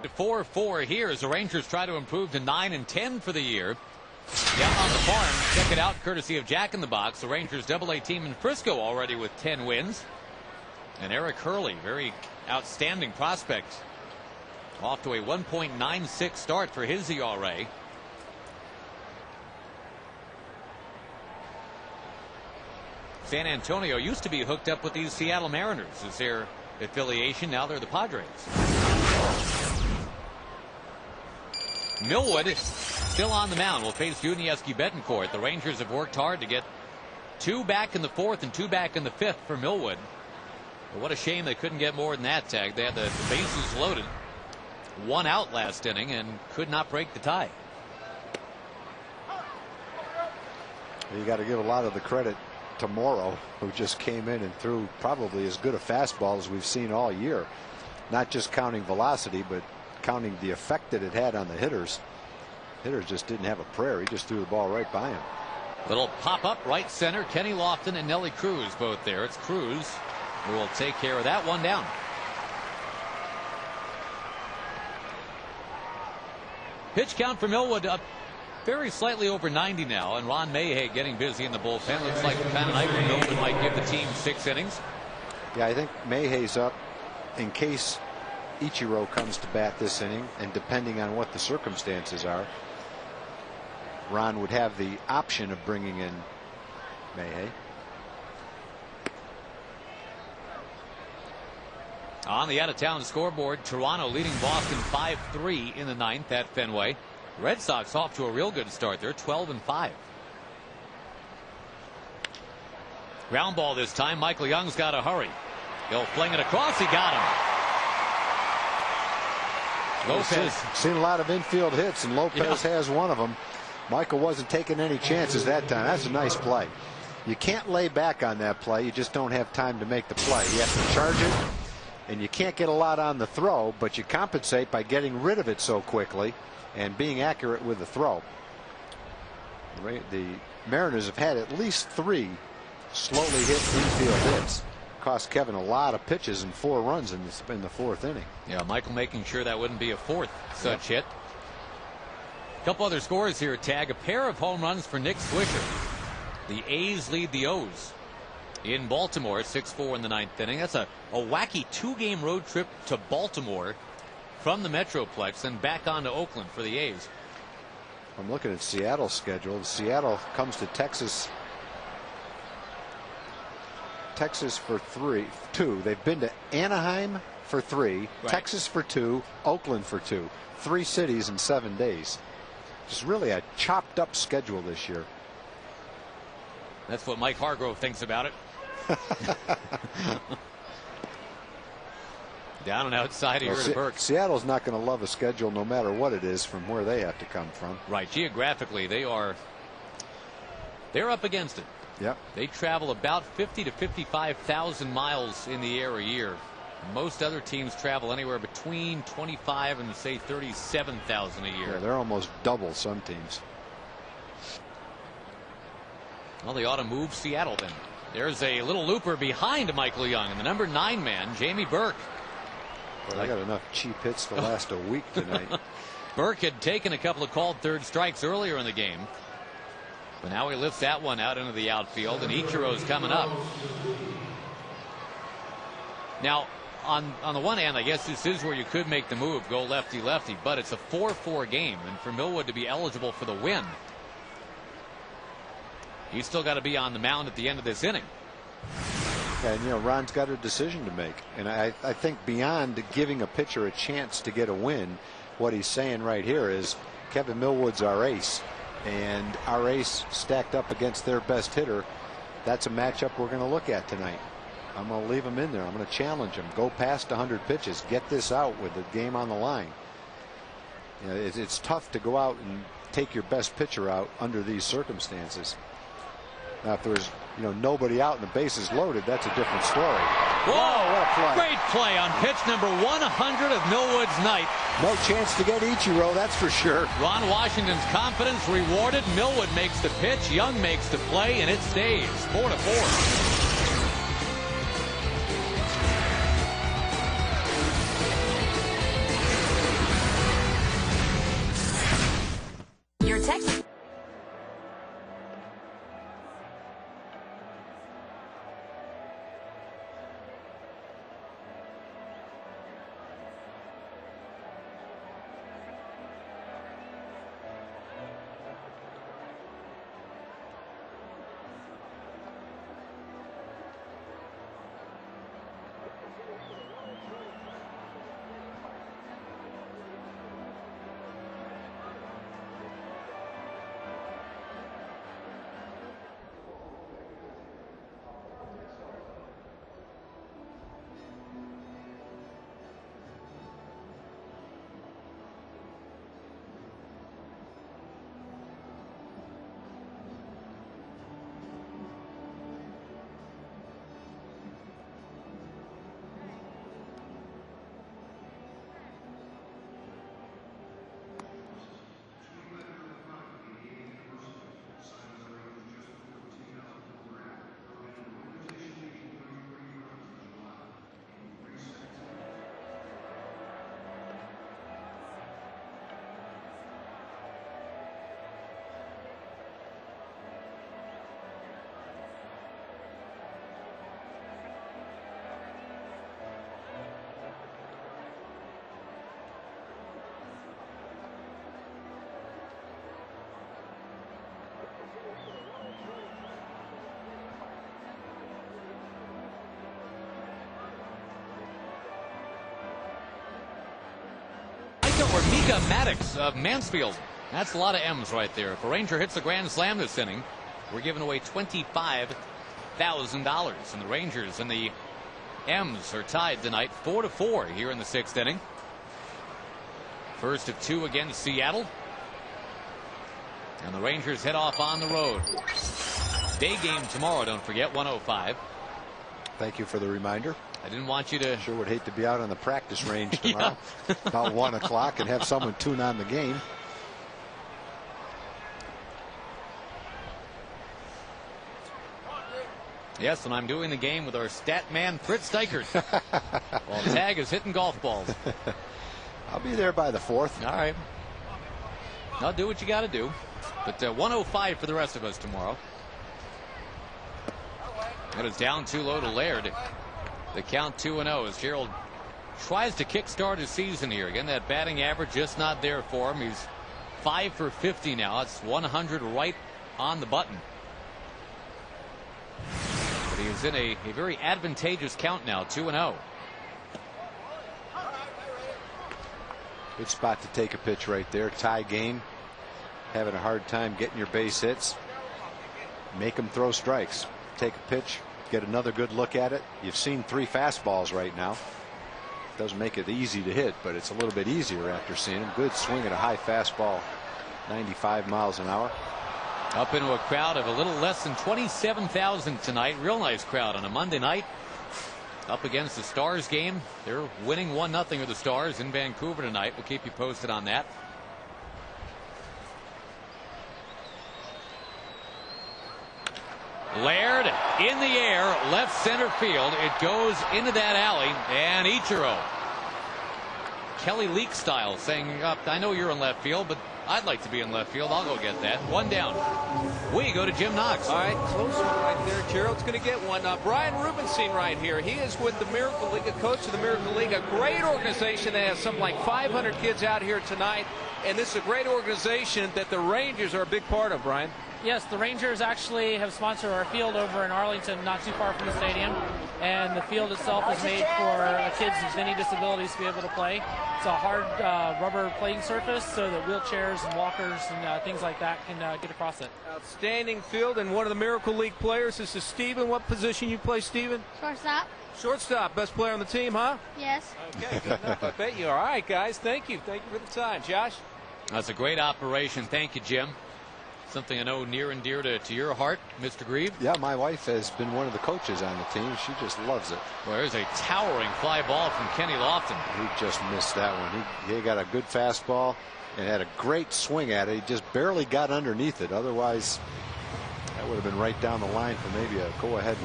to 4-4 here as the Rangers try to improve to 9-10 for the year. Down on the farm, check it out courtesy of Jack in the Box. The Rangers AA team in Frisco already with 10 wins. And Eric Hurley, very outstanding prospect, off to a 1.96 start for his ERA. San Antonio used to be hooked up with these Seattle Mariners as their affiliation. Now they're the Padres. Millwood still on the mound. Will face Yuniesky Betancourt. The Rangers have worked hard to get 2 back in the 4th and 2 back in the 5th for Millwood. But what a shame they couldn't get more than that tag. They had the bases loaded. 1 out last inning and could not break the tie. You got to give a lot of the credit to Morrow, who just came in and threw probably as good a fastball as we've seen all year. Not just counting velocity, but counting the effect that it had on the hitters. Hitters just didn't have a prayer. He just threw the ball right by him. Little pop up right center. Kenny Lofton and Nelly Cruz both there. It's Cruz who will take care of that one down. Pitch count for Millwood up very slightly over 90 now, and Ron Mayhay getting busy in the bullpen. Looks like the kind of night where Millwood might give the team 6 innings. Yeah, I think Mayhay's up in case Ichiro comes to bat this inning, and depending on what the circumstances are, Ron would have the option of bringing in Mayhay. On the out-of-town scoreboard, Toronto leading Boston 5-3 in the 9th at Fenway. Red Sox off to a real good start. They're 12-5. Ground ball this time. Michael Young's got to hurry. He'll fling it across. He got him. Lopez. Seen a lot of infield hits, and Lopez has one of them. Michael wasn't taking any chances that time. That's a nice play. You can't lay back on that play. You just don't have time to make the play. You have to charge it, and you can't get a lot on the throw, but you compensate by getting rid of it so quickly and being accurate with the throw. The Mariners have had at least 3 slowly hit infield hits. Cost Kevin a lot of pitches and 4 runs in the 4th inning. Yeah, Michael making sure that wouldn't be a 4th such hit. A couple other scores here, Tag. A pair of home runs for Nick Swisher. The A's lead the O's in Baltimore, 6-4 in the 9th inning. That's a wacky 2-game road trip to Baltimore from the Metroplex and back on to Oakland for the A's. I'm looking at Seattle's schedule. Seattle comes to Texas for 2. They've been to Anaheim for 3, right. Texas for 2, Oakland for 2. 3 cities in 7 days. Just really a chopped up schedule this year. That's what Mike Hargrove thinks about it. Down and outside here to Burke. Seattle's not going to love a schedule no matter what it is from where they have to come from. Right. Geographically, they're up against it. Yep. They travel about 50 to 55,000 miles in the air a year. Most other teams travel anywhere between 25 and say 37,000 a year. Yeah, they're almost double some teams. Well, they ought to move Seattle then. There's a little looper behind Michael Young, and the number 9 man, Jamie Burke. Well, I got enough cheap hits to last a week tonight. Burke had taken a couple of called third strikes earlier in the game, but now he lifts that one out into the outfield, and Ichiro's coming up. Now, on the one hand, I guess this is where you could make the move, go lefty-lefty, but it's a 4-4 game, and for Millwood to be eligible for the win, he's still got to be on the mound at the end of this inning. And Ron's got a decision to make, and I think beyond giving a pitcher a chance to get a win, what he's saying right here is Kevin Millwood's our ace, and our ace stacked up against their best hitter. That's a matchup we're going to look at tonight. I'm going to leave him in there. I'm going to challenge him. Go past 100 pitches. Get this out with the game on the line. It's tough to go out and take your best pitcher out under these circumstances. Now, if there's nobody out and the bases loaded, that's a different story. Whoa, what a play. Great play on pitch number 100 of Millwood's night. No chance to get Ichiro, that's for sure. Ron Washington's confidence rewarded. Millwood makes the pitch, Young makes the play, and it stays 4-4. Your text. Or Mika Maddox of Mansfield. That's a lot of M's right there. If a Ranger hits a grand slam this inning, we're giving away $25,000. And the Rangers in the M's are tied tonight 4-4 here in the 6th inning. First of 2 against Seattle. And the Rangers head off on the road. Day game tomorrow, don't forget, 105. Thank you for the reminder. I didn't want you to. Sure would hate to be out on the practice range tomorrow about 1 o'clock and have someone tune on the game. Yes, and I'm doing the game with our stat man Fritz Dykert while Tag is hitting golf balls. I'll be there by the 4th. All right. I'll do what you got to do. But 105 for the rest of us tomorrow. That is down too low to Laird. The count 2-0 as Gerald tries to kickstart his season here. Again, that batting average just not there for him. He's 5 for 50 now. It's 100 right on the button. But he is in a very advantageous count now, 2-0. Good spot to take a pitch right there. Tie game. Having a hard time getting your base hits. Make them throw strikes. Take a pitch. Get another good look at it. You've seen 3 fastballs right now. Doesn't make it easy to hit, but it's a little bit easier after seeing him. Good swing at a high fastball. 95 miles an hour. Up into a crowd of a little less than 27,000 tonight. Real nice crowd on a Monday night. Up against the Stars game. They're winning 1-0 with the Stars in Vancouver tonight. We'll keep you posted on that. Laird in the air, left center field. It goes into that alley, and Ichiro, Kelly Leak style, saying, I know you're in left field, but I'd like to be in left field. I'll go get that. 1 down. We go to Jim Knox. All right, close one right there. Gerald's going to get one. Brian Rubenstein right here. He is with the Miracle League, a coach of the Miracle League, a great organization. They have something like 500 kids out here tonight, and this is a great organization that the Rangers are a big part of, Brian. Yes, the Rangers actually have sponsored our field over in Arlington, not too far from the stadium. And the field itself is made for kids with any disabilities to be able to play. It's a hard rubber playing surface so that wheelchairs and walkers and things like that can get across it. Outstanding field, and one of the Miracle League players. This is Steven. What position you play, Steven? Shortstop. Shortstop. Best player on the team, huh? Yes. Okay, good enough. I bet you are. All right, guys. Thank you. Thank you for the time. Josh? That's a great operation. Thank you, Jim. Something I know near and dear to your heart, Mr. Grieve. Yeah, my wife has been one of the coaches on the team. She just loves it. Well, there's a towering fly ball from Kenny Lofton. He just missed that one. He got a good fastball and had a great swing at it. He just barely got underneath it. Otherwise, that would have been right down the line for maybe a go-ahead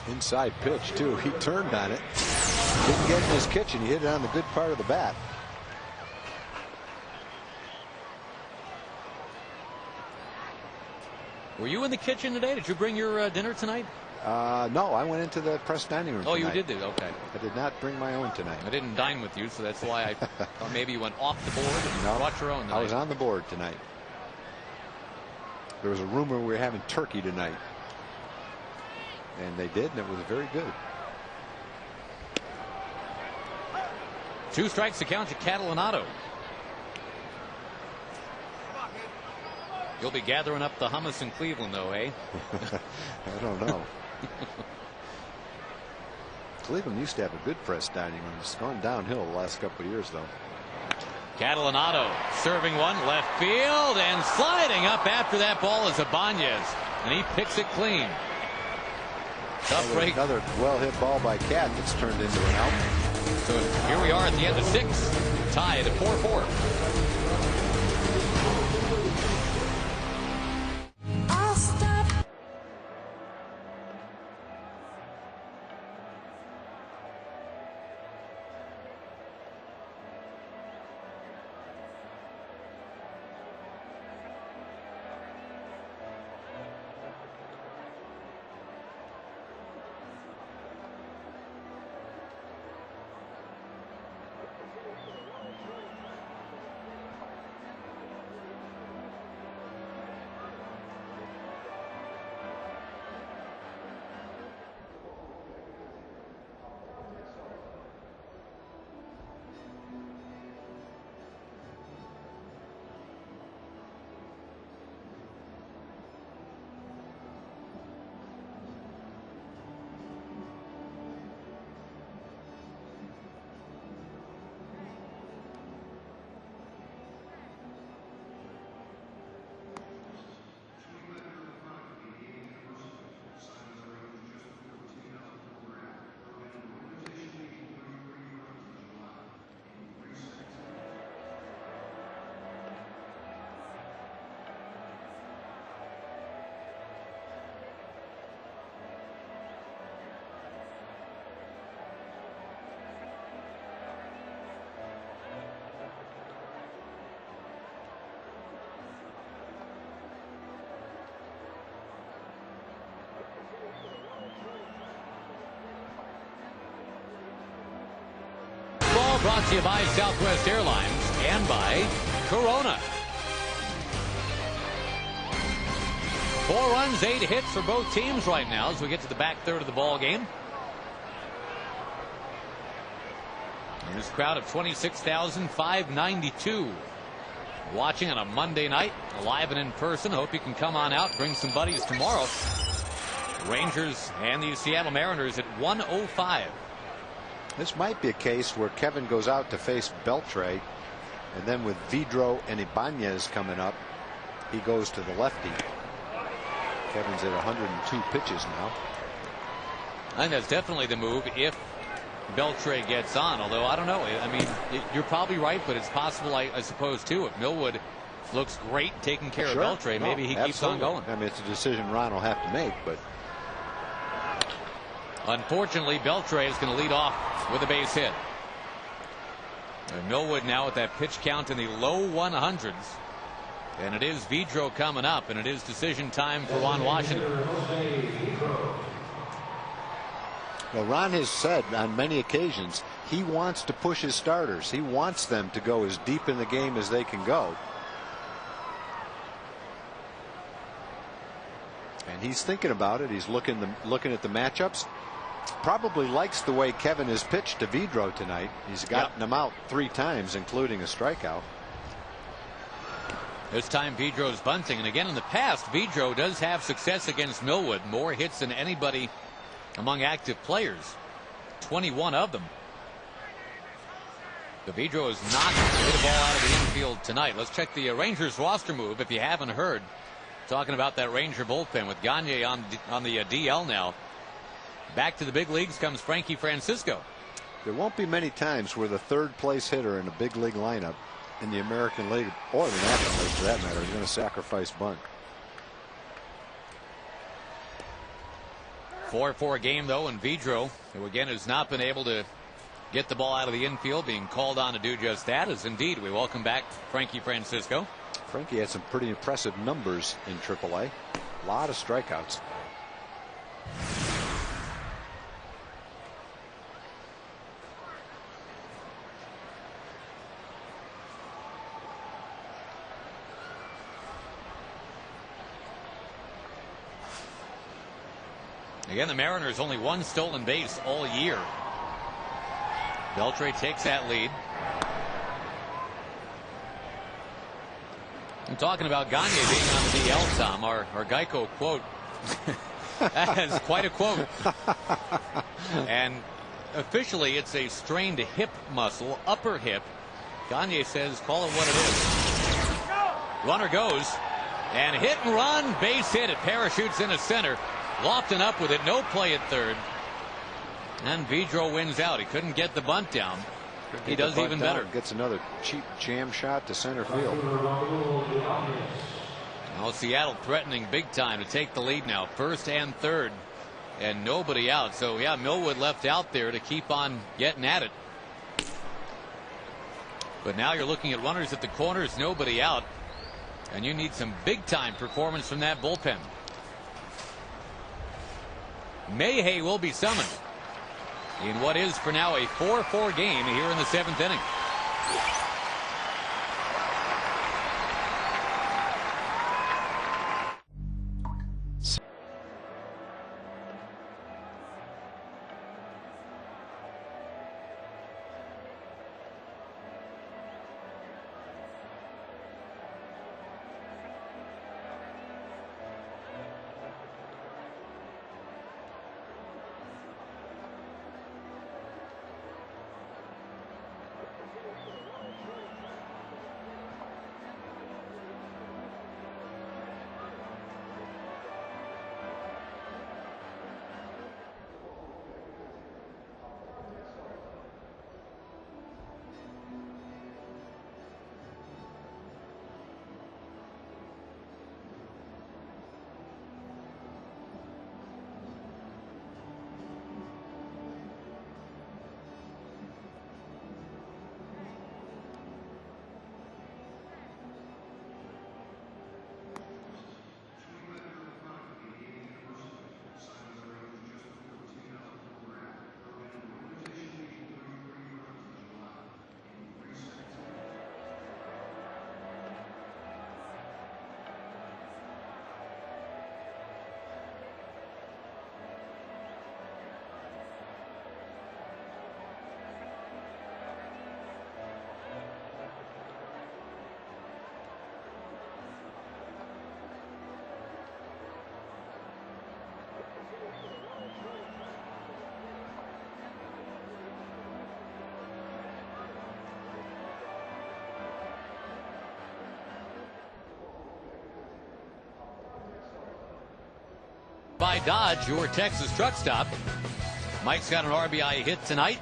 run. Inside pitch, too. He turned on it. Didn't get in his kitchen. He hit it on the good part of the bat. Were you in the kitchen today? Did you bring your dinner tonight? No, I went into the press dining room tonight. tonight. Oh, you did? Okay. I did not bring my own tonight. I didn't dine with you, so that's why I thought maybe you went off the board and brought your own tonight. I was on the board tonight. There was a rumor we were having turkey tonight. And they did, and it was very good. 2 strikes to count to Catalanato. You'll be gathering up the hummus in Cleveland, though, eh? I don't know. Cleveland used to have a good press dining room. It's gone downhill the last couple of years, though. Catalanato serving one left field, and sliding up after that ball is Ibanez, and he picks it clean. Tough break. Another well-hit ball by Cat that's turned into an out. So here we are at the end of 6, tied at 4-4. Baseball brought to you by Southwest Airlines and by Corona. 4 runs, 8 hits for both teams right now as we get to the back third of the ball game. And this crowd of 26,592 watching on a Monday night, live and in person. Hope you can come on out, bring some buddies tomorrow. Rangers and the Seattle Mariners at 1:05. This might be a case where Kevin goes out to face Beltre, and then with Vidro and Ibanez coming up, he goes to the lefty. Kevin's at 102 pitches now. I think that's definitely the move if Beltre gets on, although I don't know. I mean, you're probably right, but it's possible, I suppose, too. If Millwood looks great taking care of Beltre, maybe he keeps on going. I mean, it's a decision Ron will have to make, but unfortunately, Beltre is going to lead off with a base hit. And Millwood now with that pitch count in the low 100s. And it is Vidro coming up, and it is decision time for Ron Washington. Well, Ron has said on many occasions he wants to push his starters. He wants them to go as deep in the game as they can go. And he's thinking about it. He's looking at the matchups. Probably likes the way Kevin has pitched to Vidro tonight. He's gotten him out 3 times, including a strikeout. This time Vidro's bunting, and again in the past Vidro does have success against Millwood. More hits than anybody among active players, 21 of them. But Vidro has not hit a ball out of the infield tonight. Let's check the Rangers roster move if you haven't heard. Talking about that Ranger bullpen with Gagne on the DL now. Back to the big leagues comes Frankie Francisco. There won't be many times where the 3rd place hitter in a big league lineup in the American League or the National League for that matter is going to sacrifice bunt. 4-4 game though, and Vidro, who again has not been able to get the ball out of the infield, being called on to do just that, as indeed we welcome back Frankie Francisco. Frankie had some pretty impressive numbers in AAA. A lot of strikeouts. Again, the Mariners only 1 stolen base all year. Beltre takes that lead. I'm talking about Gagne being on the DL, Tom. Our Geico quote. That is quite a quote. And officially it's a strained hip muscle, upper hip. Gagne says call it what it is. Runner goes and hit and run, base hit. It parachutes into center. Lofton up with it, no play at 3rd. And Vidro wins out. He couldn't get the bunt down. He does even better. Gets another cheap jam shot to center field. Well, Seattle threatening big time to take the lead now. 1st and 3rd. And nobody out. So, yeah, Millwood left out there to keep on getting at it. But now you're looking at runners at the corners, nobody out. And you need some big time performance from that bullpen. Mayhay will be summoned in what is for now a 4-4 game here in the 7th inning. By Dodge, your Texas truck stop. Mike's got an RBI hit tonight.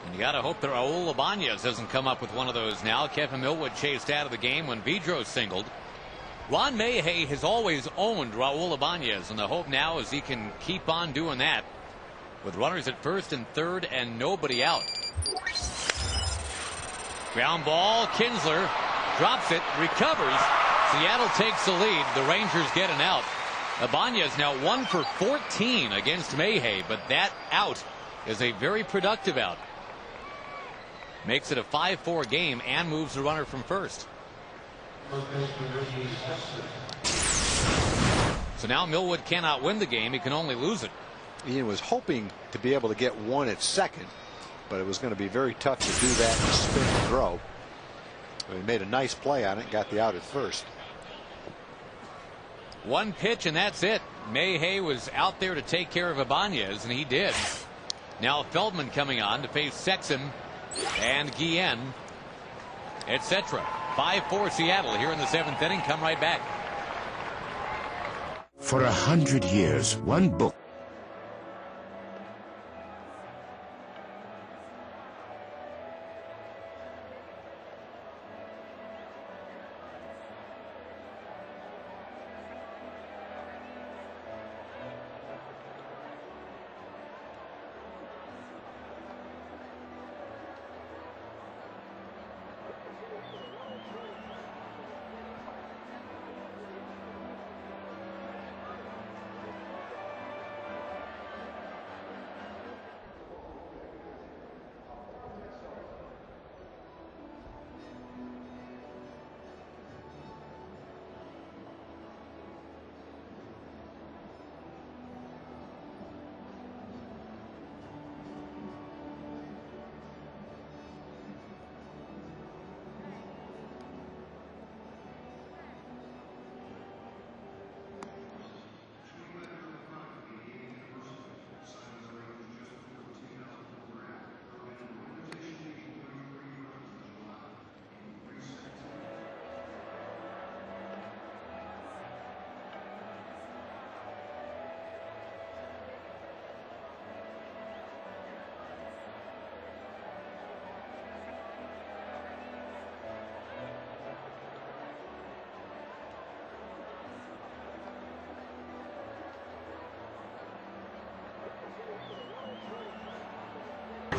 And you got to hope that Raul Ibanez doesn't come up with one of those now. Kevin Millwood chased out of the game when Vidro singled. Ron Mayhay has always owned Raul Ibanez, and the hope now is he can keep on doing that with runners at first and third and nobody out. Ground ball. Kinsler drops it, recovers. Seattle takes the lead. The Rangers get an out. Ibanez now 1 for 14 against Mayhay, but that out is a very productive out. Makes it a 5-4 game and moves the runner from first. So now Millwood cannot win the game. He can only lose it. He was hoping to be able to get one at second, but it was going to be very tough to do that and spin and throw. But he made a nice play on it and got the out at first. One pitch and that's it. Mayhay was out there to take care of Ibanez, and he did. Now Feldman coming on to face Sexton and Guillen, etc. 5-4 Seattle here in the 7th inning. Come right back. For 100 years, one book.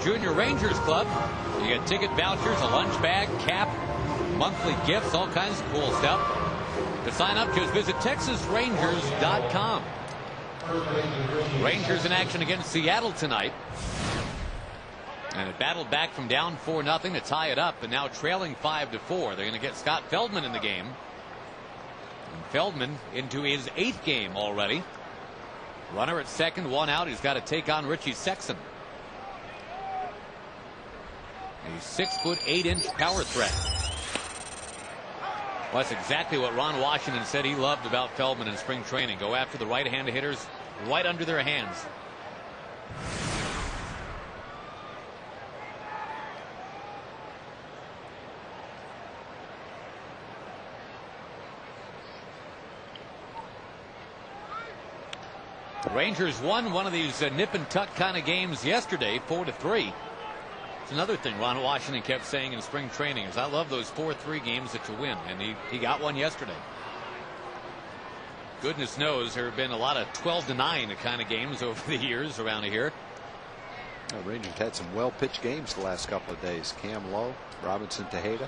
Junior Rangers Club. You get ticket vouchers, a lunch bag, cap, monthly gifts, all kinds of cool stuff. To sign up, just visit TexasRangers.com. Rangers in action against Seattle tonight. And it battled back from down 4-0 to tie it up, and now trailing 5-4. They're going to get Scott Feldman in the game. And Feldman into his 8th game already. Runner at second, one out. He's got to take on Richie Sexton. A 6'8" power threat. Well, that's exactly what Ron Washington said he loved about Feldman in spring training. Go after the right-handed hitters right under their hands. The Rangers won one of these nip and tuck kind of games yesterday, 4-3. It's another thing Ron Washington kept saying in spring training is I love those 4-3 games that you win, and he got one yesterday. Goodness knows there have been a lot of 12-9 kind of games over the years around here. The Rangers had some well-pitched games the last couple of days. Cam Lowe, Robinson Tejeda.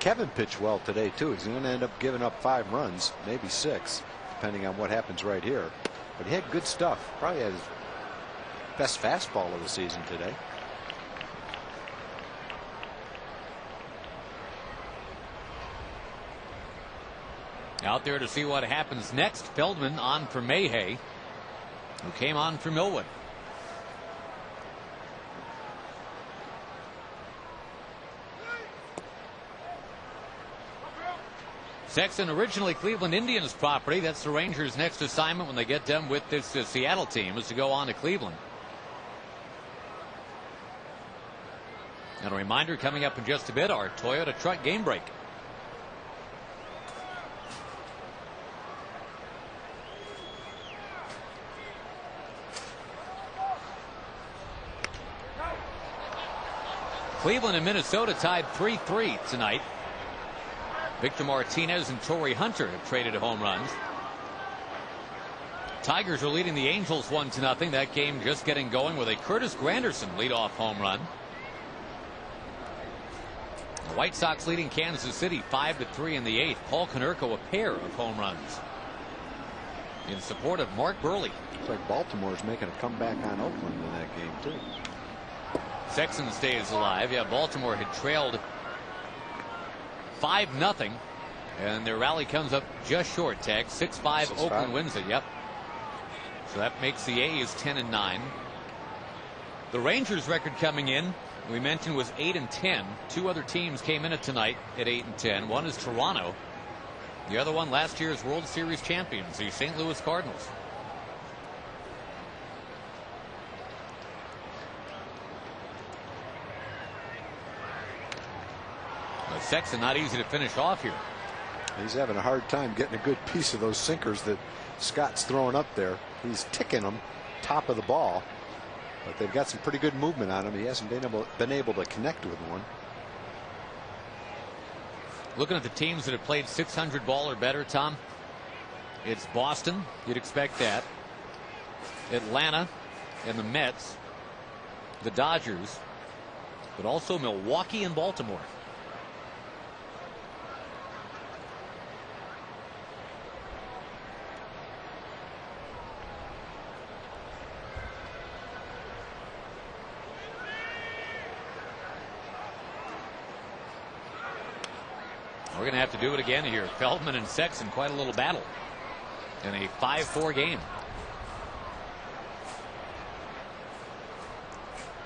Kevin pitched well today too. He's going to end up giving up 5 runs, maybe 6, depending on what happens right here. But he had good stuff. Probably had his best fastball of the season today. Out there to see what happens next. Feldman on for Mayhay, who came on for Millwood. Sexton, originally Cleveland Indians property. That's the Rangers' next assignment when they get done with this Seattle team, is to go on to Cleveland. And a reminder, coming up in just a bit, our Toyota truck game break. Cleveland and Minnesota tied 3-3 tonight. Victor Martinez and Torrey Hunter have traded home runs. Tigers are leading the Angels 1-0. That game just getting going with a Curtis Granderson leadoff home run. The White Sox leading Kansas City 5-3 in the 8th. Paul Konerko a pair of home runs in support of Mark Burley. Looks like Baltimore's making a comeback on Oakland in that game too. Sexton stays alive. Yeah, Baltimore had trailed 5-0, and their rally comes up just short. Tag 6-5. Oakland wins it. Yep. So that makes the A's 10-9. The Rangers record coming in, we mentioned, was 8-10. Two other teams came in it tonight at 8-10. One is Toronto. The other one, last year's World Series champions, the St. Louis Cardinals. But Sexton not easy to finish off here. He's having a hard time getting a good piece of those sinkers that Scott's throwing up there. He's ticking them top of the ball, but they've got some pretty good movement on him. He hasn't been able to connect with one. Looking at the teams that have played 600 ball or better, Tom, it's Boston. You'd expect that. Atlanta and the Mets, the Dodgers, but also Milwaukee and Baltimore. We're going to have to do it again here. Feldman and Sexton, quite a little battle in a 5-4 game.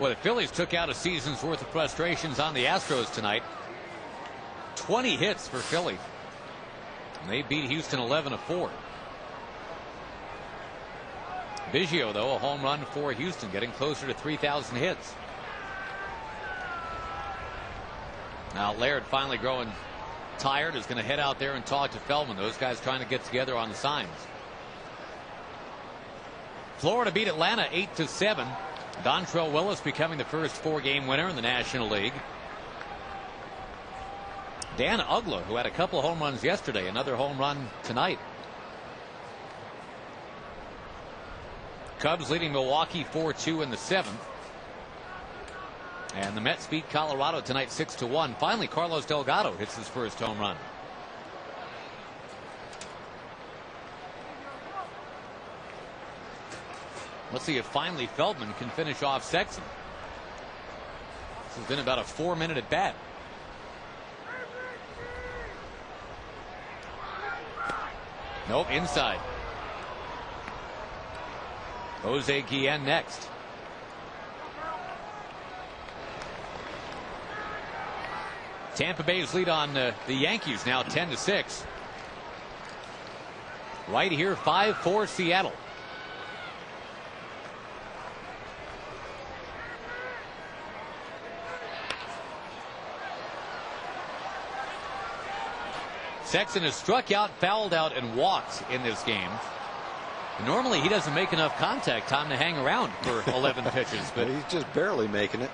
Well, the Phillies took out a season's worth of frustrations on the Astros tonight. 20 hits for Philly. And they beat Houston 11-4. Biggio, though, a home run for Houston, getting closer to 3,000 hits. Now Laird finally growing tired, is going to head out there and talk to Feldman. Those guys trying to get together on the signs. Florida beat Atlanta 8-7. Dontrell Willis becoming the first 4-game winner in the National League. Dan Uggla, who had a couple of home runs yesterday, another home run tonight. Cubs leading Milwaukee 4-2 in the 7th. And the Mets beat Colorado tonight 6-1. Finally, Carlos Delgado hits his first home run. Let's see if finally Feldman can finish off Sexton. This has been about a 4-minute at bat. Nope, inside. Jose Guillen next. Tampa Bay's lead on the Yankees now 10-6. Right here, 5-4 Seattle. Sexton has struck out, fouled out, and walked in this game. Normally he doesn't make enough contact time to hang around for 11 pitches, but he's just barely making it.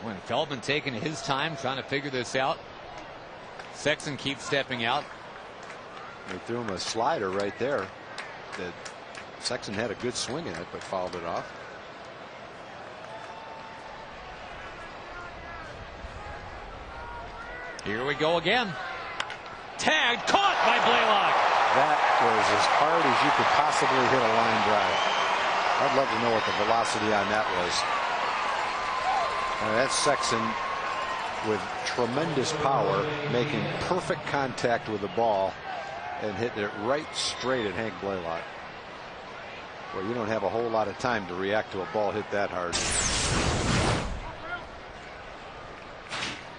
When Feldman taking his time trying to figure this out. Sexton keeps stepping out. They threw him a slider right there that Sexton had a good swing in it but fouled it off. Here we go again. Tagged, caught by Blaylock. That was as hard as you could possibly hit a line drive. I'd love to know what the velocity on that was. That's Sexton with tremendous power, making perfect contact with the ball and hitting it right straight at Hank Blaylock. Well, you don't have a whole lot of time to react to a ball hit that hard.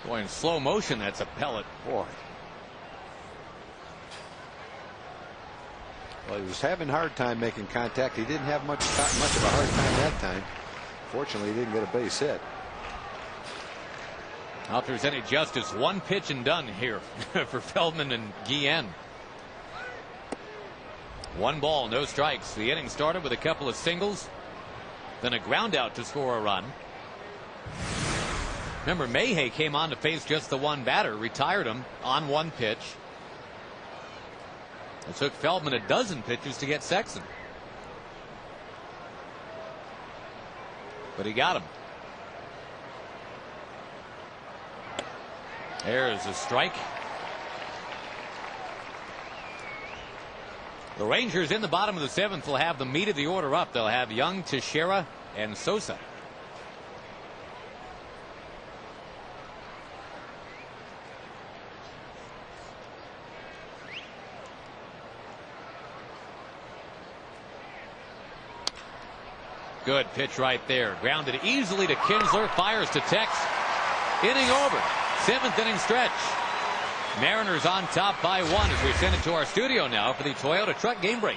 Boy, in slow motion, that's a pellet. Boy. Well, he was having a hard time making contact. He didn't have much of a hard time that time. Fortunately, he didn't get a base hit. Now, if there's any justice, one pitch and done here for Feldman and Guillen. 1 ball, no strikes. The inning started with a couple of singles, then a ground out to score a run. Remember, Mayhay came on to face just the 1 batter, retired him on 1 pitch. It took Feldman a dozen pitches to get Sexton, but he got him. There's a strike. The Rangers in the bottom of the 7th will have the meat of the order up. They'll have Young, Teixeira, and Sosa. Good pitch right there. Grounded easily to Kinsler. Fires to Tex. Inning over. 7th inning stretch. Mariners on top by 1 as we send it to our studio now for the Toyota Truck Game Break.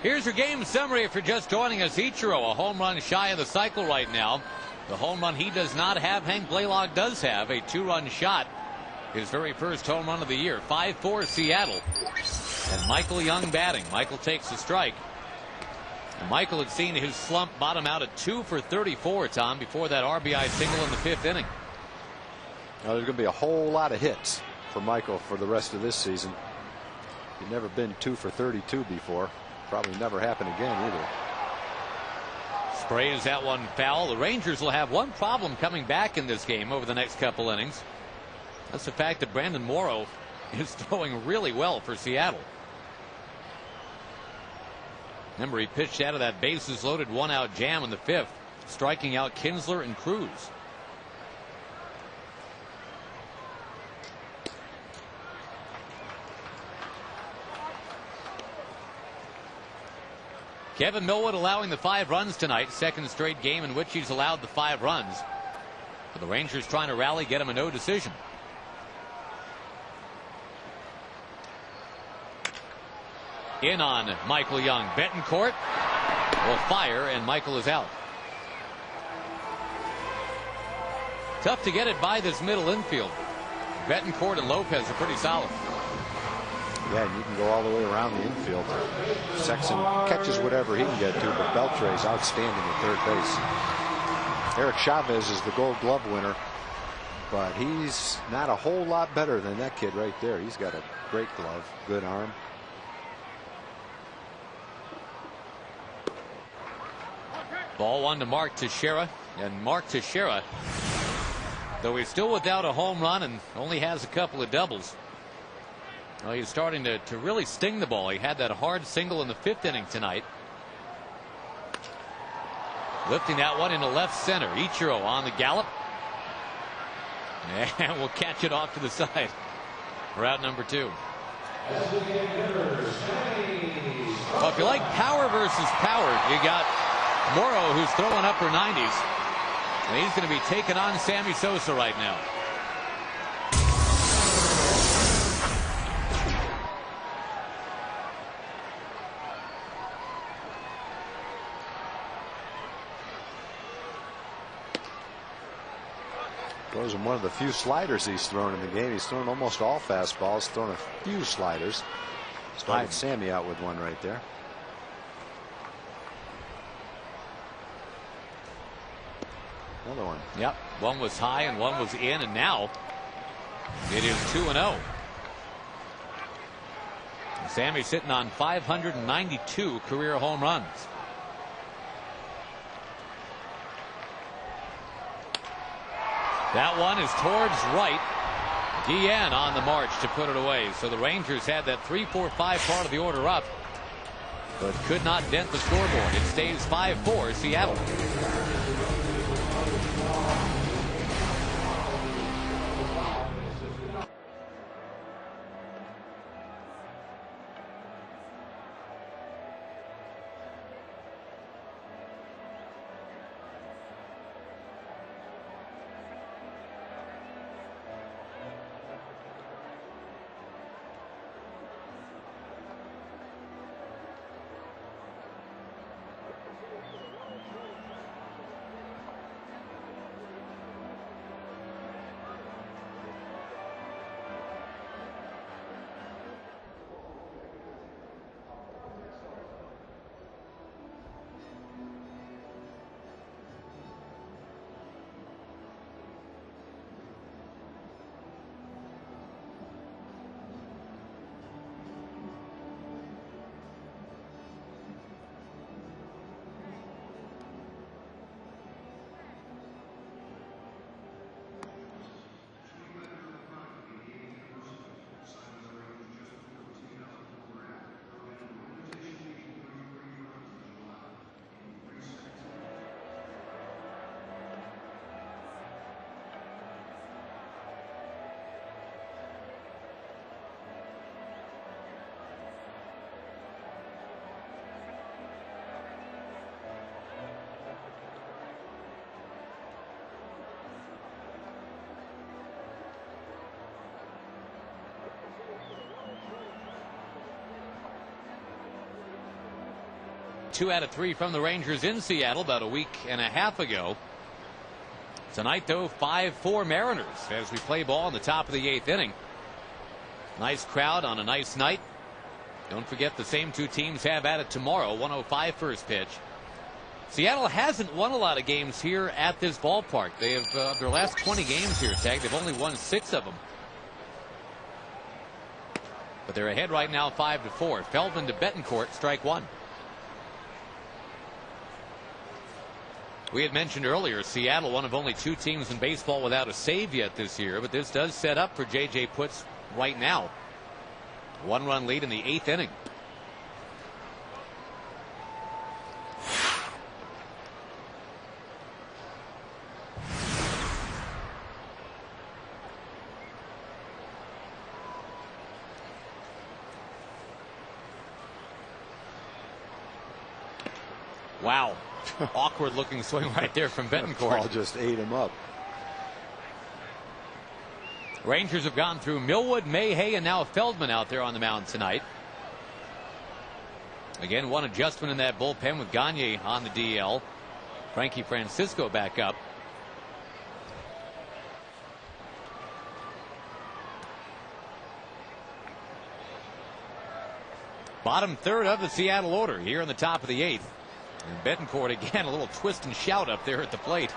Here's your game summary if you're just joining us. Ichiro, a home run shy of the cycle right now. The home run he does not have, Hank Blaylock does have. A 2-run shot. His very first home run of the year. 5-4 Seattle. And Michael Young batting. Michael takes a strike. And Michael had seen his slump bottom out at 2 for 34, Tom, before that RBI single in the 5th inning. Now, there's going to be a whole lot of hits for Michael for the rest of this season. He's never been 2 for 32 before. Probably never happen again either. Sprays that one foul. The Rangers will have one problem coming back in this game over the next couple innings. That's the fact that Brandon Morrow is throwing really well for Seattle. Remember, he pitched out of that bases loaded 1-out jam in the 5th, striking out Kinsler and Cruz. Kevin Millwood allowing the 5 runs tonight. 2nd straight game in which he's allowed the 5 runs. But the Rangers trying to rally, get him a no decision. In on Michael Young. Betancourt will fire, and Michael is out. Tough to get it by this middle infield. Betancourt and Lopez are pretty solid. Yeah, and you can go all the way around the infield. Sexton catches whatever he can get to, but Beltre's outstanding at third base. Eric Chavez is the Gold Glove winner, but he's not a whole lot better than that kid right there. He's got a great glove, good arm. Ball 1 to Mark Teixeira, and Mark Teixeira, though he's still without a home run and only has a couple of doubles, well, he's starting to really sting the ball. He had that hard single in the 5th inning tonight. Lifting that one into left center. Ichiro on the gallop. And we'll catch it off to the side for out number 2. Well, if you like power versus power, you got Morrow, who's throwing upper 90s. And he's going to be taking on Sammy Sosa right now. Those are one of the few sliders he's thrown in the game. He's thrown almost all fastballs, thrown a few sliders. Started Sammy out with one right there. Another one. Yep. One was high and one was in, and now it is 2-0. Sammy's sitting on 592 career home runs. That one is towards right. Guillen on the march to put it away. So the Rangers had that 3-4-5 part of the order up, but could not dent the scoreboard. It stays 5-4 Seattle. Two out of three from the Rangers in Seattle about a week and a half ago. Tonight, though, 5-4 Mariners as we play ball in the top of the 8th inning. Nice crowd on a nice night. Don't forget the same two teams have at it tomorrow. 1:05 first pitch. Seattle hasn't won a lot of games here at this ballpark. They have their last 20 games here, Tag. They've only won 6 of them. But they're ahead right now 5-4. Feldman to Betancourt, strike one. We had mentioned earlier Seattle, one of only 2 teams in baseball without a save yet this year, but this does set up for J.J. Putz right now. 1-run lead in the 8th inning. Wow. Awkward looking swing right there from Betancourt. Ball just ate him up. Rangers have gone through Millwood, Mayhay, and now Feldman out there on the mound tonight. Again, one adjustment in that bullpen with Gagne on the DL. Frankie Francisco back up. Bottom third of the Seattle order here in the top of the 8th. And Betancourt again, a little twist and shout up there at the plate.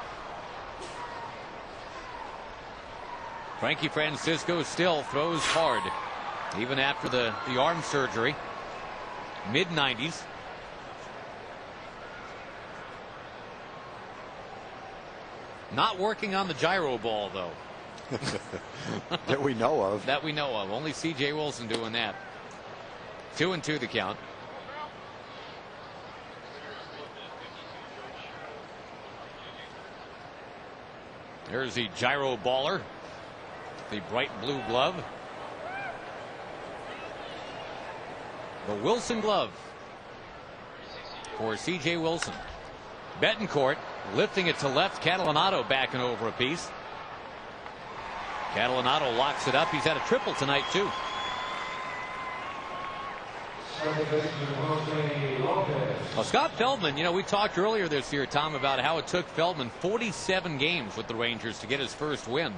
Frankie Francisco still throws hard, even after the arm surgery. Mid-90s. Not working on the gyro ball, though. That we know of. That we know of. Only C.J. Wilson doing that. 2-2 the count. There's the gyro baller, the bright blue glove. The Wilson glove for C.J. Wilson. Betancourt lifting it to left. Catalanato backing over a piece. Catalanato locks it up. He's had a triple tonight, too. Well, Scott Feldman, you know, we talked earlier this year, Tom, about how it took Feldman 47 games with the Rangers to get his first win.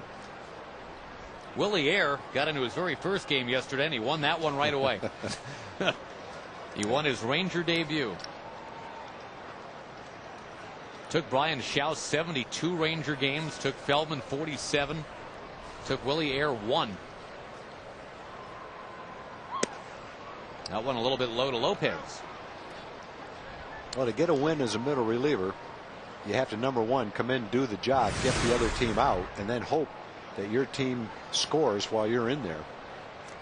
Willie Ayer got into his very first game yesterday, and he won that one right away. He won his Ranger debut. Took Brian Schaus 72 Ranger games, took Feldman 47, took Willie Ayer 1. That one a little bit low to Lopez. Well, to get a win as a middle reliever, you have to, number one, come in, do the job, get the other team out, and then hope that your team scores while you're in there.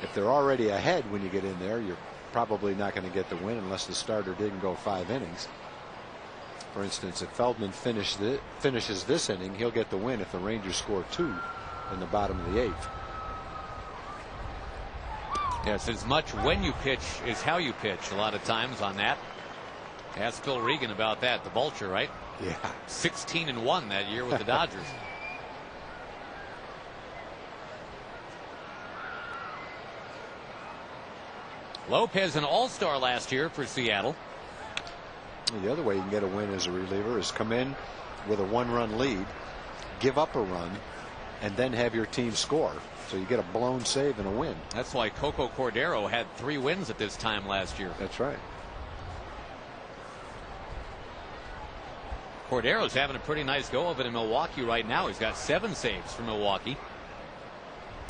If they're already ahead when you get in there, you're probably not going to get the win unless the starter didn't go 5 innings. For instance, if Feldman finishes this inning, he'll get the win if the Rangers score 2 in the bottom of the 8th. Yes, as much when you pitch is how you pitch a lot of times on that. Ask Phil Regan about that, the vulture, right? Yeah. 16-1 that year with the Dodgers. Lopez, an all-star last year for Seattle. The other way you can get a win as a reliever is come in with a 1-run lead, give up a run, and then have your team score. So you get a blown save and a win. That's why Coco Cordero had 3 wins at this time last year. That's right. Cordero's having a pretty nice go of it in Milwaukee right now. He's got 7 saves for Milwaukee.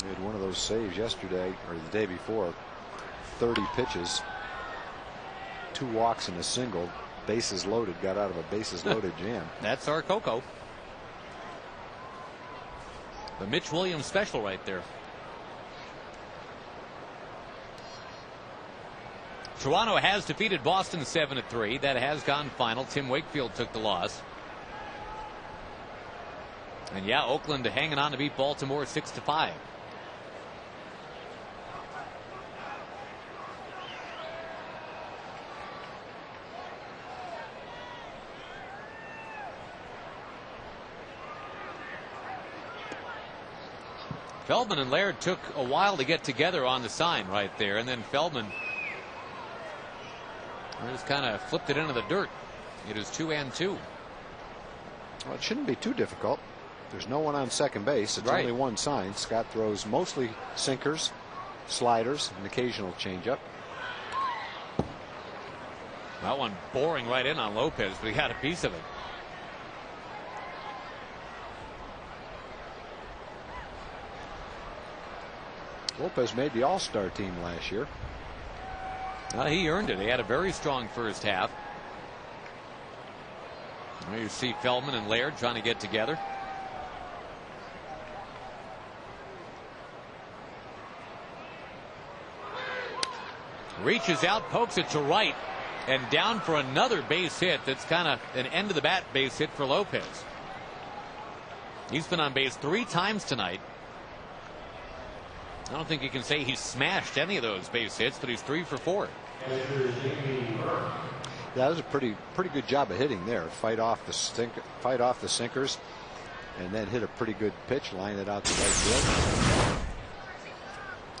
He had one of those saves yesterday or the day before. 30 pitches, 2 walks and a single, bases loaded, got out of a bases loaded jam. That's our Coco. The Mitch Williams special right there. Toronto has defeated Boston 7-3. That has gone final. Tim Wakefield took the loss. And yeah, Oakland hanging on to beat Baltimore 6-5. Feldman and Laird took a while to get together on the sign right there, and then Feldman just kind of flipped it into the dirt. It is 2-2. Well, it shouldn't be too difficult. There's no one on second base. It's only one sign. Scott throws mostly sinkers, sliders, an occasional changeup. That one boring right in on Lopez, but he got a piece of it. Lopez made the all-star team last year. He earned it. He had a very strong first half. Now you see Feldman and Laird trying to get together. Reaches out, pokes it to right, and down for another base hit. That's kind of an end of the bat base hit for Lopez. He's been on base 3 times tonight. I don't think you can say he's smashed any of those base hits, but he's 3 for 4. Yeah, that was a pretty good job of hitting there. Fight off the sinkers, and then hit a pretty good pitch, line it out to right field.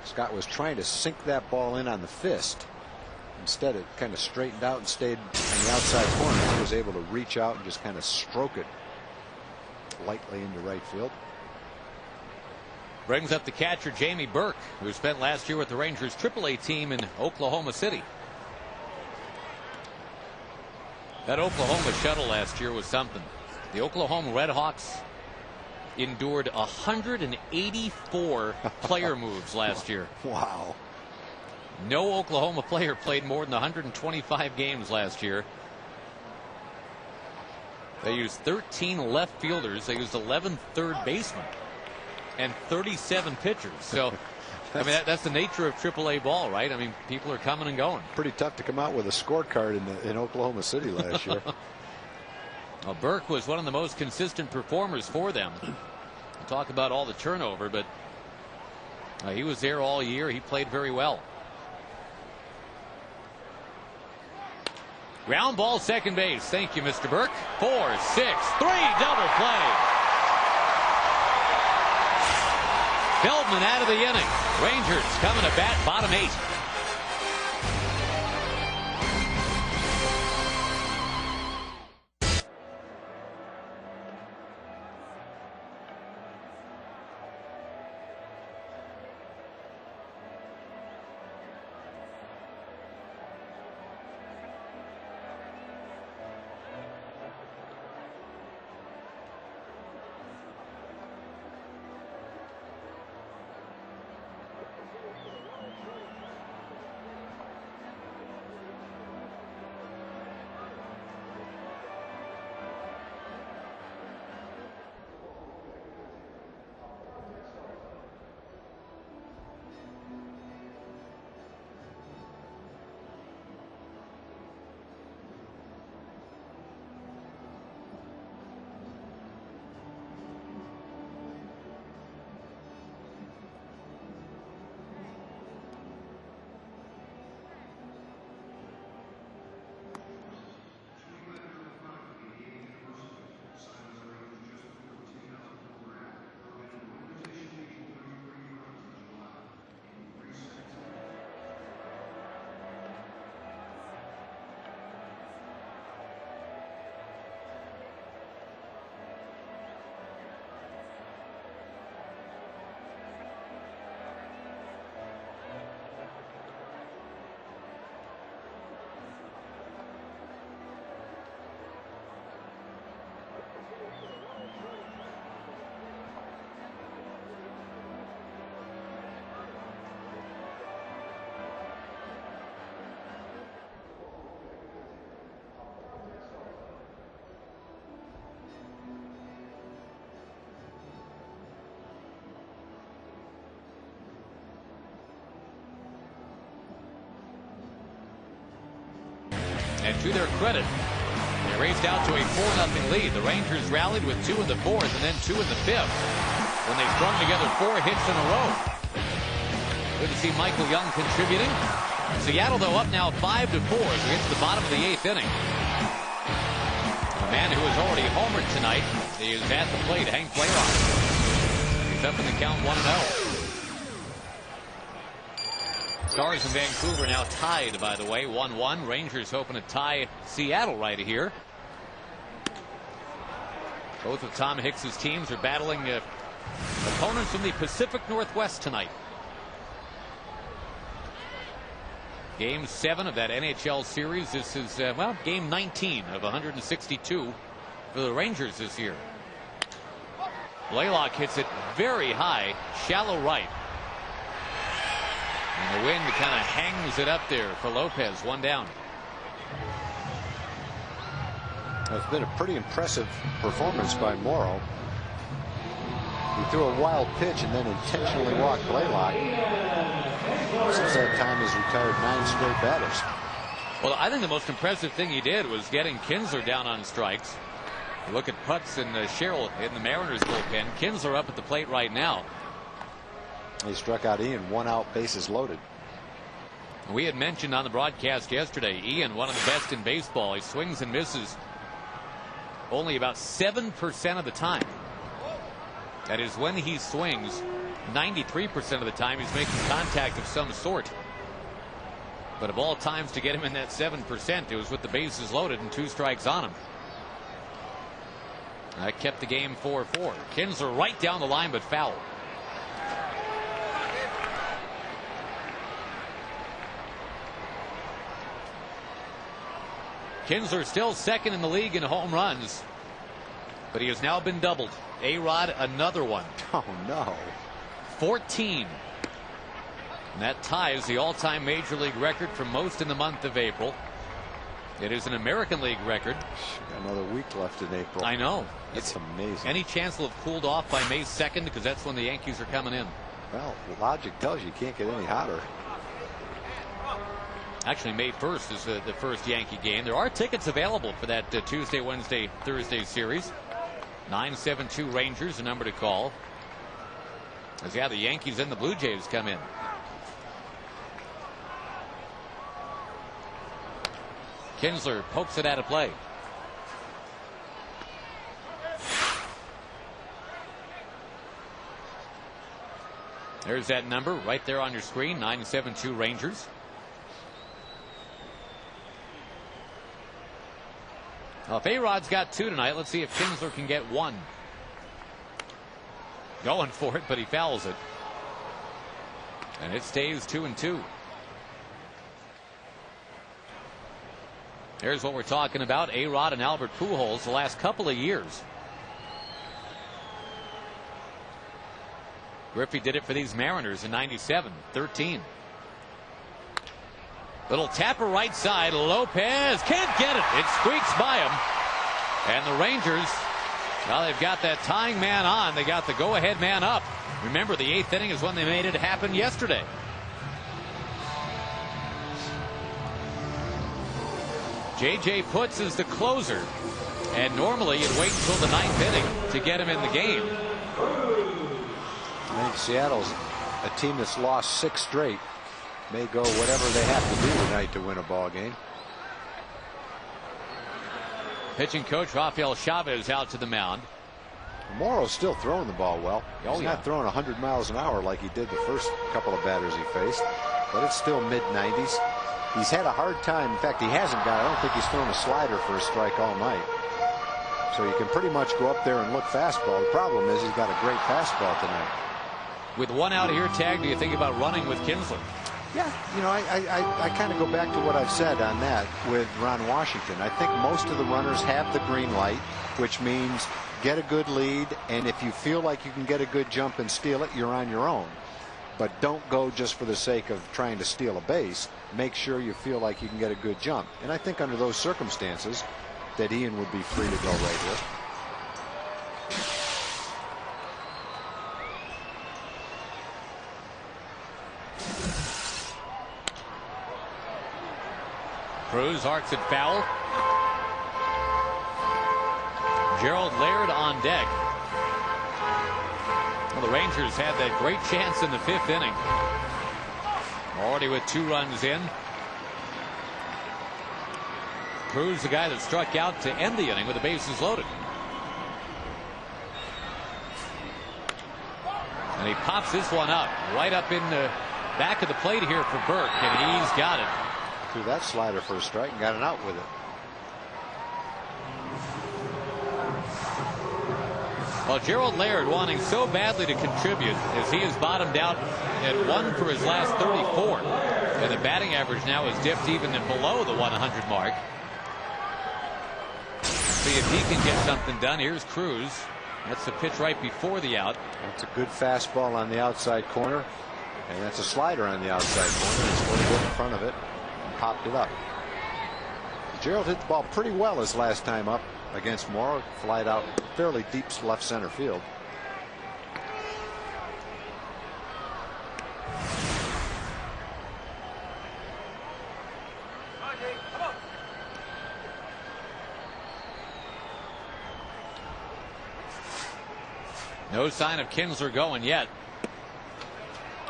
Scott was trying to sink that ball in on the fist. Instead, it kind of straightened out and stayed on the outside corner. He was able to reach out and just kind of stroke it lightly into right field. Brings up the catcher Jamie Burke, who spent last year with the Rangers AAA team in Oklahoma City. That Oklahoma shuttle last year was something. The Oklahoma Redhawks endured 184 player moves last year. Wow. No Oklahoma player played more than 125 games last year. They used 13 left fielders. They used 11 third basemen and 37 pitchers. So, I mean, that's the nature of AAA ball, right? I mean, people are coming and going. Pretty tough to come out with a scorecard in Oklahoma City last year. Well, Burke was one of the most consistent performers for them. Talk about all the turnover, but he was there all year. He played very well. Ground ball, second base. Thank you, Mr. Burke. 4-6-3 double play. Feldman out of the inning. Rangers coming to bat, bottom 8. And to their credit, they raced out to a 4-0 lead. The Rangers rallied with 2 in the 4th and then 2 in the 5th when they strung together 4 hits in a row. Good to see Michael Young contributing. Seattle, though, up now 5-4 as we get to the bottom of the 8th inning. The man who has already homered tonight is at the plate, Hank Blaylock. He's up in the count 1-0. Stars in Vancouver now tied, by the way, 1-1. Rangers hoping to tie Seattle right here. Both of Tom Hicks's teams are battling opponents from the Pacific Northwest tonight. Game 7 of that NHL series. This is, well, game 19 of 162 for the Rangers this year. Blaylock hits it very high, shallow right. And the wind kind of hangs it up there for Lopez. 1 down. It's been a pretty impressive performance by Morrow. He threw a wild pitch and then intentionally walked Blaylock. Since that time, he's retired 9 straight batters. Well, I think the most impressive thing he did was getting Kinsler down on strikes. You look at Putz and Sherrill in the Mariners bullpen. Kinsler up at the plate right now. He struck out Ian, 1 out, bases loaded. We had mentioned on the broadcast yesterday, Ian, one of the best in baseball. He swings and misses only about 7% of the time. That is, when he swings, 93% of the time he's making contact of some sort. But of all times to get him in that 7%, it was with the bases loaded and 2 strikes on him. That kept the game 4-4. Kinsler right down the line, but foul. Kinsler still second in the league in home runs, but he has now been doubled. A-Rod, another one. Oh, no. 14. And that ties the all-time Major League record for most in the month of April. It is an American League record. Got another week left in April. I know. It's amazing. Any chance they'll have cooled off by May 2nd, because that's when the Yankees are coming in? Well, logic tells you can't get any hotter. Actually, May 1st is the first Yankee game. There are tickets available for that Tuesday, Wednesday, Thursday series. 9-7-2 Rangers, the number to call. As the Yankees and the Blue Jays come in. Kinsler pokes it out of play. There's that number right there on your screen, 9-7-2 Rangers. Well, if A-Rod's got 2 tonight, let's see if Kinsler can get 1. Going for it, but he fouls it. And it stays 2-2. Here's what we're talking about. A-Rod and Albert Pujols the last couple of years. Griffey did it for these Mariners in 97, 13. Little tapper right side. Lopez can't get it. It squeaks by him. And the Rangers, well, they've got that tying man on. They got the go-ahead man up. Remember, the 8th inning is when they made it happen yesterday. J.J. Putz is the closer. And normally you'd wait until the 9th inning to get him in the game. I think Seattle's a team that's lost 6 straight. May go whatever they have to do tonight to win a ball game. Pitching coach Rafael Chavez out to the mound. Morrow's still throwing the ball well. He's not throwing 100 miles an hour like he did the first couple of batters he faced, but it's still mid-90s. He's had a hard time. In fact, he hasn't got, I don't think he's thrown a slider for a strike all night. So you can pretty much go up there and look fastball. The problem is he's got a great fastball tonight. With 1 out here, Tag, do you think about running with Kinsler? Yeah, you know, I kind of go back to what I've said on that with Ron Washington. I think most of the runners have the green light, which means get a good lead, and if you feel like you can get a good jump and steal it, you're on your own. But don't go just for the sake of trying to steal a base. Make sure you feel like you can get a good jump. And I think under those circumstances that Ian would be free to go right here. Cruz arcs it foul. Gerald Laird on deck. Well, the Rangers had that great chance in the 5th inning. Already with 2 runs in. Cruz, the guy that struck out to end the inning with the bases loaded. And he pops this one up right up in the back of the plate here for Burke, and he's got it. Threw that slider for a strike and got an out with it. Well, Gerald Laird wanting so badly to contribute as he has bottomed out at 1 for his last 34. And the batting average now is dipped even below the 100 mark. See if he can get something done. Here's Cruz. That's the pitch right before the out. That's a good fastball on the outside corner. And that's a slider on the outside corner. He's going to get in front of it. Popped it up. Gerald hit the ball pretty well his last time up against Morrow. Flied out fairly deep left center field. No sign of Kinsler going yet.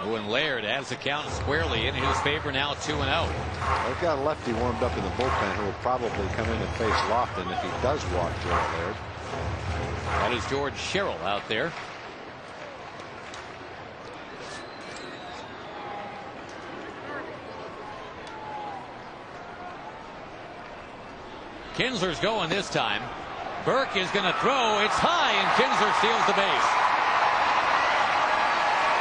Oh, and Laird has the count squarely in his favor now, 2-0. They've got a lefty warmed up in the bullpen who will probably come in and face Lofton if he does walk Gerald Laird. That is George Sherrill out there. Kinsler's going this time. Burke is going to throw. It's high, and Kinsler steals the base,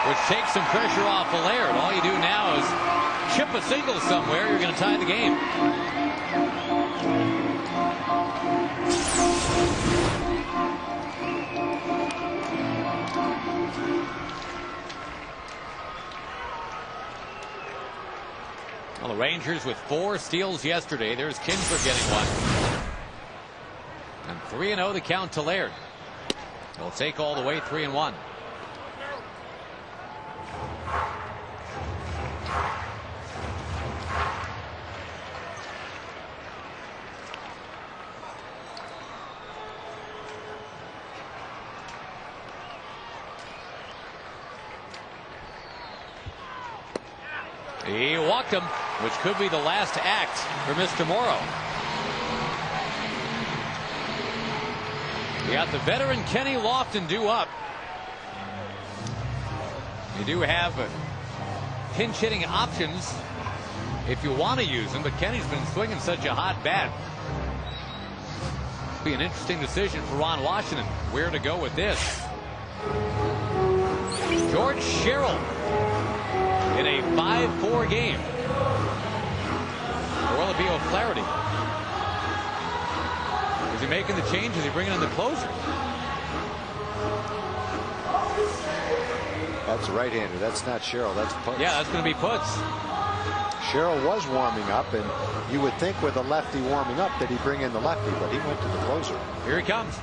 which takes some pressure off of Laird. All you do now is chip a single somewhere. You're going to tie the game. Well, the Rangers with 4 steals yesterday. There's Kinsler getting one. And 3-0 the count to Laird. He'll take all the way 3-1. He walked him, which could be the last act for Mr. Morrow. You got the veteran Kenny Lofton due up. You do have pinch hitting options if you want to use them, but Kenny's been swinging such a hot bat. It'll be an interesting decision for Ron Washington where to go with this. George Sherrill in a 5-4 game. Or will it be O'Flaherty? Is he making the change? Is he bringing in the closer? That's a right-hander. That's not Sherrill. That's Putz. Yeah, that's going to be Putz. Sherrill was warming up, and you would think with a lefty warming up that he'd bring in the lefty, but he went to the closer. Here he comes.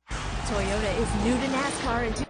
Toyota is new to NASCAR and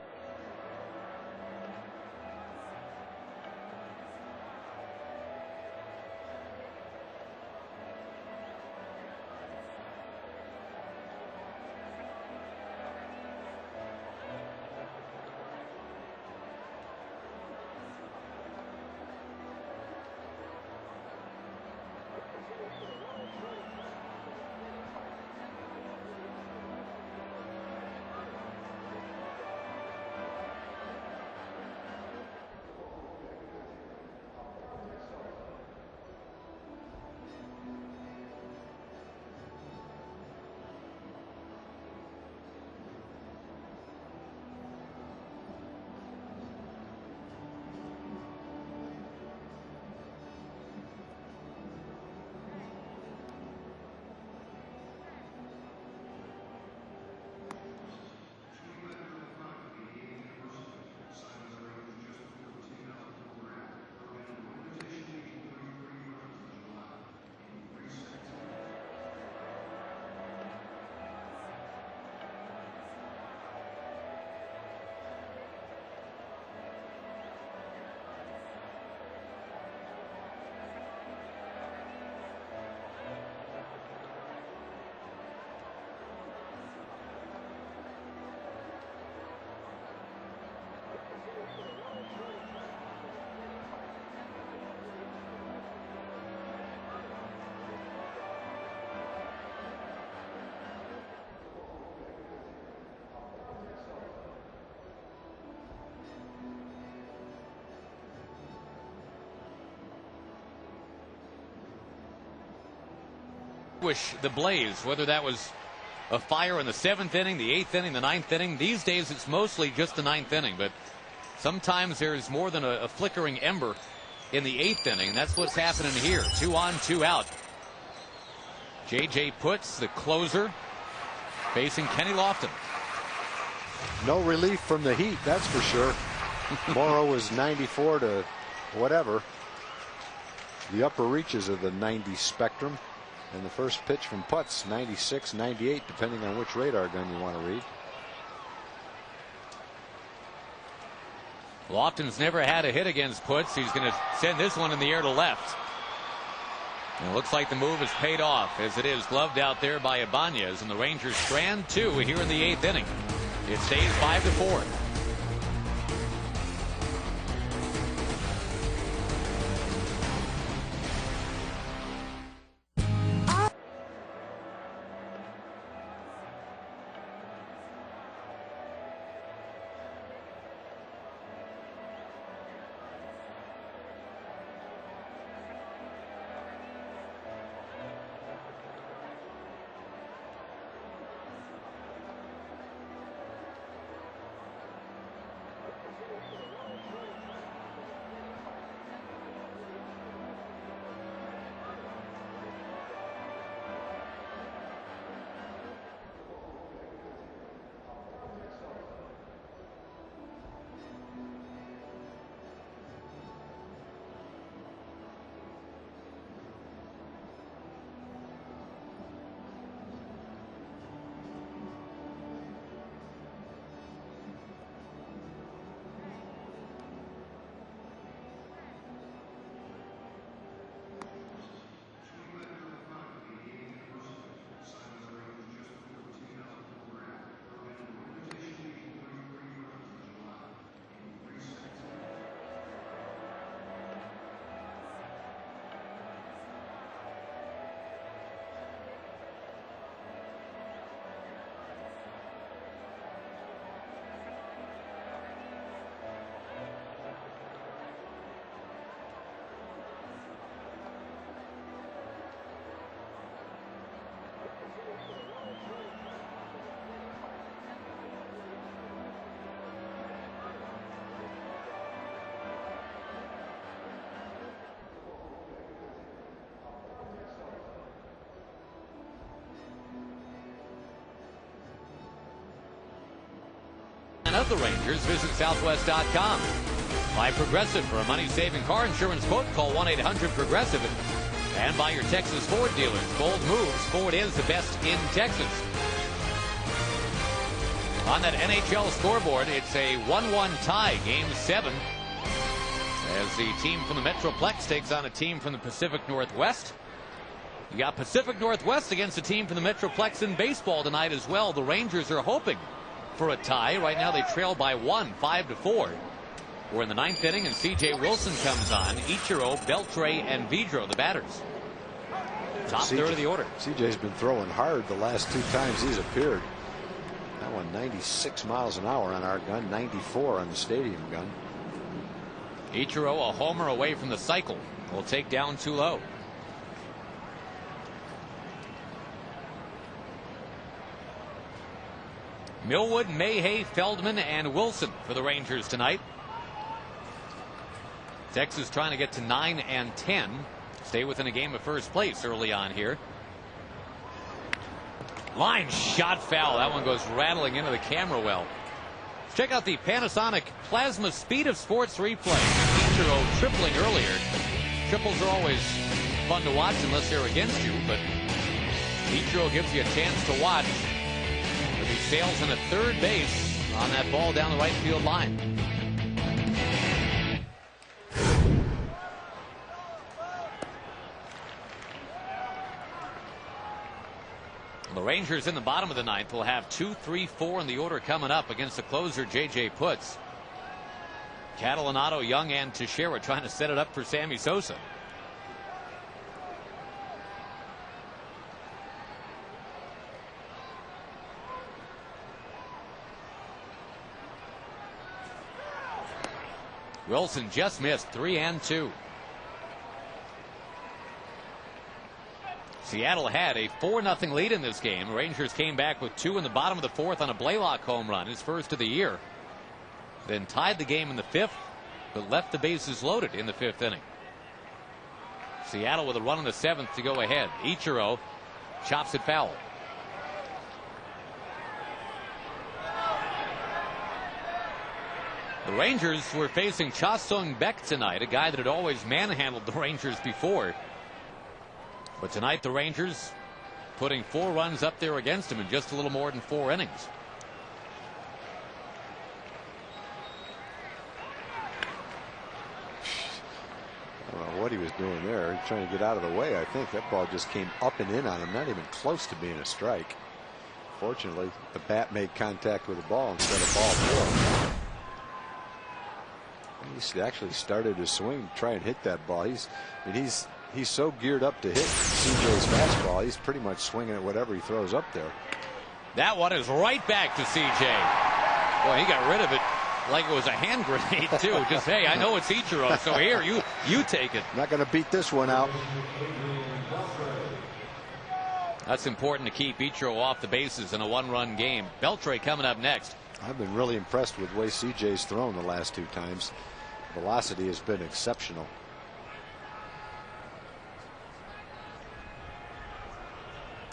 The Blaze, whether that was a fire in the 7th inning, the 8th inning, the 9th inning. These days it's mostly just the 9th inning, but sometimes there's more than a flickering ember in the 8th inning. That's what's happening here. 2 on, 2 out. J.J. Putz, the closer, facing Kenny Lofton. No relief from the heat, that's for sure. Morrow was 94 to whatever. The upper reaches of the 90 spectrum. And the first pitch from Putz, 96, 98, depending on which radar gun you want to read. Lofton's never had a hit against Putz. He's going to send this one in the air to left. And it looks like the move has paid off, as it is gloved out there by Ibanez, and the Rangers strand 2 here in the 8th inning. It stays 5-4. support the Rangers, visit Southwest.com. Buy Progressive for a money-saving car insurance quote. Call 1-800-PROGRESSIVE. And by your Texas Ford dealers. Bold moves. Ford is the best in Texas. On that NHL scoreboard, it's a 1-1 tie, Game 7. As the team from the Metroplex takes on a team from the Pacific Northwest. You got Pacific Northwest against a team from the Metroplex in baseball tonight as well. The Rangers are hoping for a tie. Right now they trail by 1, 5-4. We're in the 9th inning, and C.J. Wilson comes on. Ichiro, Beltre, and Vidro, the batters. Top third of the order. C.J.'s been throwing hard the last 2 times he's appeared. That one 96 miles an hour on our gun, 94 on the stadium gun. Ichiro, a homer away from the cycle, will take down too low. Millwood, Mayhay, Feldman, and Wilson for the Rangers tonight. Texas trying to get to 9 and 10. Stay within a game of first place early on here. Line shot foul. That one goes rattling into the camera well. Check out the Panasonic Plasma Speed of Sports replay. Ichiro tripling earlier. Triples are always fun to watch unless they're against you, but Ichiro gives you a chance to watch. He sails in a third base on that ball down the right field line. The Rangers in the bottom of the 9th will have 2, 3, 4 in the order coming up against the closer J.J. Putz. Catalanato, Young, and Teixeira trying to set it up for Sammy Sosa. Wilson just missed 3 and 2. Seattle had a 4-0 lead in this game. Rangers came back with 2 in the bottom of the 4th on a Blaylock home run, his first of the year. Then tied the game in the 5th, but left the bases loaded in the 5th inning. Seattle with a run in the 7th to go ahead. Ichiro chops it foul. The Rangers were facing Cha Sung-Baek tonight, a guy that had always manhandled the Rangers before. But tonight the Rangers putting 4 runs up there against him in just a little more than 4 innings. I don't know what he was doing there. He's trying to get out of the way. I think that ball just came up and in on him, not even close to being a strike. Fortunately, the bat made contact with the ball instead of ball 4. He actually started his swing to try and hit that ball. He's so geared up to hit CJ's fastball. He's pretty much swinging at whatever he throws up there. That one is right back to CJ. Boy, he got rid of it like it was a hand grenade too. Just, hey, I know it's Ichiro, so here, you take it. Not going to beat this one out. That's important to keep Ichiro off the bases in a 1-run game. Beltre coming up next. I've been really impressed with the way CJ's thrown the last 2 times. Velocity has been exceptional.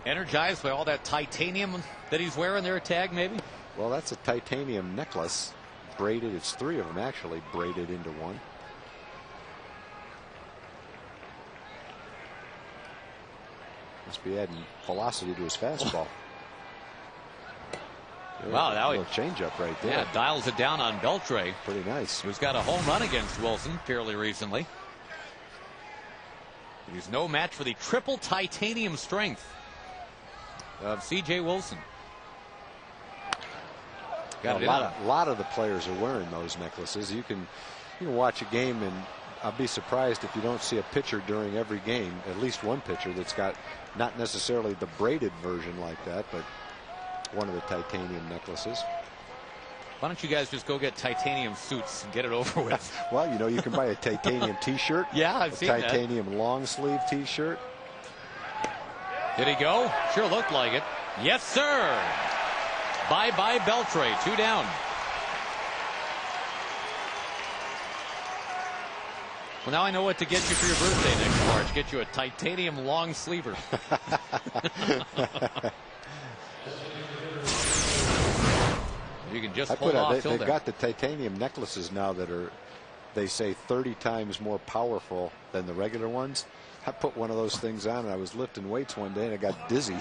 Energized by all that titanium that he's wearing there, Tag, maybe? Well, that's a titanium necklace. Braided. It's 3 of them actually braided into one. Must be adding velocity to his fastball. Wow, that was a changeup right there. Yeah, dials it down on Beltre. Pretty nice. Who's got a home run against Wilson fairly recently. He's no match for the triple titanium strength of C.J. Wilson. Got a lot of the players are wearing those necklaces. You can watch a game, and I'll be surprised if you don't see a pitcher during every game, at least one pitcher that's got not necessarily the braided version like that, but one of the titanium necklaces. Why don't you guys just go get titanium suits and get it over with? Well, you can buy a titanium t-shirt. Yeah, I've seen that. Titanium long sleeve t-shirt. Did he go? Sure looked like it. Yes, sir. Bye-bye Beltre. 2 down. Well, now I know what to get you for your birthday next March. Get you a titanium long sleever. You can just hold off till they've got the titanium necklaces now that are, they say, 30 times more powerful than the regular ones. I put one of those things on, and I was lifting weights one day, and I got dizzy.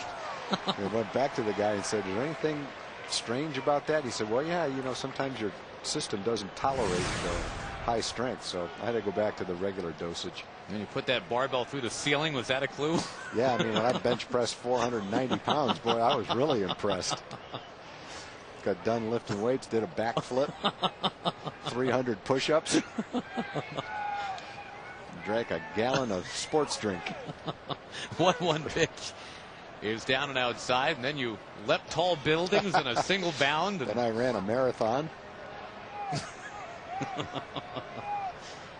I went back to the guy and said, "Is there anything strange about that?" He said, "Well, yeah, you know, sometimes your system doesn't tolerate the high strength." So I had to go back to the regular dosage. And you put that barbell through the ceiling. Was that a clue? Yeah, I mean, when I bench pressed 490 pounds, boy, I was really impressed. Got done lifting weights, did a backflip, 300 push-ups, drank a gallon of sports drink. 1-1 pitch is down and outside, and then you leapt tall buildings in a single bound. Then I ran a marathon.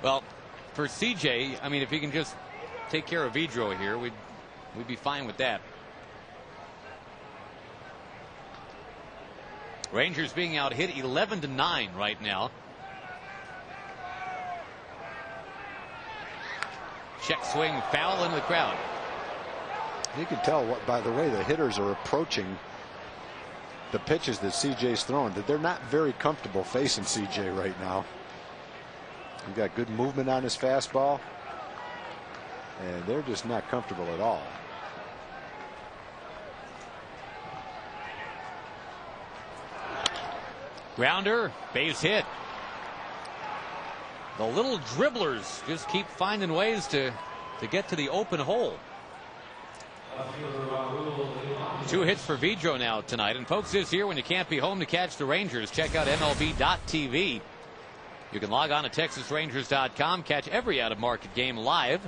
Well, for CJ, I mean, if he can just take care of Ichiro here, we'd be fine with that. Rangers being out hit 11-9 right now. Check swing, foul into the crowd. You can tell what, by the way the hitters are approaching the pitches that CJ's throwing, that they're not very comfortable facing CJ right now. He's got good movement on his fastball, and they're just not comfortable at all. Grounder, base hit. The little dribblers just keep finding ways to get to the open hole. 2 hits for Ichiro now tonight. And folks, this year when you can't be home to catch the Rangers, check out MLB.tv. You can log on to TexasRangers.com, catch every out-of-market game live.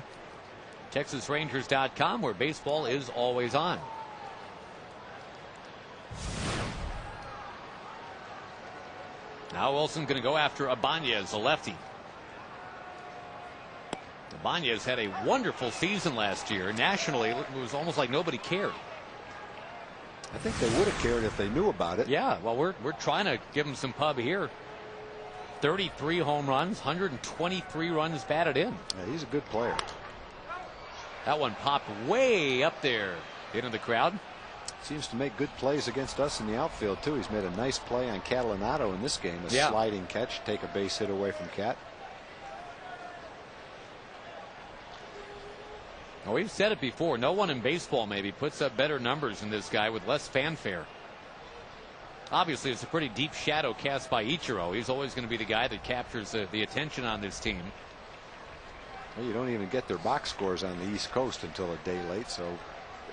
TexasRangers.com, where baseball is always on. Now Wilson going to go after Ibanez, a lefty. Ibanez had a wonderful season last year. Nationally, it was almost like nobody cared. I think they would have cared if they knew about it. Yeah, well, we're trying to give him some pub here. 33 home runs, 123 runs batted in. Yeah, he's a good player. That one popped way up there into the crowd. Seems to make good plays against us in the outfield, too. He's made a nice play on Catalinato in this game. A sliding catch, take a base hit away from Cat. Oh, we've said it before. No one in baseball maybe puts up better numbers than this guy with less fanfare. Obviously, it's a pretty deep shadow cast by Ichiro. He's always going to be the guy that captures the attention on this team. Well, you don't even get their box scores on the East Coast until a day late, so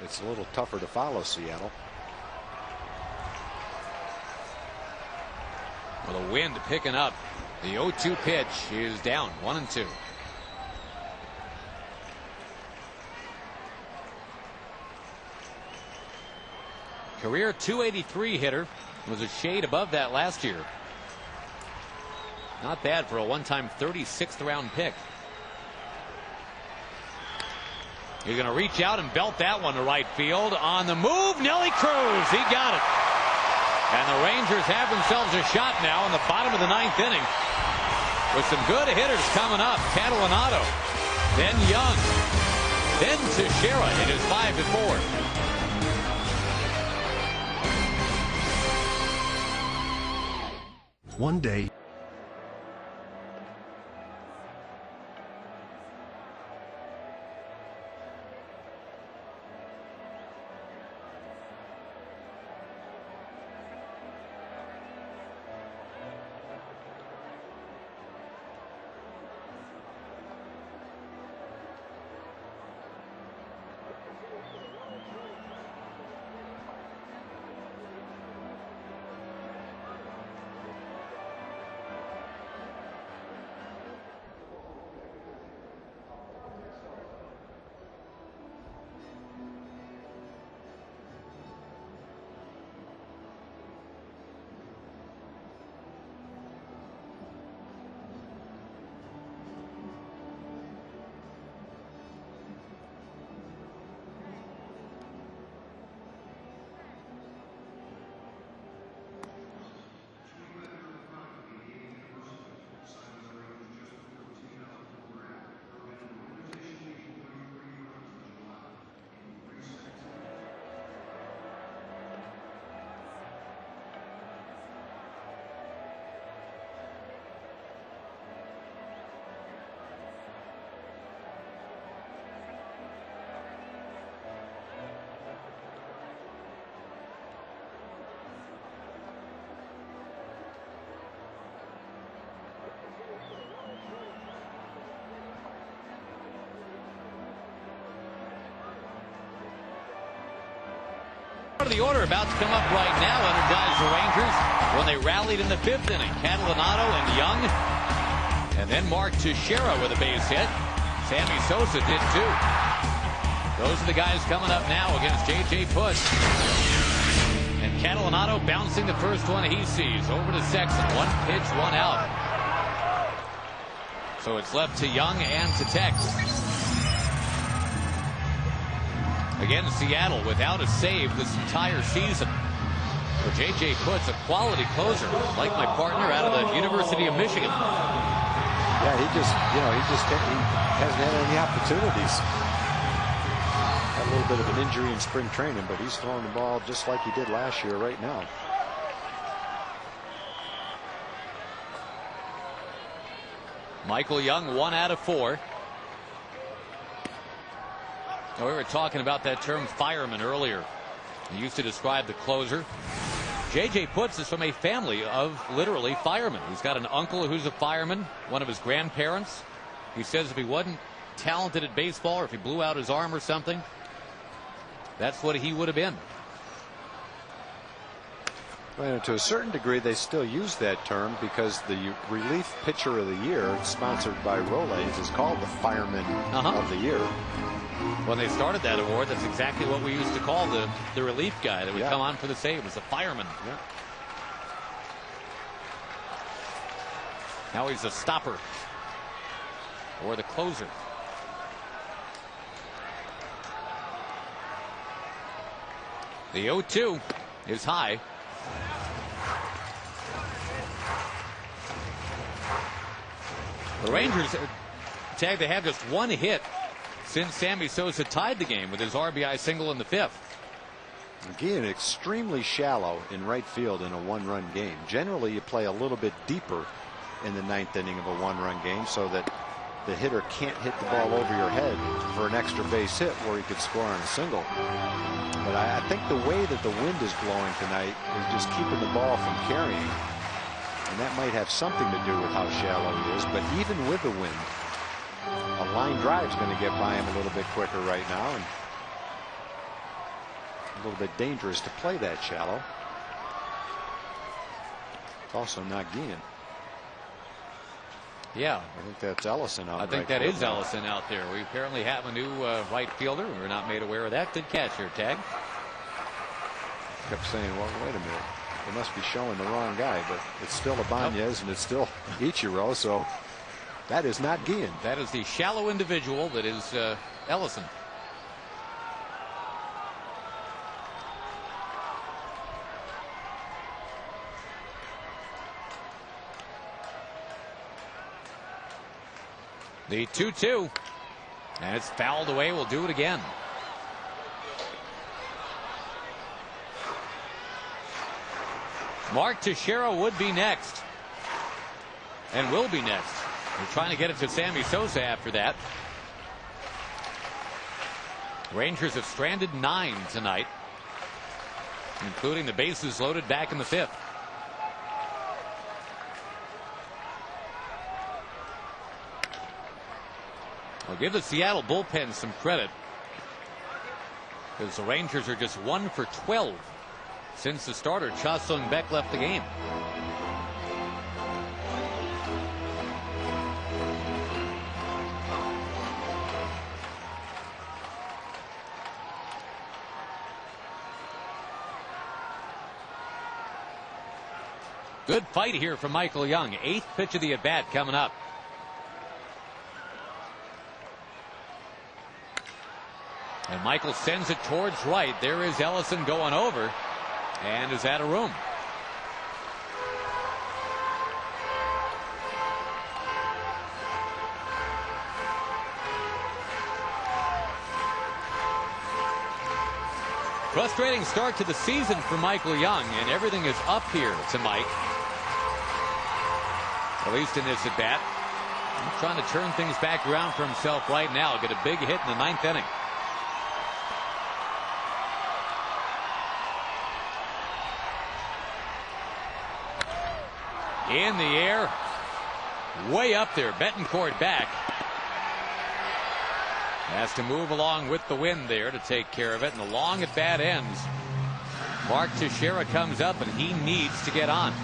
it's a little tougher to follow Seattle. Well, the wind picking up. The 0-2 pitch is down, 1-2. Career .283 hitter, was a shade above that last year. Not bad for a one-time 36th round pick. He's going to reach out and belt that one to right field. On the move, Nelly Cruz. He got it. And the Rangers have themselves a shot now in the bottom of the 9th inning, with some good hitters coming up. Catalinato, then Young, then Teixeira. It is 5-4. One day, of the order about to come up right now. Energize the Rangers when they rallied in the 5th inning. Catalinato and Young. And then Mark Teixeira with a base hit. Sammy Sosa did too. Those are the guys coming up now against J.J. Putz. And Catalinato bouncing the first one he sees over to Sexton. 1 pitch, 1 out. So it's left to Young and to Tex. Again, Seattle without a save this entire season. For J.J. Putz, a quality closer, like my partner out of the University of Michigan. Yeah, he hasn't had any opportunities. Had a little bit of an injury in spring training, but he's throwing the ball just like he did last year right now. Michael Young, 1 out of 4. Now, we were talking about that term fireman earlier. He used to describe the closer. J.J. Putz is from a family of literally firemen. He's got an uncle who's a fireman, one of his grandparents. He says if he wasn't talented at baseball or if he blew out his arm or something, that's what he would have been. Well, to a certain degree, they still use that term because the relief pitcher of the year, sponsored by Rolaids, is called the fireman of the year. When they started that award, that's exactly what we used to call the relief guy that would come on for the save, was a fireman. Yeah. Now he's a stopper or the closer. The 0-2 is high. The Rangers, Tag, they have just 1 hit since Sammy Sosa tied the game with his RBI single in the 5th. Again, extremely shallow in right field in a 1-run game. Generally, you play a little bit deeper in the 9th inning of a 1-run game so that the hitter can't hit the ball over your head for an extra base hit where he could score on a single. But I think the way that the wind is blowing tonight is just keeping the ball from carrying. And that might have something to do with how shallow it is. But even with the wind, a line drive is going to get by him a little bit quicker right now. And a little bit dangerous to play that shallow. It's also not Guillen. Yeah. I think that's Ellison out. I think that is Ellison out there. We apparently have a new right fielder. We're not made aware of that. Good catch here, Tag. Kept saying, well, wait a minute. They must be showing the wrong guy, but it's still Ibanez and it's still Ichiro, so that is not Guillen. That is the shallow individual that is Ellison. The 2-2, and it's fouled away. We'll do it again. Mark Teixeira would be next, and will be next. We're trying to get it to Sammy Sosa after that. Rangers have stranded 9 tonight, including the bases loaded back in the 5th. I'll give the Seattle bullpen some credit, because the Rangers are just 1 for 12 since the starter Cha Sung-baek left the game. Good fight here from Michael Young. 8th pitch of the at-bat coming up. And Michael sends it towards right. There is Ellison going over and is out of room. Frustrating start to the season for Michael Young, and everything is up here to Mike. At least in this at bat. He's trying to turn things back around for himself right now. Get a big hit in the 9th inning. In the air, way up there. Betancourt back. Has to move along with the wind there to take care of it, and the long at bat ends. Mark Teixeira comes up, and he needs to get on.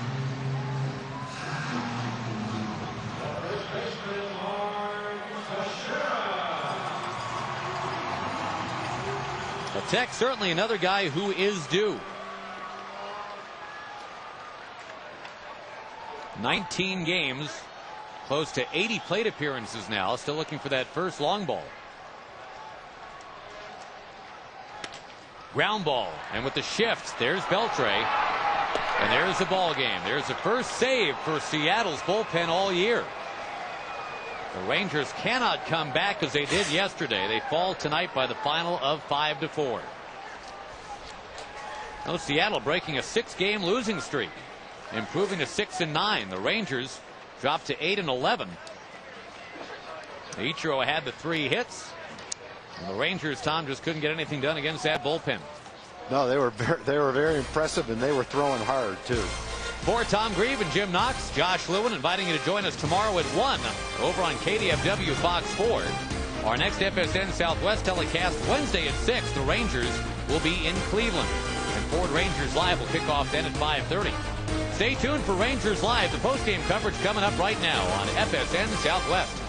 Tech certainly another guy who is due. 19 games, close to 80 plate appearances now, still looking for that first long ball. Ground ball, and with the shift, there's Beltre, and there's the ball game. There's the first save for Seattle's bullpen all year. The Rangers cannot come back as they did yesterday. They fall tonight by the final of 5-4. Now Seattle breaking a 6-game losing streak, improving to 6-9. The Rangers dropped to 8-11. Ichiro had the 3 hits, and the Rangers, Tom, just couldn't get anything done against that bullpen. No, they were very impressive, and they were throwing hard too. For Tom Grieve and Jim Knox, Josh Lewin inviting you to join us tomorrow at 1 over on KDFW Fox 4. Our next FSN Southwest telecast Wednesday at 6. The Rangers will be in Cleveland, and Ford Rangers Live will kick off then at 5:30. Stay tuned for Rangers Live. The postgame coverage coming up right now on FSN Southwest.